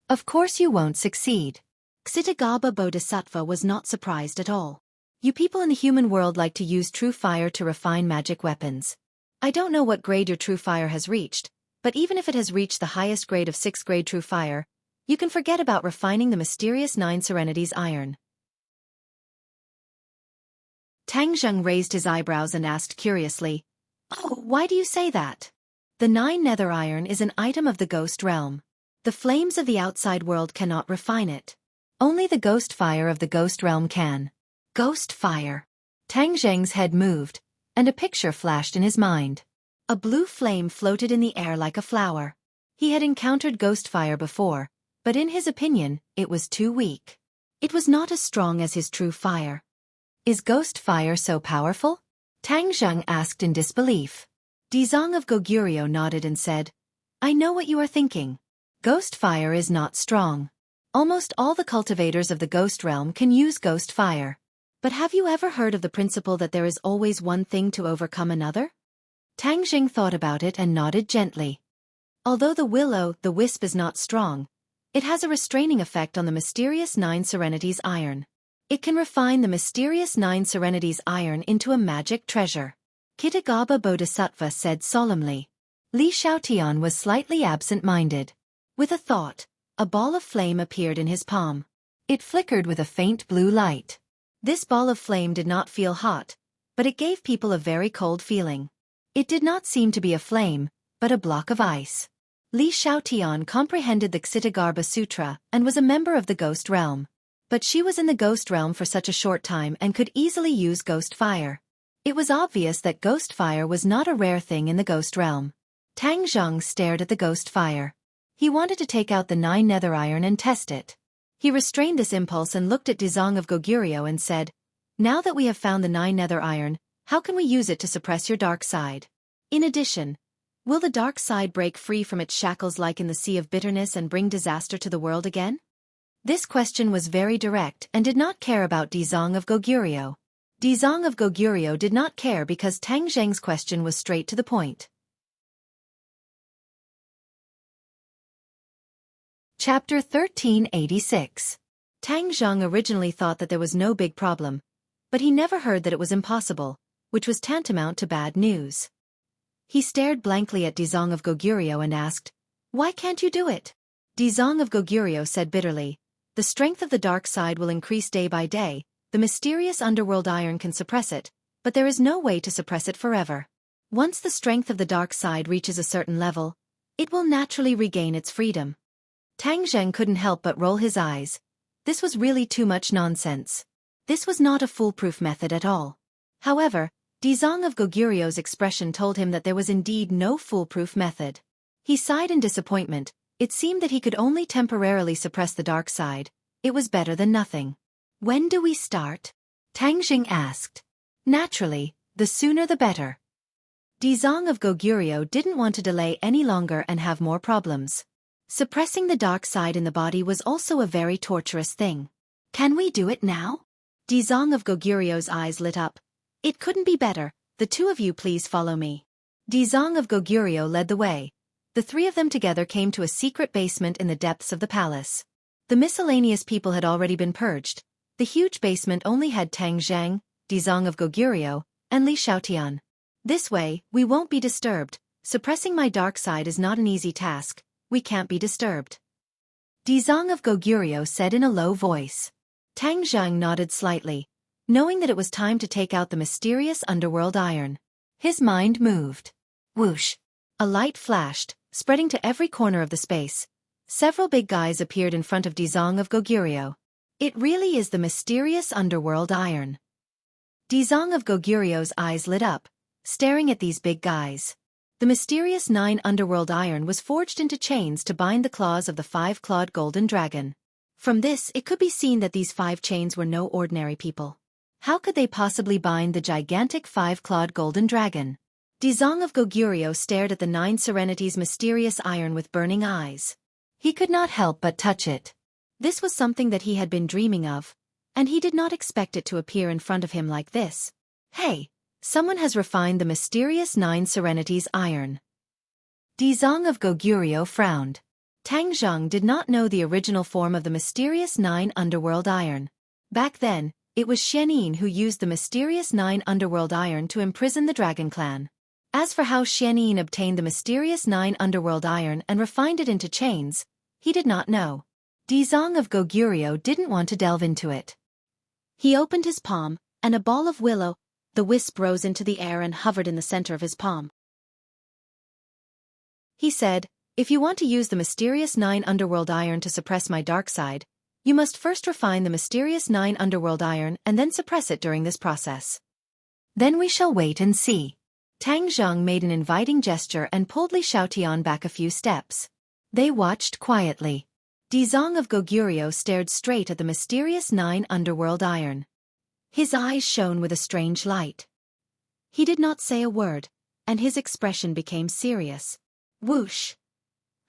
Of course you won't succeed. Ksitagaba Bodhisattva was not surprised at all. You people in the human world like to use true fire to refine magic weapons. I don't know what grade your true fire has reached, but even if it has reached the highest grade of 6th grade true fire, you can forget about refining the mysterious 9 serenities iron. Tang Zheng raised his eyebrows and asked curiously, "Oh, why do you say that?" The 9 nether iron is an item of the ghost realm. The flames of the outside world cannot refine it. Only the ghost fire of the ghost realm can. Ghost fire. Tang Zheng's head moved, and a picture flashed in his mind. A blue flame floated in the air like a flower. He had encountered ghost fire before, but in his opinion, it was too weak. It was not as strong as his true fire. Is ghost fire so powerful? Tang Zheng asked in disbelief. Dizong of Goguryeo nodded and said, "I know what you are thinking. Ghost fire is not strong. Almost all the cultivators of the ghost realm can use ghost fire. But have you ever heard of the principle that there is always one thing to overcome another?" Tang Zheng thought about it and nodded gently. Although the will-o'-the-wisp is not strong, it has a restraining effect on the mysterious 9 serenities iron. It can refine the mysterious 9 serenities iron into a magic treasure. Kitagaba Bodhisattva said solemnly. Li Xiaotian was slightly absent-minded. With a thought, a ball of flame appeared in his palm. It flickered with a faint blue light. This ball of flame did not feel hot, but it gave people a very cold feeling. It did not seem to be a flame, but a block of ice. Li Xiaotian comprehended the Ksitagarbha Sutra and was a member of the ghost realm. But she was in the ghost realm for such a short time and could easily use ghost fire. It was obvious that ghost fire was not a rare thing in the ghost realm. Tang Zheng stared at the ghost fire. He wanted to take out the 9 nether iron and test it. He restrained this impulse and looked at Dizong of Goguryeo and said, "Now that we have found the 9 nether iron, how can we use it to suppress your dark side? In addition, will the dark side break free from its shackles like in the sea of bitterness and bring disaster to the world again?" This question was very direct and did not care about Dizong of Goguryeo. Dizong of Goguryeo did not care because Tang Zheng's question was straight to the point. Chapter 1386. Tang Zheng originally thought that there was no big problem, but he never heard that it was impossible, which was tantamount to bad news. He stared blankly at Dizong of Goguryeo and asked, "Why can't you do it?" Dizong of Goguryeo said bitterly, "The strength of the dark side will increase day by day, the mysterious underworld iron can suppress it, but there is no way to suppress it forever. Once the strength of the dark side reaches a certain level, it will naturally regain its freedom." Tang Zheng couldn't help but roll his eyes. This was really too much nonsense. This was not a foolproof method at all. However, Dizong of Goguryeo's expression told him that there was indeed no foolproof method. He sighed in disappointment. It seemed that he could only temporarily suppress the dark side. It was better than nothing. "When do we start?" Tang Zheng asked. "Naturally, the sooner the better." Dizong of Goguryeo didn't want to delay any longer and have more problems. Suppressing the dark side in the body was also a very torturous thing. "Can we do it now?" Dizong of Goguryeo's eyes lit up. "It couldn't be better. The two of you please follow me." Dizong of Goguryeo led the way. The three of them together came to a secret basement in the depths of the palace. The miscellaneous people had already been purged. The huge basement only had Tang Zheng, Dizong of Goguryeo, and Li Xiaotian. "This way, we won't be disturbed. Suppressing my dark side is not an easy task. We can't be disturbed." Dizong of Goguryeo said in a low voice. Tang Zheng nodded slightly, knowing that it was time to take out the mysterious underworld iron. His mind moved. Whoosh! A light flashed, spreading to every corner of the space. Several big guys appeared in front of Dizong of Goguryeo. "It really is the mysterious underworld iron." Dizong of Goguryeo's eyes lit up, staring at these big guys. The mysterious 9 underworld iron was forged into chains to bind the claws of the 5-clawed golden dragon. From this it could be seen that these 5 chains were no ordinary people. How could they possibly bind the gigantic 5-clawed golden dragon? Dizong of Goguryeo stared at the 9 serenities mysterious iron with burning eyes. He could not help but touch it. This was something that he had been dreaming of, and he did not expect it to appear in front of him like this. "Hey, someone has refined the mysterious 9 serenities iron." Dizong of Goguryeo frowned. Tang Zheng did not know the original form of the mysterious 9 underworld iron. Back then, it was Xianyin who used the mysterious 9 underworld iron to imprison the Dragon Clan. As for how Xianyin obtained the mysterious 9 underworld iron and refined it into chains, he did not know. Dizong of Goguryeo didn't want to delve into it. He opened his palm, and a ball of willow, the wisp, rose into the air and hovered in the center of his palm. He said, "If you want to use the mysterious 9 underworld iron to suppress my dark side, you must first refine the mysterious 9 underworld iron and then suppress it during this process. Then we shall wait and see." Tang Zheng made an inviting gesture and pulled Li Xiaotian back a few steps. They watched quietly. Dizong of Goguryeo stared straight at the mysterious 9 underworld iron. His eyes shone with a strange light. He did not say a word, and his expression became serious. Whoosh!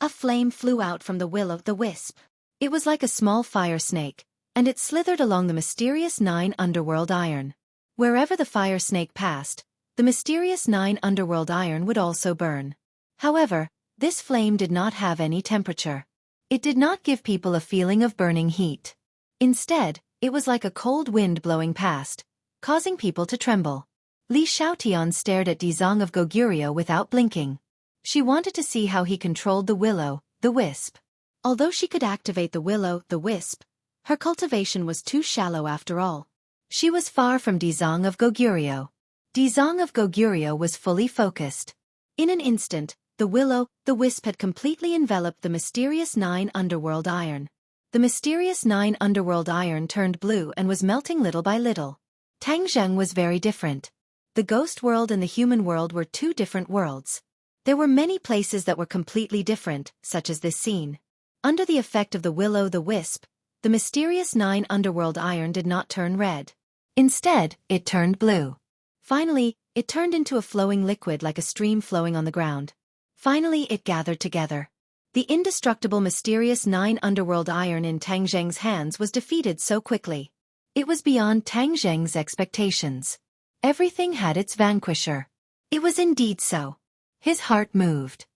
A flame flew out from the will-o'-the-wisp. It was like a small fire snake, and it slithered along the mysterious 9 underworld iron. Wherever the fire snake passed, the mysterious 9 underworld iron would also burn. However, this flame did not have any temperature. It did not give people a feeling of burning heat. Instead, it was like a cold wind blowing past, causing people to tremble. Li Xiaotian stared at Dizong of Goguryeo without blinking. She wanted to see how he controlled the will-o'-the-wisp. Although she could activate the will-o'-the-wisp, her cultivation was too shallow after all. She was far from Dizong of Goguryeo. Dizong of Goguryeo was fully focused. In an instant, the will-o'-the-wisp had completely enveloped the mysterious 9 underworld iron. The mysterious 9 underworld iron turned blue and was melting little by little. Tang Zheng was very different. The ghost world and the human world were two different worlds. There were many places that were completely different, such as this scene. Under the effect of the will-o'-the-wisp, the mysterious 9 underworld iron did not turn red. Instead, it turned blue. Finally, it turned into a flowing liquid like a stream flowing on the ground. Finally, it gathered together. The indestructible mysterious 9 underworld iron in Tang Zheng's hands was defeated so quickly. It was beyond Tang Zheng's expectations. Everything had its vanquisher. It was indeed so. His heart moved.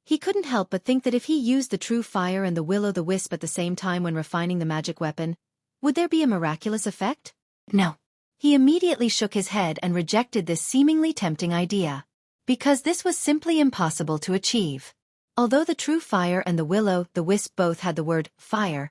He couldn't help but think that if he used the true fire and the will-o'-the-wisp at the same time when refining the magic weapon, would there be a miraculous effect? No. He immediately shook his head and rejected this seemingly tempting idea. Because this was simply impossible to achieve. Although the true fire and the will-o'-the-wisp both had the word fire,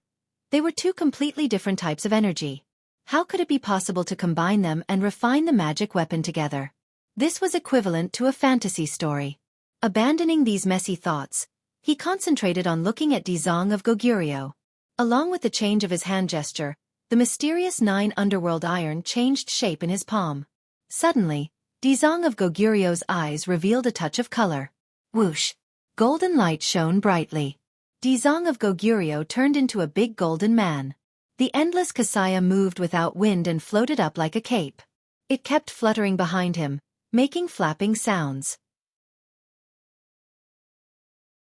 they were two completely different types of energy. How could it be possible to combine them and refine the magic weapon together? This was equivalent to a fantasy story. Abandoning these messy thoughts, he concentrated on looking at Dizong of Goguryeo. Along with the change of his hand gesture, the mysterious 9 underworld iron changed shape in his palm. Suddenly, Dizong of Goguryeo's eyes revealed a touch of color. Whoosh! Golden light shone brightly. Dizong of Goguryeo turned into a big golden man. The endless Kasaya moved without wind and floated up like a cape. It kept fluttering behind him, making flapping sounds.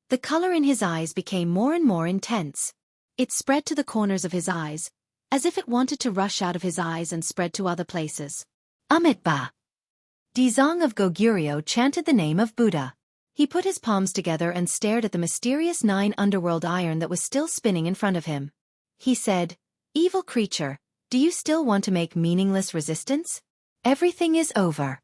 The color in his eyes became more and more intense. It spread to the corners of his eyes, as if it wanted to rush out of his eyes and spread to other places. Amitabha! Dizong of Goguryeo chanted the name of Buddha. He put his palms together and stared at the mysterious 9 underworld iron that was still spinning in front of him. He said, "Evil creature, do you still want to make meaningless resistance? Everything is over."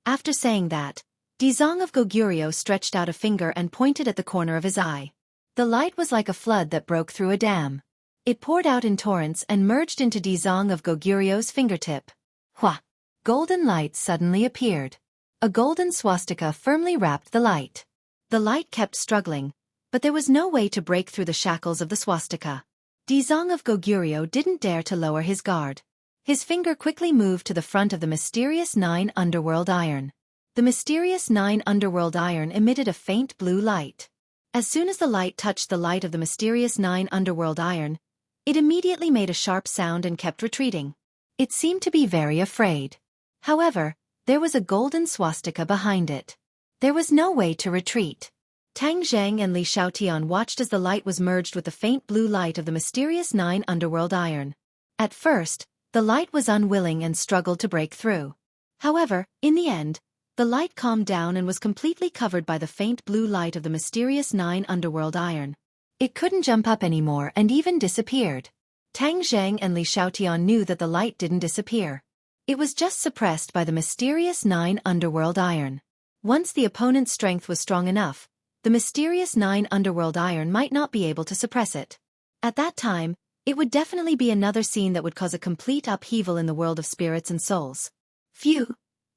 After saying that, Dizong of Goguryeo stretched out a finger and pointed at the corner of his eye. The light was like a flood that broke through a dam. It poured out in torrents and merged into Dizong of Goguryeo's fingertip. Hua! Golden light suddenly appeared. A golden swastika firmly wrapped the light. The light kept struggling, but there was no way to break through the shackles of the swastika. Dizong of Goguryeo didn't dare to lower his guard. His finger quickly moved to the front of the mysterious 9 underworld iron. The mysterious 9 underworld iron emitted a faint blue light. As soon as the light touched the light of the mysterious 9 underworld iron, it immediately made a sharp sound and kept retreating. It seemed to be very afraid. However, there was a golden swastika behind it. There was no way to retreat. Tang Zheng and Li Xiaotian watched as the light was merged with the faint blue light of the mysterious 9 underworld iron. At first, the light was unwilling and struggled to break through. However, in the end, the light calmed down and was completely covered by the faint blue light of the mysterious 9 underworld iron. It couldn't jump up anymore and even disappeared. Tang Zheng and Li Xiaotian knew that the light didn't disappear. It was just suppressed by the mysterious 9 underworld iron. Once the opponent's strength was strong enough, the mysterious 9 underworld iron might not be able to suppress it. At that time, it would definitely be another scene that would cause a complete upheaval in the world of spirits and souls. Phew!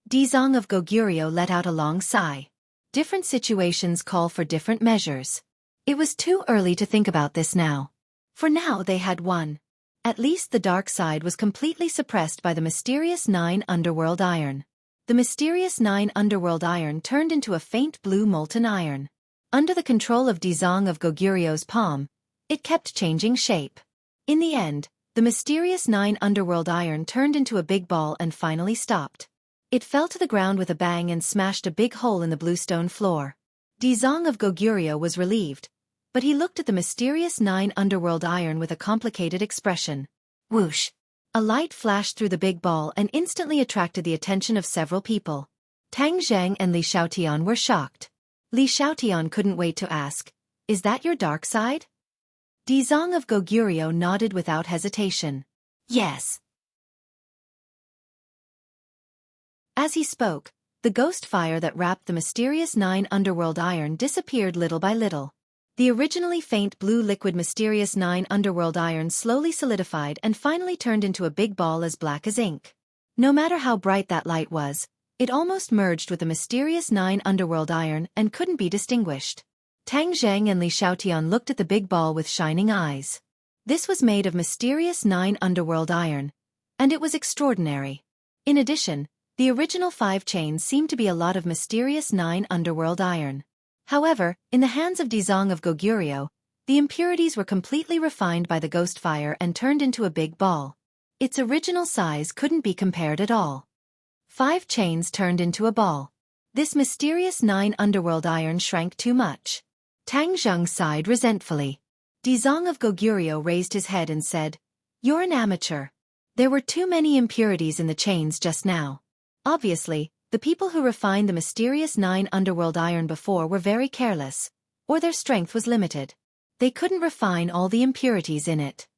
Dizong of Goguryeo let out a long sigh. Different situations call for different measures. It was too early to think about this now. For now they had won. At least the dark side was completely suppressed by the mysterious 9 underworld iron. The mysterious 9 underworld iron turned into a faint blue molten iron. Under the control of Dizong of Goguryeo's palm, it kept changing shape. In the end, the mysterious 9 underworld iron turned into a big ball and finally stopped. It fell to the ground with a bang and smashed a big hole in the blue stone floor. Dizong of Goguryeo was relieved, but he looked at the mysterious 9 underworld iron with a complicated expression. Whoosh! A light flashed through the big ball and instantly attracted the attention of several people. Tang Zheng and Li Xiaotian were shocked. Li Xiaotian couldn't wait to ask, "Is that your dark side?" Dizong of Goguryeo nodded without hesitation. Yes. As he spoke, the ghost fire that wrapped the mysterious 9 underworld iron disappeared little by little. The originally faint blue liquid mysterious 9 underworld iron slowly solidified and finally turned into a big ball as black as ink. No matter how bright that light was, it almost merged with the mysterious 9 underworld iron and couldn't be distinguished. Tang Zheng and Li Xiaotian looked at the big ball with shining eyes. This was made of mysterious 9 underworld iron, and it was extraordinary. In addition, the original 5 chains seemed to be a lot of mysterious 9 underworld iron. However, in the hands of Dizong of Goguryeo, the impurities were completely refined by the ghost fire and turned into a big ball. Its original size couldn't be compared at all. 5 chains turned into a ball. This mysterious 9 underworld iron shrank too much. Tang Zheng sighed resentfully. Dizong of Goguryeo raised his head and said, "You're an amateur. There were too many impurities in the chains just now." Obviously, the people who refined the mysterious 9 underworld iron before were very careless, or their strength was limited. They couldn't refine all the impurities in it.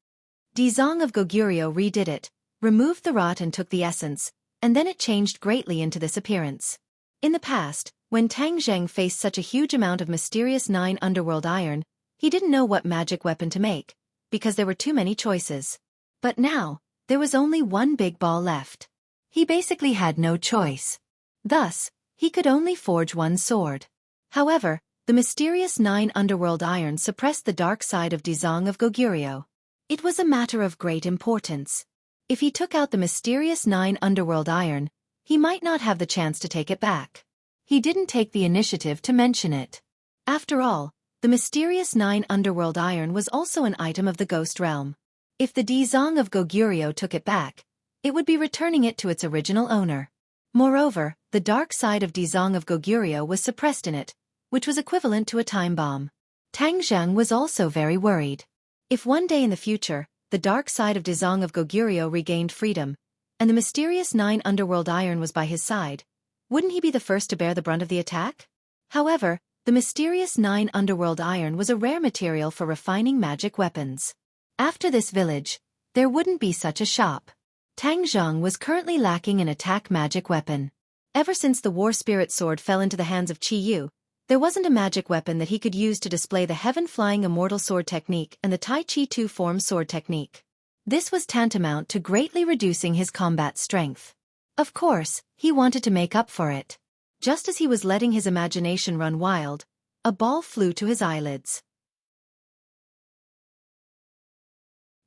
Dizong of Goguryeo redid it, removed the rot and took the essence, and then it changed greatly into this appearance. In the past, when Tang Zheng faced such a huge amount of mysterious 9 underworld iron, he didn't know what magic weapon to make, because there were too many choices. But now, there was only one big ball left. He basically had no choice. Thus, he could only forge one sword. However, the mysterious 9 underworld iron suppressed the dark side of Dizong of Goguryeo. It was a matter of great importance. If he took out the mysterious 9 underworld iron, he might not have the chance to take it back. He didn't take the initiative to mention it. After all, the mysterious 9 underworld iron was also an item of the ghost realm. If the Dizong of Goguryeo took it back, it would be returning it to its original owner. Moreover, the dark side of Dizong of Goguryeo was suppressed in it, which was equivalent to a time bomb. Tang Zheng was also very worried. If one day in the future, the dark side of Dizong of Goguryeo regained freedom, and the mysterious 9 underworld iron was by his side, wouldn't he be the first to bear the brunt of the attack? However, the mysterious 9 underworld iron was a rare material for refining magic weapons. After this village, there wouldn't be such a shop. Tang Zheng was currently lacking an attack magic weapon. Ever since the War Spirit Sword fell into the hands of Qi Yu, there wasn't a magic weapon that he could use to display the heaven-flying immortal sword technique and the Tai Chi two-form sword technique. This was tantamount to greatly reducing his combat strength. Of course, he wanted to make up for it. Just as he was letting his imagination run wild, a ball flew to his eyelids.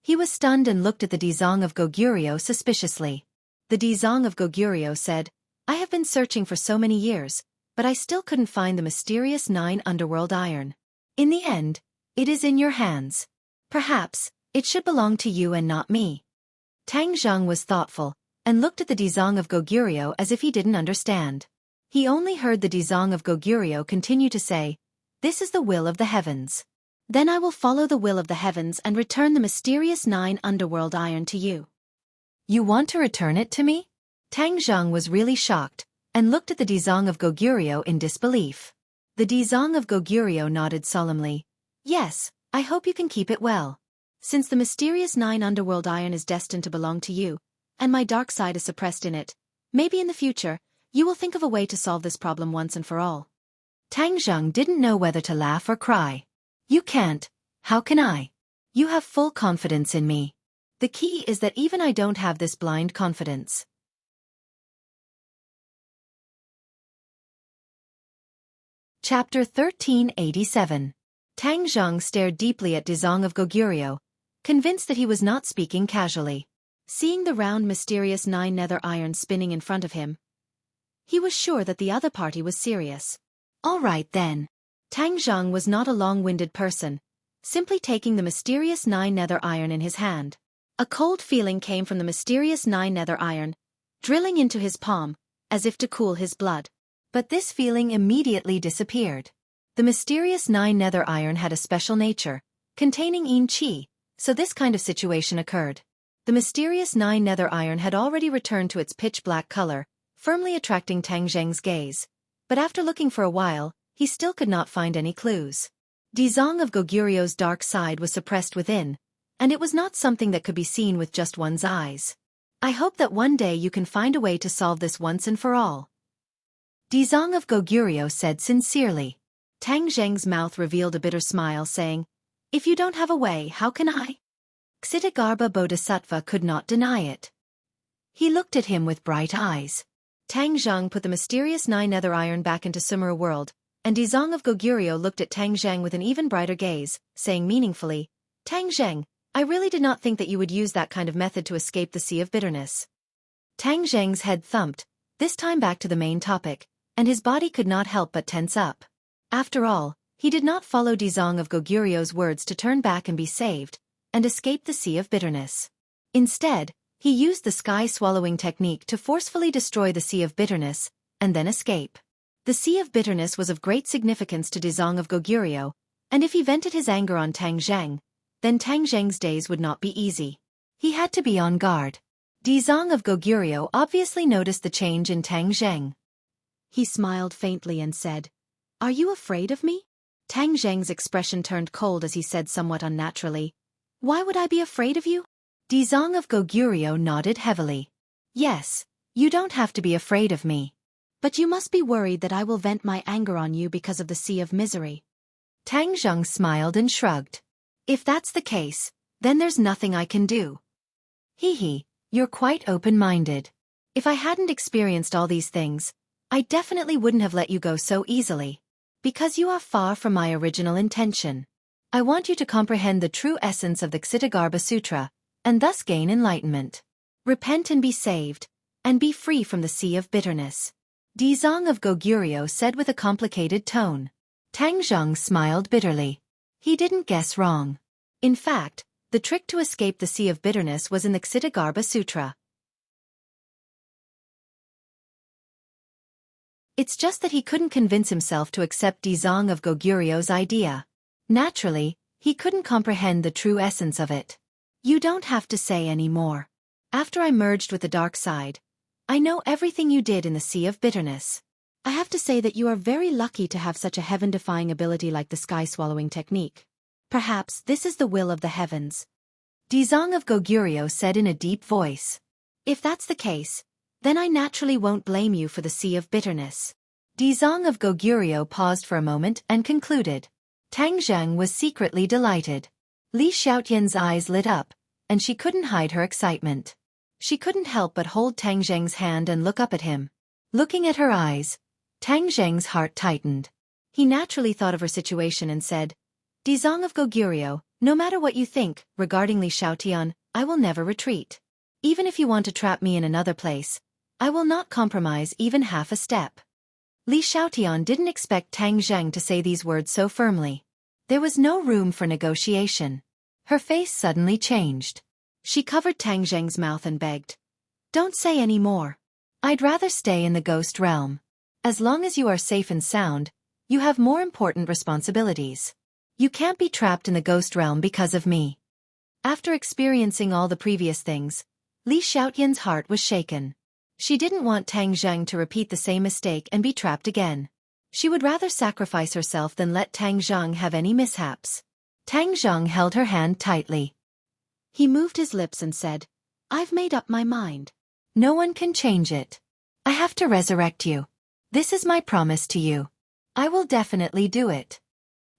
He was stunned and looked at the Dizong of Goguryeo suspiciously. The Dizong of Goguryeo said, "I have been searching for so many years, but I still couldn't find the mysterious 9 underworld iron. In the end, it is in your hands. Perhaps, it should belong to you and not me." Tang Zheng was thoughtful, and looked at the Dizong of Goguryeo as if he didn't understand. He only heard the Dizong of Goguryeo continue to say, "This is the will of the heavens. Then I will follow the will of the heavens and return the mysterious 9 underworld iron to you." "You want to return it to me?" Tang Zheng was really shocked, and looked at the Dizong of Goguryeo in disbelief. The Dizong of Goguryeo nodded solemnly. "Yes, I hope you can keep it well. Since the mysterious 9 underworld iron is destined to belong to you, and my dark side is suppressed in it, maybe in the future, You will think of a way to solve this problem once and for all. Tang Zheng didn't know whether to laugh or cry. You can't. How can I? You have full confidence in me. The key is that even I don't have this blind confidence. Chapter 1387. Tang Zheng stared deeply at Dizong of Goguryeo, convinced that he was not speaking casually. Seeing the round mysterious 9 nether irons spinning in front of him, he was sure that the other party was serious. All right then. Tang Zheng was not a long-winded person, simply taking the mysterious 9 nether iron in his hand. A cold feeling came from the mysterious 9 nether iron, drilling into his palm, as if to cool his blood. But this feeling immediately disappeared. The mysterious 9 nether iron had a special nature, containing yin qi, so this kind of situation occurred. The mysterious 9 nether iron had already returned to its pitch-black color, firmly attracting Tang Zheng's gaze. But after looking for a while, he still could not find any clues. Dizong of Goguryeo's dark side was suppressed within, and it was not something that could be seen with just one's eyes. I hope that one day you can find a way to solve this once and for all. Dizong of Goguryeo said sincerely. Tang Zheng's mouth revealed a bitter smile, saying, If you don't have a way, how can I? Xitigarbha Bodhisattva could not deny it. He looked at him with bright eyes. Tang Zheng put the mysterious 9 nether iron back into Sumeru world, and Dizong of Goguryeo looked at Tang Zheng with an even brighter gaze, saying meaningfully, Tang Zheng, I really did not think that you would use that kind of method to escape the sea of bitterness. Tang Zheng's head thumped, this time back to the main topic, and his body could not help but tense up. After all, he did not follow Dizong of Goguryeo's words to turn back and be saved, and escape the sea of bitterness. Instead, he used the sky-swallowing technique to forcefully destroy the sea of bitterness, and then escape. The sea of bitterness was of great significance to Dizong of Goguryeo, and if he vented his anger on Tang Zheng, then Tang Zheng's days would not be easy. He had to be on guard. Dizong of Goguryeo obviously noticed the change in Tang Zheng. He smiled faintly and said, Are you afraid of me? Tang Zheng's expression turned cold as he said somewhat unnaturally, Why would I be afraid of you? Dizong of Goguryeo nodded heavily. Yes, you don't have to be afraid of me. But you must be worried that I will vent my anger on you because of the sea of misery. Tang Zheng smiled and shrugged. If that's the case, then there's nothing I can do. Hee, you're quite open-minded. If I hadn't experienced all these things, I definitely wouldn't have let you go so easily. Because you are far from my original intention. I want you to comprehend the true essence of the Xitigarbha Sutra, and thus gain enlightenment. Repent and be saved, and be free from the sea of bitterness. Dizong of Goguryeo said with a complicated tone. Tang Zheng smiled bitterly. He didn't guess wrong. In fact, the trick to escape the sea of bitterness was in the Xitigarbha Sutra. It's just that he couldn't convince himself to accept Dizong of Goguryeo's idea. Naturally, he couldn't comprehend the true essence of it. You don't have to say any more. After I merged with the dark side, I know everything you did in the sea of bitterness. I have to say that you are very lucky to have such a heaven-defying ability like the sky-swallowing technique. Perhaps this is the will of the heavens. Dizong of Goguryeo said in a deep voice. If that's the case, then I naturally won't blame you for the sea of bitterness. Dizong of Goguryeo paused for a moment and concluded. Tang Zheng was secretly delighted. Li Xiaotian's eyes lit up, and she couldn't hide her excitement. She couldn't help but hold Tang Zheng's hand and look up at him. Looking at her eyes, Tang Zheng's heart tightened. He naturally thought of her situation and said, Dizong of Goguryeo, no matter what you think regarding Li Xiaotian, I will never retreat. Even if you want to trap me in another place, I will not compromise even half a step. Li Xiaotian didn't expect Tang Zheng to say these words so firmly. There was no room for negotiation. Her face suddenly changed. She covered Tang Zheng's mouth and begged, Don't say any more. I'd rather stay in the ghost realm. As long as you are safe and sound, you have more important responsibilities. You can't be trapped in the ghost realm because of me. After experiencing all the previous things, Li Xiaotian's heart was shaken. She didn't want Tang Zheng to repeat the same mistake and be trapped again. She would rather sacrifice herself than let Tang Zheng have any mishaps. Tang Zheng held her hand tightly. He moved his lips and said, I've made up my mind. No one can change it. I have to resurrect you. This is my promise to you. I will definitely do it.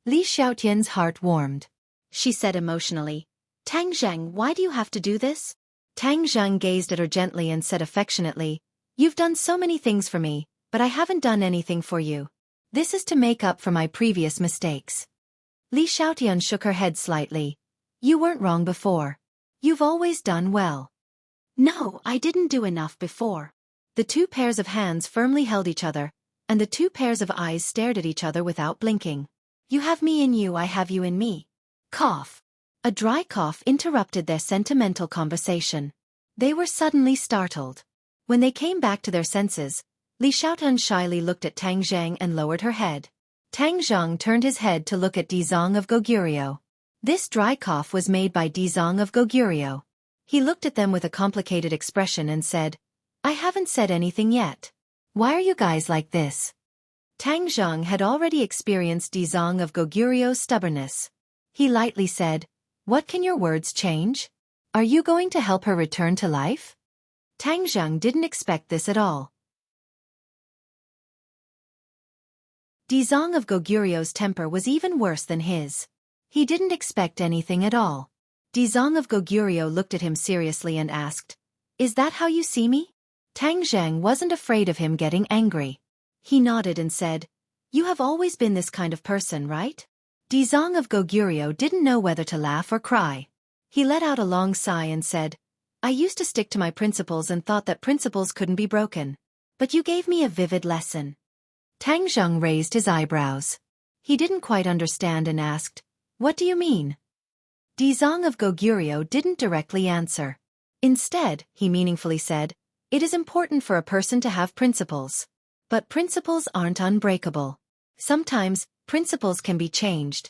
Li Xiaotian's heart warmed. She said emotionally, Tang Zheng, why do you have to do this? Tang Zheng gazed at her gently and said affectionately, You've done so many things for me, but I haven't done anything for you. This is to make up for my previous mistakes. Li Xiaotian shook her head slightly. You weren't wrong before. You've always done well. No, I didn't do enough before. The two pairs of hands firmly held each other, and the two pairs of eyes stared at each other without blinking. You have me in you, I have you in me. Cough. A dry cough interrupted their sentimental conversation. They were suddenly startled. When they came back to their senses, Li Xiaotan shyly looked at Tang Zheng and lowered her head. Tang Zheng turned his head to look at Dizong of Goguryeo. This dry cough was made by Dizong of Goguryeo. He looked at them with a complicated expression and said, I haven't said anything yet. Why are you guys like this? Tang Zheng had already experienced Dizong of Goguryeo's stubbornness. He lightly said, What can your words change? Are you going to help her return to life? Tang Zheng didn't expect this at all. Dizong of Goguryeo's temper was even worse than his. He didn't expect anything at all. Dizong of Goguryeo looked at him seriously and asked, Is that how you see me? Tang Zheng wasn't afraid of him getting angry. He nodded and said, You have always been this kind of person, right? Dizong of Goguryeo didn't know whether to laugh or cry. He let out a long sigh and said, I used to stick to my principles and thought that principles couldn't be broken. But you gave me a vivid lesson. Tang Zheng raised his eyebrows. He didn't quite understand and asked, What do you mean? Dizong of Goguryeo didn't directly answer. Instead, he meaningfully said, It is important for a person to have principles. But principles aren't unbreakable. Sometimes, principles can be changed.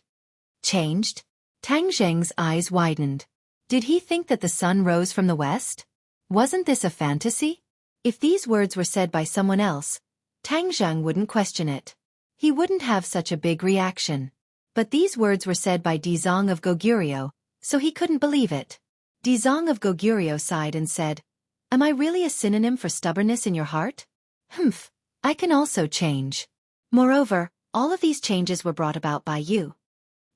Changed? Tang Zheng's eyes widened. Did he think that the sun rose from the west? Wasn't this a fantasy? If these words were said by someone else, Tang Zheng wouldn't question it. He wouldn't have such a big reaction. But these words were said by Dizong of Goguryeo, so he couldn't believe it. Dizong of Goguryeo sighed and said, Am I really a synonym for stubbornness in your heart? Humph, I can also change. Moreover, all of these changes were brought about by you.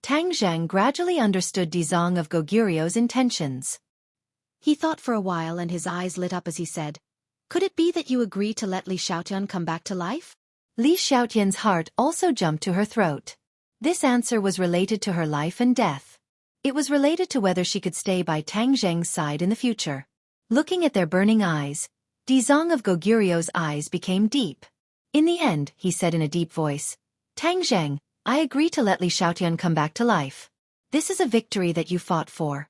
Tang Zheng gradually understood Dizong of Goguryeo's intentions. He thought for a while and his eyes lit up as he said, Could it be that you agree to let Li Xiaotian come back to life? Li Xiaotian's heart also jumped to her throat. This answer was related to her life and death. It was related to whether she could stay by Tang Zheng's side in the future. Looking at their burning eyes, Dizong of Goguryeo's eyes became deep. In the end, he said in a deep voice, Tang Zheng, I agree to let Li Xiaotian come back to life. This is a victory that you fought for.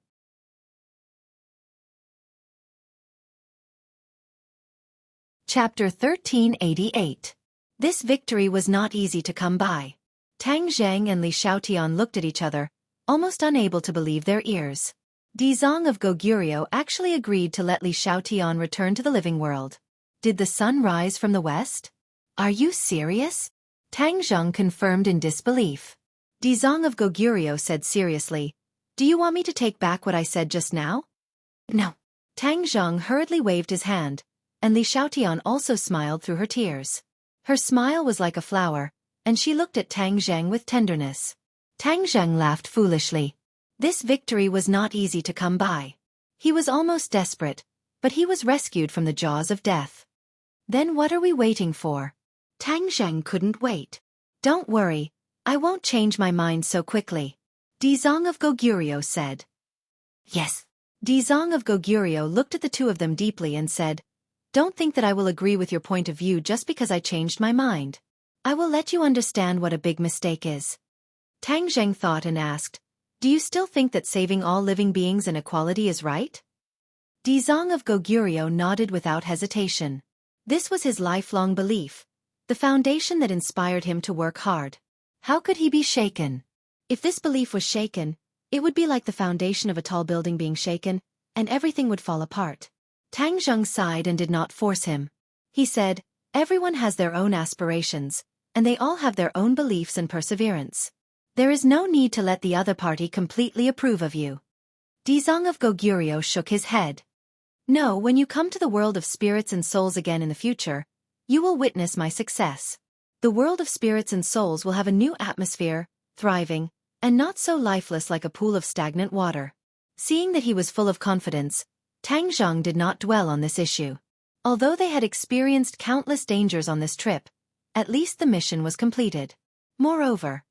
Chapter 1388. This victory was not easy to come by. Tang Zheng and Li Xiaotian looked at each other, almost unable to believe their ears. Dizong of Goguryeo actually agreed to let Li Xiaotian return to the living world. Did the sun rise from the west? Are you serious? Tang Zheng confirmed in disbelief. Dizong of Goguryeo said seriously, Do you want me to take back what I said just now? No. Tang Zheng hurriedly waved his hand, and Li Xiaotian also smiled through her tears. Her smile was like a flower, and she looked at Tang Zheng with tenderness. Tang Zheng laughed foolishly. This victory was not easy to come by. He was almost desperate, but he was rescued from the jaws of death. Then what are we waiting for? Tang Zheng couldn't wait. Don't worry, I won't change my mind so quickly. Dizong of Goguryeo said. Yes. Dizong of Goguryeo looked at the two of them deeply and said, Don't think that I will agree with your point of view just because I changed my mind. I will let you understand what a big mistake is. Tang Zheng thought and asked, Do you still think that saving all living beings and equality is right? Dizong of Goguryeo nodded without hesitation. This was his lifelong belief, the foundation that inspired him to work hard. How could he be shaken? If this belief was shaken, it would be like the foundation of a tall building being shaken, and everything would fall apart. Tang Zheng sighed and did not force him. He said, Everyone has their own aspirations, and they all have their own beliefs and perseverance. There is no need to let the other party completely approve of you. Dizong of Goguryeo shook his head. No, when you come to the world of spirits and souls again in the future, You will witness my success. The world of spirits and souls will have a new atmosphere, thriving, and not so lifeless like a pool of stagnant water. Seeing that he was full of confidence, Tang Zhang did not dwell on this issue. Although they had experienced countless dangers on this trip, at least the mission was completed. Moreover,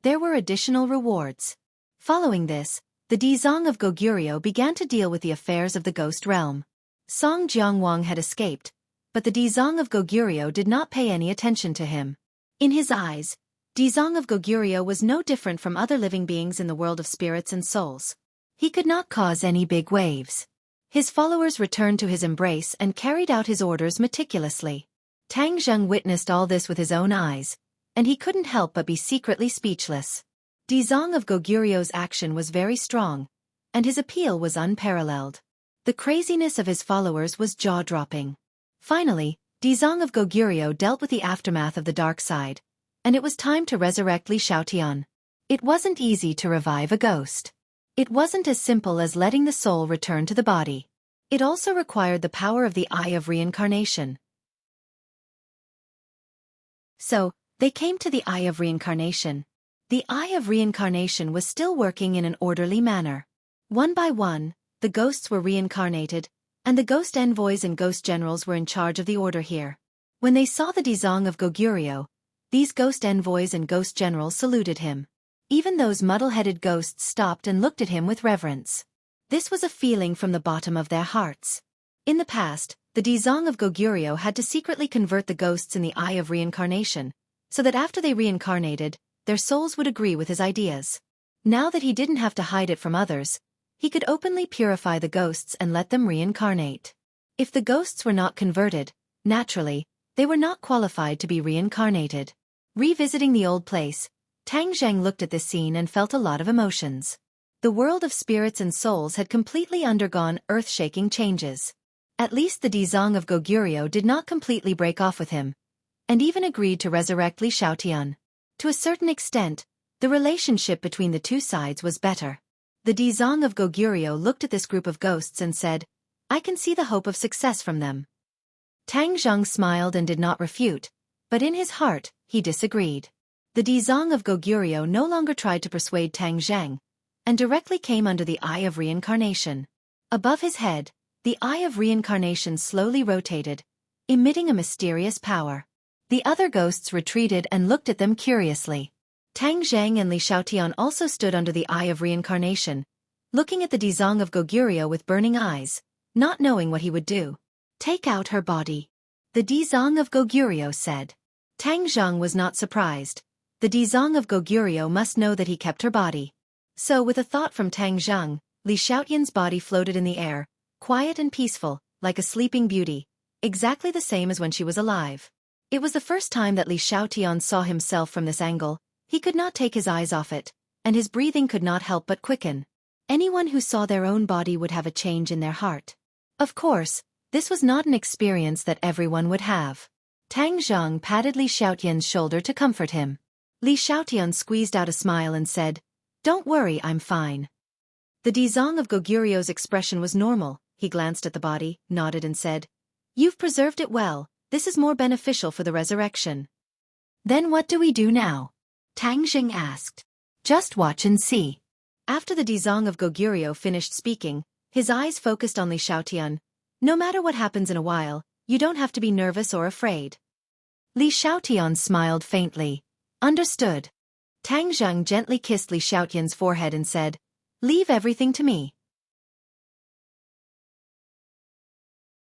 there were additional rewards. Following this, the Dizong of Goguryeo began to deal with the affairs of the ghost realm. Song Jiangwang had escaped, but the Dizong of Goguryeo did not pay any attention to him. In his eyes, Dizong of Goguryeo was no different from other living beings in the world of spirits and souls. He could not cause any big waves. His followers returned to his embrace and carried out his orders meticulously. Tang Zheng witnessed all this with his own eyes, and he couldn't help but be secretly speechless. Dizong of Goguryeo's action was very strong, and his appeal was unparalleled. The craziness of his followers was jaw-dropping. Finally, Dizong of Goguryeo dealt with the aftermath of the dark side, and it was time to resurrect Li Xiaotian. It wasn't easy to revive a ghost. It wasn't as simple as letting the soul return to the body. It also required the power of the Eye of Reincarnation. So, they came to the Eye of Reincarnation. The Eye of Reincarnation was still working in an orderly manner. One by one, the ghosts were reincarnated, and the ghost envoys and ghost generals were in charge of the order here. When they saw the Dizong of Goguryeo, these ghost envoys and ghost generals saluted him. Even those muddle-headed ghosts stopped and looked at him with reverence. This was a feeling from the bottom of their hearts. In the past, the Dizong of Goguryeo had to secretly convert the ghosts in the Eye of Reincarnation, so that after they reincarnated, their souls would agree with his ideas. Now that he didn't have to hide it from others, he could openly purify the ghosts and let them reincarnate. If the ghosts were not converted, naturally, they were not qualified to be reincarnated. Revisiting the old place, Tang Zheng looked at this scene and felt a lot of emotions. The world of spirits and souls had completely undergone earth-shaking changes. At least the Dizong of Goguryeo did not completely break off with him, and even agreed to resurrect Li Xiaotian. To a certain extent, the relationship between the two sides was better. The Dizong of Goguryeo looked at this group of ghosts and said, "I can see the hope of success from them." Tang Zheng smiled and did not refute, but in his heart, he disagreed. The Dizong of Goguryeo no longer tried to persuade Tang Zheng, and directly came under the Eye of Reincarnation. Above his head, the Eye of Reincarnation slowly rotated, emitting a mysterious power. The other ghosts retreated and looked at them curiously. Tang Zheng and Li Xiaotian also stood under the Eye of Reincarnation, looking at the Dizong of Goguryeo with burning eyes, not knowing what he would do. "Take out her body," the Dizong of Goguryeo said. Tang Zheng was not surprised. The Dizong of Goguryeo must know that he kept her body. So with a thought from Tang Zheng, Li Xiaotian's body floated in the air, quiet and peaceful, like a sleeping beauty, exactly the same as when she was alive. It was the first time that Li Xiaotian saw himself from this angle. He could not take his eyes off it, and his breathing could not help but quicken. Anyone who saw their own body would have a change in their heart. Of course, this was not an experience that everyone would have. Tang Zheng patted Li Xiaotian's shoulder to comfort him. Li Xiaotian squeezed out a smile and said, "Don't worry, I'm fine." The Dizong of Goguryeo's expression was normal. He glanced at the body, nodded and said, "You've preserved it well. This is more beneficial for the resurrection." "Then what do we do now?" Tang Zheng asked. "Just watch and see." After the Dizong of Goguryeo finished speaking, his eyes focused on Li Xiaotian. "No matter what happens in a while, you don't have to be nervous or afraid." Li Xiaotian smiled faintly. "Understood." Tang Zheng gently kissed Li Xiaotian's forehead and said, "Leave everything to me."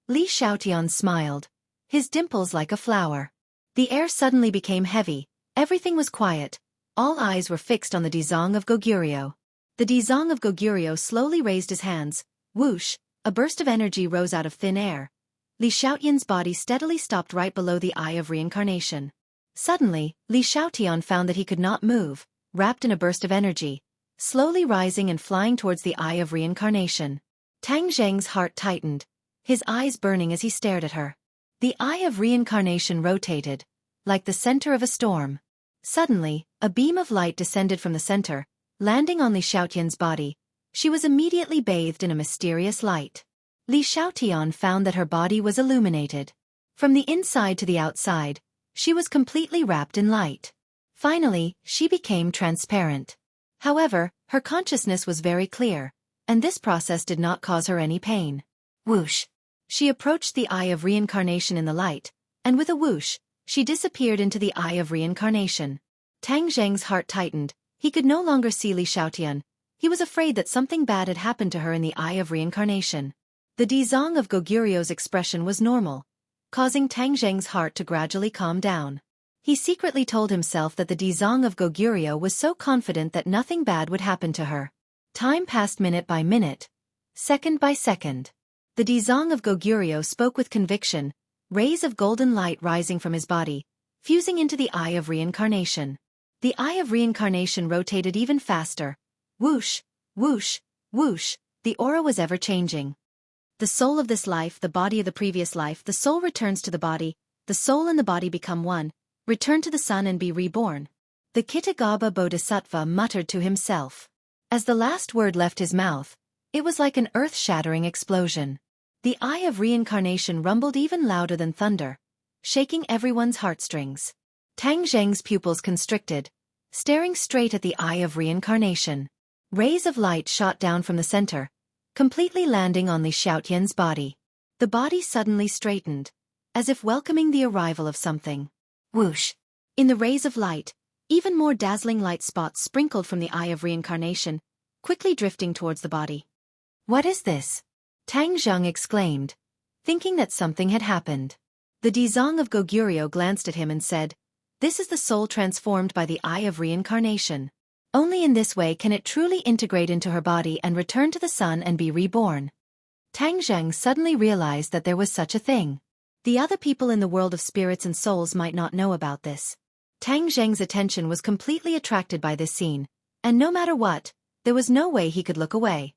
Li Xiaotian smiled, his dimples like a flower. The air suddenly became heavy, everything was quiet, all eyes were fixed on the Dizong of Goguryeo. The Dizong of Goguryeo slowly raised his hands, whoosh, a burst of energy rose out of thin air. Li Xiaotian's body steadily stopped right below the Eye of Reincarnation. Suddenly, Li Xiaotian found that he could not move, wrapped in a burst of energy, slowly rising and flying towards the Eye of Reincarnation. Tang Zheng's heart tightened, his eyes burning as he stared at her. The Eye of Reincarnation rotated, like the center of a storm. Suddenly, a beam of light descended from the center, landing on Li Xiaotian's body. She was immediately bathed in a mysterious light. Li Xiaotian found that her body was illuminated. From the inside to the outside, she was completely wrapped in light. Finally, she became transparent. However, her consciousness was very clear, and this process did not cause her any pain. Whoosh! She approached the Eye of Reincarnation in the light, and with a whoosh, she disappeared into the Eye of Reincarnation. Tang Zheng's heart tightened. He could no longer see Li Xiaotian. He was afraid that something bad had happened to her in the Eye of Reincarnation. The Dizong of Goguryu's expression was normal, causing Tang Zheng's heart to gradually calm down. He secretly told himself that the Dizong of Goguryo was so confident that nothing bad would happen to her. Time passed minute by minute, second by second. The Dizong of Goguryo spoke with conviction, rays of golden light rising from his body, fusing into the Eye of Reincarnation. The Eye of Reincarnation rotated even faster. Whoosh, whoosh, whoosh, the aura was ever changing. The soul of this life, the body of the previous life, the soul returns to the body, the soul and the body become one, return to the sun and be reborn. The Kitagaba Bodhisattva muttered to himself. As the last word left his mouth, it was like an earth-shattering explosion. The Eye of Reincarnation rumbled even louder than thunder, shaking everyone's heartstrings. Tang Zheng's pupils constricted, staring straight at the Eye of Reincarnation. Rays of light shot down from the center, completely landing on Li Xiaotian's body. The body suddenly straightened, as if welcoming the arrival of something. Whoosh! In the rays of light, even more dazzling light spots sprinkled from the Eye of Reincarnation, quickly drifting towards the body. What is this? Tang Zheng exclaimed, thinking that something had happened. The Dizong of Goguryo glanced at him and said, "This is the soul transformed by the Eye of Reincarnation. Only in this way can it truly integrate into her body and return to the sun and be reborn." Tang Zheng suddenly realized that there was such a thing. The other people in the world of spirits and souls might not know about this. Tang Zheng's attention was completely attracted by this scene, and no matter what, there was no way he could look away.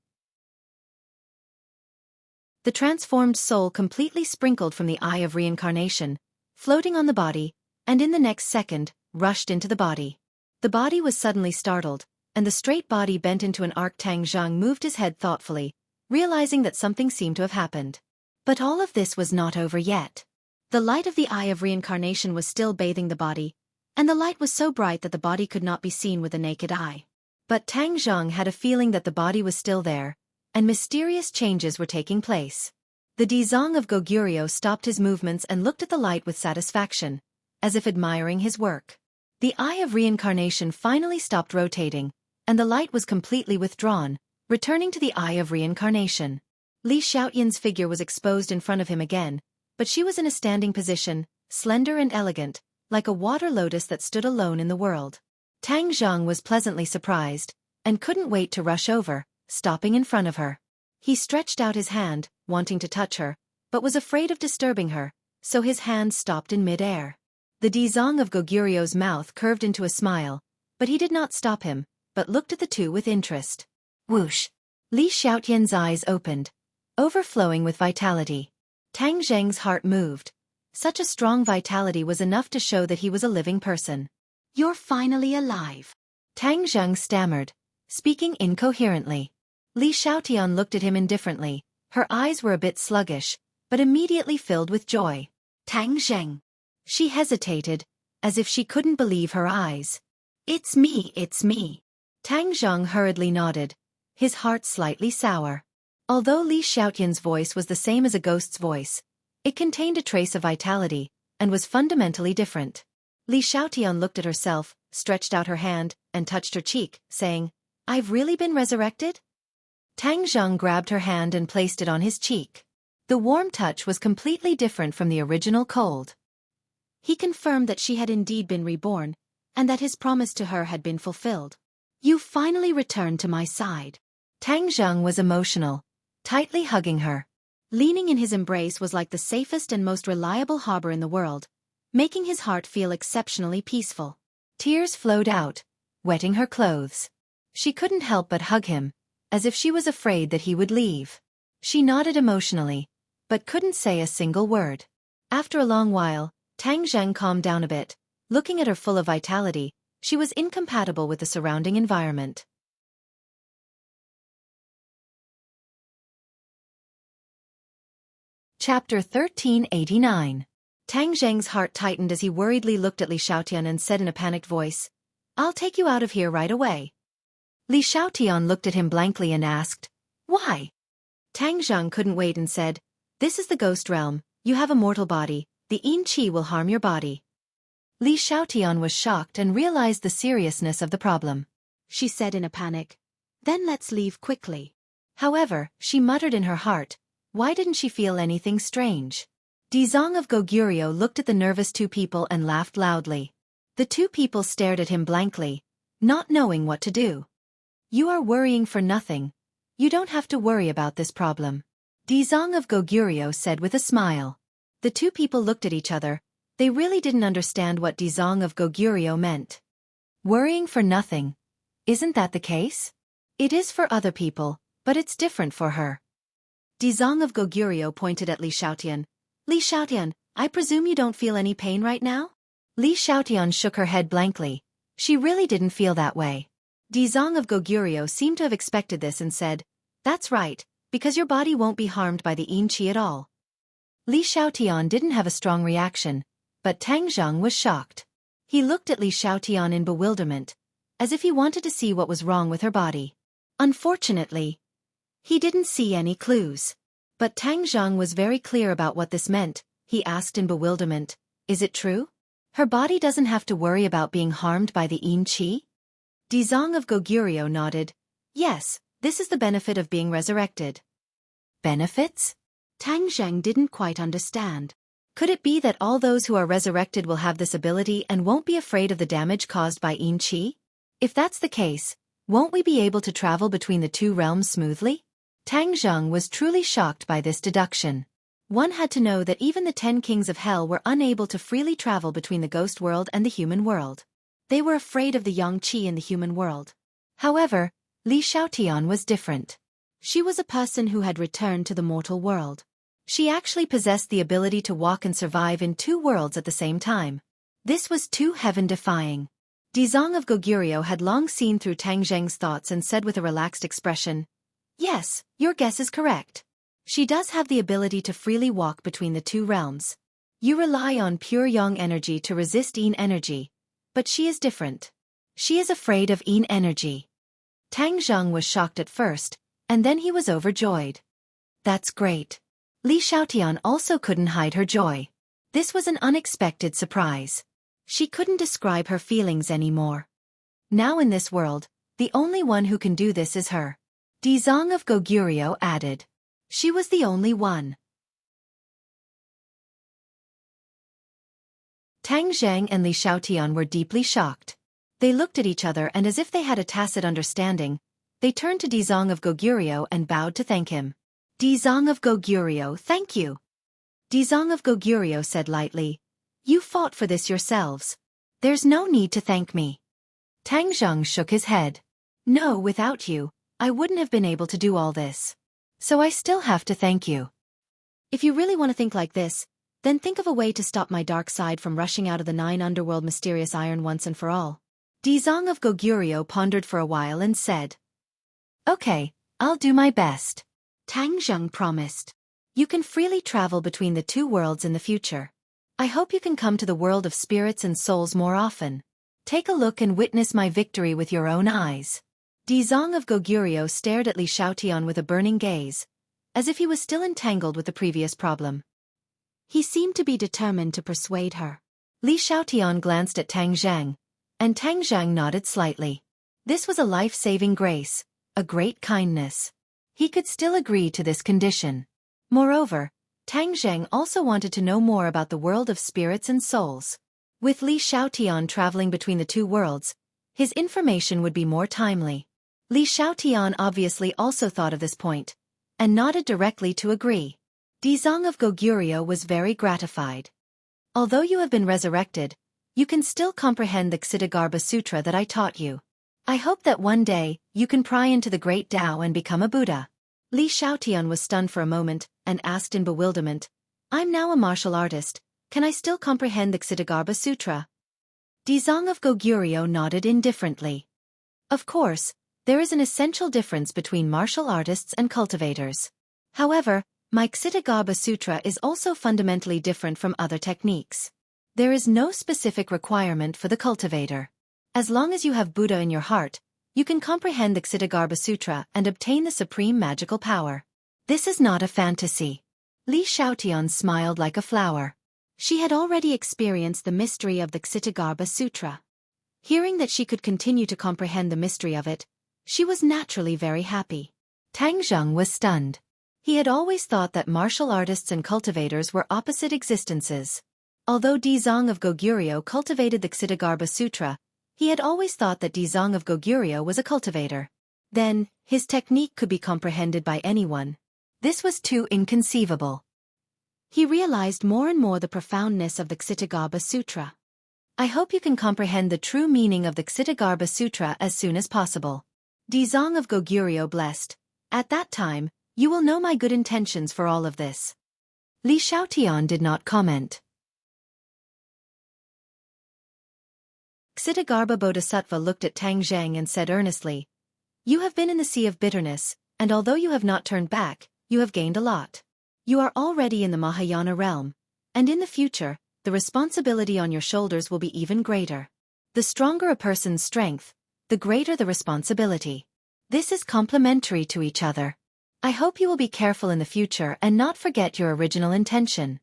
The transformed soul completely sprinkled from the Eye of Reincarnation, floating on the body, and in the next second, rushed into the body. The body was suddenly startled, and the straight body bent into an arc. Tang Zheng moved his head thoughtfully, realizing that something seemed to have happened. But all of this was not over yet. The light of the Eye of Reincarnation was still bathing the body, and the light was so bright that the body could not be seen with the naked eye. But Tang Zheng had a feeling that the body was still there, and mysterious changes were taking place. The Dizong of Goguryo stopped his movements and looked at the light with satisfaction, as if admiring his work. The Eye of Reincarnation finally stopped rotating, and the light was completely withdrawn, returning to the Eye of Reincarnation. Li Xiaotian's figure was exposed in front of him again, but she was in a standing position, slender and elegant, like a water lotus that stood alone in the world. Tang Zheng was pleasantly surprised, and couldn't wait to rush over, stopping in front of her. He stretched out his hand, wanting to touch her, but was afraid of disturbing her, so his hand stopped in mid-air. The Dizong of Goguryo's mouth curved into a smile, but he did not stop him, but looked at the two with interest. Whoosh! Li Xiaotian's eyes opened, overflowing with vitality. Tang Zheng's heart moved. Such a strong vitality was enough to show that he was a living person. "You're finally alive," Tang Zheng stammered, speaking incoherently. Li Xiaotian looked at him indifferently. Her eyes were a bit sluggish, but immediately filled with joy. "Tang Zheng." She hesitated, as if she couldn't believe her eyes. It's me. Tang Zheng hurriedly nodded, his heart slightly sour. Although Li Xiaotian's voice was the same as a ghost's voice, it contained a trace of vitality, and was fundamentally different. Li Xiaotian looked at herself, stretched out her hand, and touched her cheek, saying, "I've really been resurrected?" Tang Zheng grabbed her hand and placed it on his cheek. The warm touch was completely different from the original cold. He confirmed that she had indeed been reborn, and that his promise to her had been fulfilled. "You finally returned to my side." Tang Zheng was emotional, tightly hugging her. Leaning in his embrace was like the safest and most reliable harbor in the world, making his heart feel exceptionally peaceful. Tears flowed out, wetting her clothes. She couldn't help but hug him, as if she was afraid that he would leave. She nodded emotionally, but couldn't say a single word. After a long while, Tang Zheng calmed down a bit. Looking at her full of vitality, she was incompatible with the surrounding environment. Chapter 1389. Tang Zheng's heart tightened as he worriedly looked at Li Xiaotian and said in a panicked voice, "I'll take you out of here right away." Li Xiaotian looked at him blankly and asked, "Why?" Tang Zheng couldn't wait and said, "This is the ghost realm, you have a mortal body, the yin qi will harm your body." Li Xiaotian was shocked and realized the seriousness of the problem. She said in a panic, "Then let's leave quickly." However, she muttered in her heart, why didn't she feel anything strange? Dizong of Goguryeo looked at the nervous two people and laughed loudly. The two people stared at him blankly, not knowing what to do. "You are worrying for nothing. You don't have to worry about this problem," Dizong of Goguryeo said with a smile. The two people looked at each other. They really didn't understand what Dizong of Goguryeo meant. Worrying for nothing. Isn't that the case? It is for other people, but it's different for her. Dizong of Goguryeo pointed at Li Xiaotian. "Li Xiaotian, I presume you don't feel any pain right now?" Li Xiaotian shook her head blankly. She really didn't feel that way. Dizong of Goguryeo seemed to have expected this and said, "That's right, because your body won't be harmed by the yin qi at all." Li Xiaotian didn't have a strong reaction, but Tang Zheng was shocked. He looked at Li Xiaotian in bewilderment, as if he wanted to see what was wrong with her body. Unfortunately, he didn't see any clues. But Tang Zheng was very clear about what this meant. He asked in bewilderment, "Is it true? Her body doesn't have to worry about being harmed by the yin qi?" Dizong of Goguryeo nodded. "Yes, this is the benefit of being resurrected." Benefits? Tang Zheng didn't quite understand. Could it be that all those who are resurrected will have this ability and won't be afraid of the damage caused by yin qi? If that's the case, won't we be able to travel between the two realms smoothly? Tang Zheng was truly shocked by this deduction. One had to know that even the 10 kings of hell were unable to freely travel between the ghost world and the human world. They were afraid of the yang qi in the human world. However, Li Xiaotian was different. She was a person who had returned to the mortal world. She actually possessed the ability to walk and survive in two worlds at the same time. This was too heaven-defying. Dizong of Goguryeo had long seen through Tang Zheng's thoughts and said with a relaxed expression, "Yes, your guess is correct. She does have the ability to freely walk between the two realms. You rely on pure yang energy to resist yin energy, but she is different. She is afraid of yin energy." Tang Zheng was shocked at first, and then he was overjoyed. "That's great." Li Xiaotian also couldn't hide her joy. This was an unexpected surprise. She couldn't describe her feelings anymore. Now in this world, the only one who can do this is her. Dizong of Goguryeo added. She was the only one. Tang Zheng and Li Xiaotian were deeply shocked. They looked at each other and as if they had a tacit understanding, they turned to Dizong of Goguryeo and bowed to thank him. "Dizong of Goguryeo, thank you." Dizong of Goguryeo said lightly, "You fought for this yourselves. There's no need to thank me." Tang Zheng shook his head. "No, without you, I wouldn't have been able to do all this. So I still have to thank you. If you really want to think like this, then think of a way to stop my dark side from rushing out of the 9 underworld mysterious iron once and for all." Dizong of Goguryeo pondered for a while and said, "Okay, I'll do my best." Tang Zheng promised. "You can freely travel between the two worlds in the future. I hope you can come to the world of spirits and souls more often. Take a look and witness my victory with your own eyes." Dizong of Goguryeo stared at Li Xiaotian with a burning gaze, as if he was still entangled with the previous problem. He seemed to be determined to persuade her. Li Xiaotian glanced at Tang Zheng, and Tang Zheng nodded slightly. This was a life-saving grace, a great kindness. He could still agree to this condition. Moreover, Tang Zheng also wanted to know more about the world of spirits and souls. With Li Xiaotian traveling between the two worlds, his information would be more timely. Li Xiaotian obviously also thought of this point, and nodded directly to agree. Dizong of Goguryeo was very gratified. "Although you have been resurrected, you can still comprehend the Ksitigarbha Sutra that I taught you. I hope that one day, you can pry into the great Tao and become a Buddha." Li Xiaotian was stunned for a moment, and asked in bewilderment, "I'm now a martial artist, can I still comprehend the Ksitigarbha Sutra?" Dizong of Goguryeo nodded indifferently. Of course, there is an essential difference between martial artists and cultivators. However, My Ksitagarbha Sutra is also fundamentally different from other techniques. There is no specific requirement for the cultivator. As long as you have Buddha in your heart, you can comprehend the Ksitagarbha Sutra and obtain the supreme magical power. This is not a fantasy. Li Xiaotian smiled like a flower. She had already experienced the mystery of the Ksitagarbha Sutra. Hearing that she could continue to comprehend the mystery of it, she was naturally very happy. Tang Zheng was stunned. He had always thought that martial artists and cultivators were opposite existences. Although Dizong of Goguryeo cultivated the Ksitagarbha Sutra, he had always thought that Dizong of Goguryeo was a cultivator. Then, his technique could be comprehended by anyone. This was too inconceivable. He realized more and more the profoundness of the Ksitagarbha Sutra. I hope you can comprehend the true meaning of the Ksitagarbha Sutra as soon as possible. Dizong of Goguryeo blessed. At that time, you will know my good intentions for all of this. Li Xiaotian did not comment. Ksitagarbha Bodhisattva looked at Tang Zheng and said earnestly, "You have been in the sea of bitterness, and although you have not turned back, you have gained a lot. You are already in the Mahayana realm, and in the future, the responsibility on your shoulders will be even greater. The stronger a person's strength, the greater the responsibility. This is complementary to each other. I hope you will be careful in the future and not forget your original intention."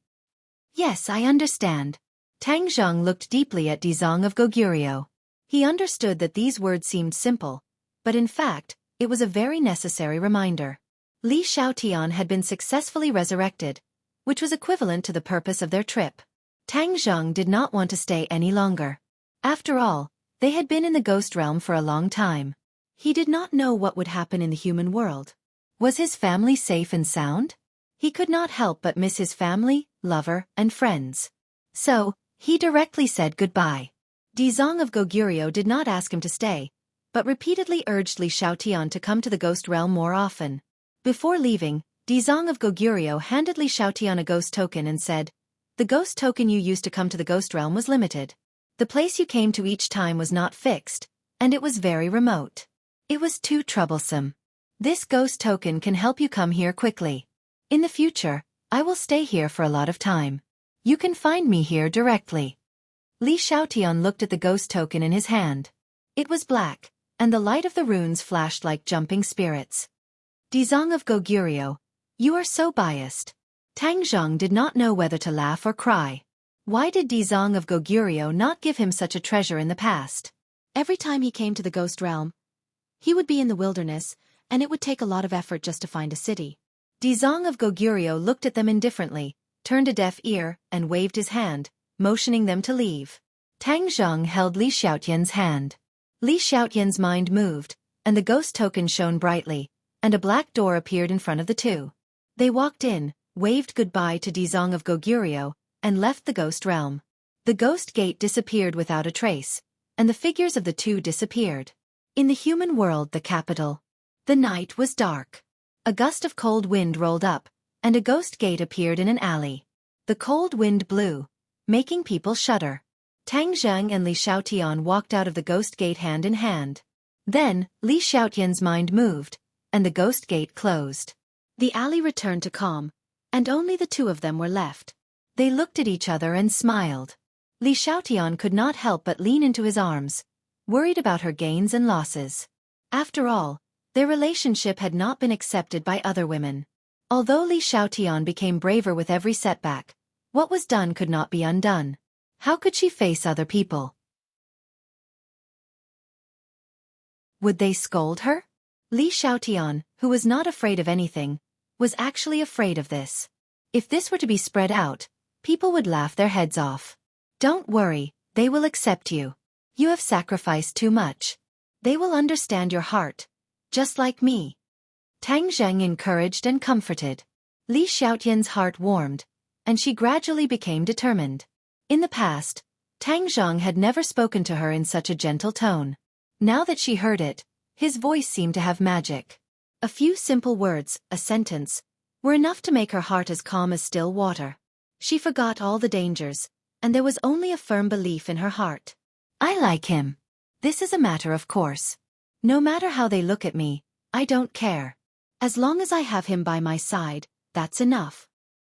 "Yes, I understand." Tang Zheng looked deeply at Dizong of Goguryeo. He understood that these words seemed simple, but in fact, it was a very necessary reminder. Li Xiaotian had been successfully resurrected, which was equivalent to the purpose of their trip. Tang Zheng did not want to stay any longer. After all, they had been in the ghost realm for a long time. He did not know what would happen in the human world. Was his family safe and sound? He could not help but miss his family, lover, and friends. So, he directly said goodbye. Dizong of Goguryeo did not ask him to stay, but repeatedly urged Li Xiaotian to come to the ghost realm more often. Before leaving, Dizong of Goguryeo handed Li Xiaotian a ghost token and said, "The ghost token you used to come to the ghost realm was limited. The place you came to each time was not fixed, and it was very remote. It was too troublesome. This ghost token can help you come here quickly. In the future, I will stay here for a lot of time. You can find me here directly." Li Xiaotian looked at the ghost token in his hand. It was black, and the light of the runes flashed like jumping spirits. Dizong of Goguryeo, you are so biased. Tang Zheng did not know whether to laugh or cry. Why did Dizong of Goguryeo not give him such a treasure in the past? Every time he came to the ghost realm, he would be in the wilderness, and it would take a lot of effort just to find a city. Dizong of Goguryeo looked at them indifferently, turned a deaf ear, and waved his hand, motioning them to leave. Tang Zheng held Li Xiaotian's hand. Li Xiaotian's mind moved, and the ghost token shone brightly, and a black door appeared in front of the two. They walked in, waved goodbye to Dizong of Goguryeo, and left the ghost realm. The ghost gate disappeared without a trace, and the figures of the two disappeared. In the human world, the capital. The night was dark. A gust of cold wind rolled up, and a ghost gate appeared in an alley. The cold wind blew, making people shudder. Tang Zheng and Li Xiaotian walked out of the ghost gate hand in hand. Then, Li Xiaotian's mind moved, and the ghost gate closed. The alley returned to calm, and only the two of them were left. They looked at each other and smiled. Li Xiaotian could not help but lean into his arms, worried about her gains and losses. After all, their relationship had not been accepted by other women. Although Li Xiaotian became braver with every setback, what was done could not be undone. How could she face other people? Would they scold her? Li Xiaotian, who was not afraid of anything, was actually afraid of this. If this were to be spread out, people would laugh their heads off. Don't worry, they will accept you. You have sacrificed too much. They will understand your heart, just like me. Tang Zheng encouraged and comforted. Li Xiaotian's heart warmed, and she gradually became determined. In the past, Tang Zheng had never spoken to her in such a gentle tone. Now that she heard it, his voice seemed to have magic. A few simple words, a sentence, were enough to make her heart as calm as still water. She forgot all the dangers, and there was only a firm belief in her heart. I like him. This is a matter of course. No matter how they look at me, I don't care. As long as I have him by my side, that's enough.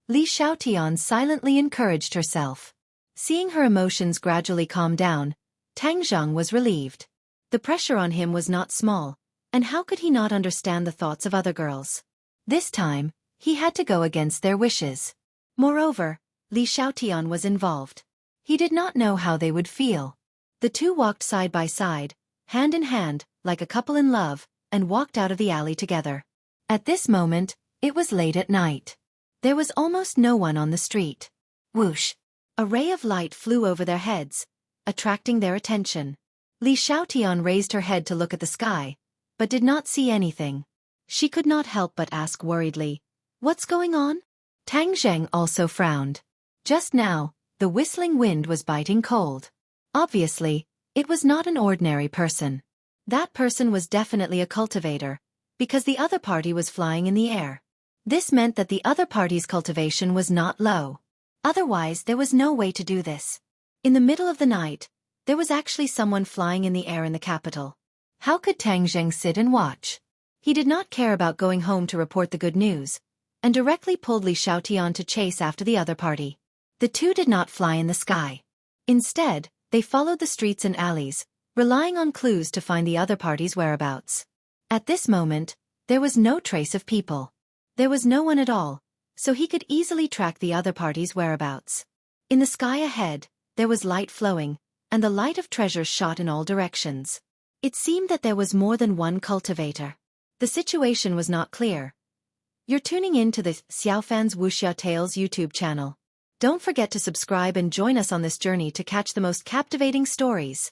Li Xiaotian silently encouraged herself. Seeing her emotions gradually calm down, Tang Zheng was relieved. The pressure on him was not small, and how could he not understand the thoughts of other girls? This time, he had to go against their wishes. Moreover, Li Xiaotian was involved. He did not know how they would feel. The two walked side by side, hand in hand, like a couple in love, and walked out of the alley together. At this moment, it was late at night. There was almost no one on the street. Whoosh! A ray of light flew over their heads, attracting their attention. Li Xiaotian raised her head to look at the sky, but did not see anything. She could not help but ask worriedly, "What's going on?" Tang Zheng also frowned. Just now, the whistling wind was biting cold. Obviously, it was not an ordinary person. That person was definitely a cultivator, because the other party was flying in the air. This meant that the other party's cultivation was not low. Otherwise, there was no way to do this. In the middle of the night, there was actually someone flying in the air in the capital. How could Tang Zheng sit and watch? He did not care about going home to report the good news, and directly pulled Li Xiaotian to chase after the other party. The two did not fly in the sky. Instead, they followed the streets and alleys, relying on clues to find the other party's whereabouts. At this moment, there was no trace of people. There was no one at all, so he could easily track the other party's whereabouts. In the sky ahead, there was light flowing, and the light of treasures shot in all directions. It seemed that there was more than one cultivator. The situation was not clear. You're tuning in to the Xiaofan's Wuxia Tales YouTube channel. Don't forget to subscribe and join us on this journey to catch the most captivating stories.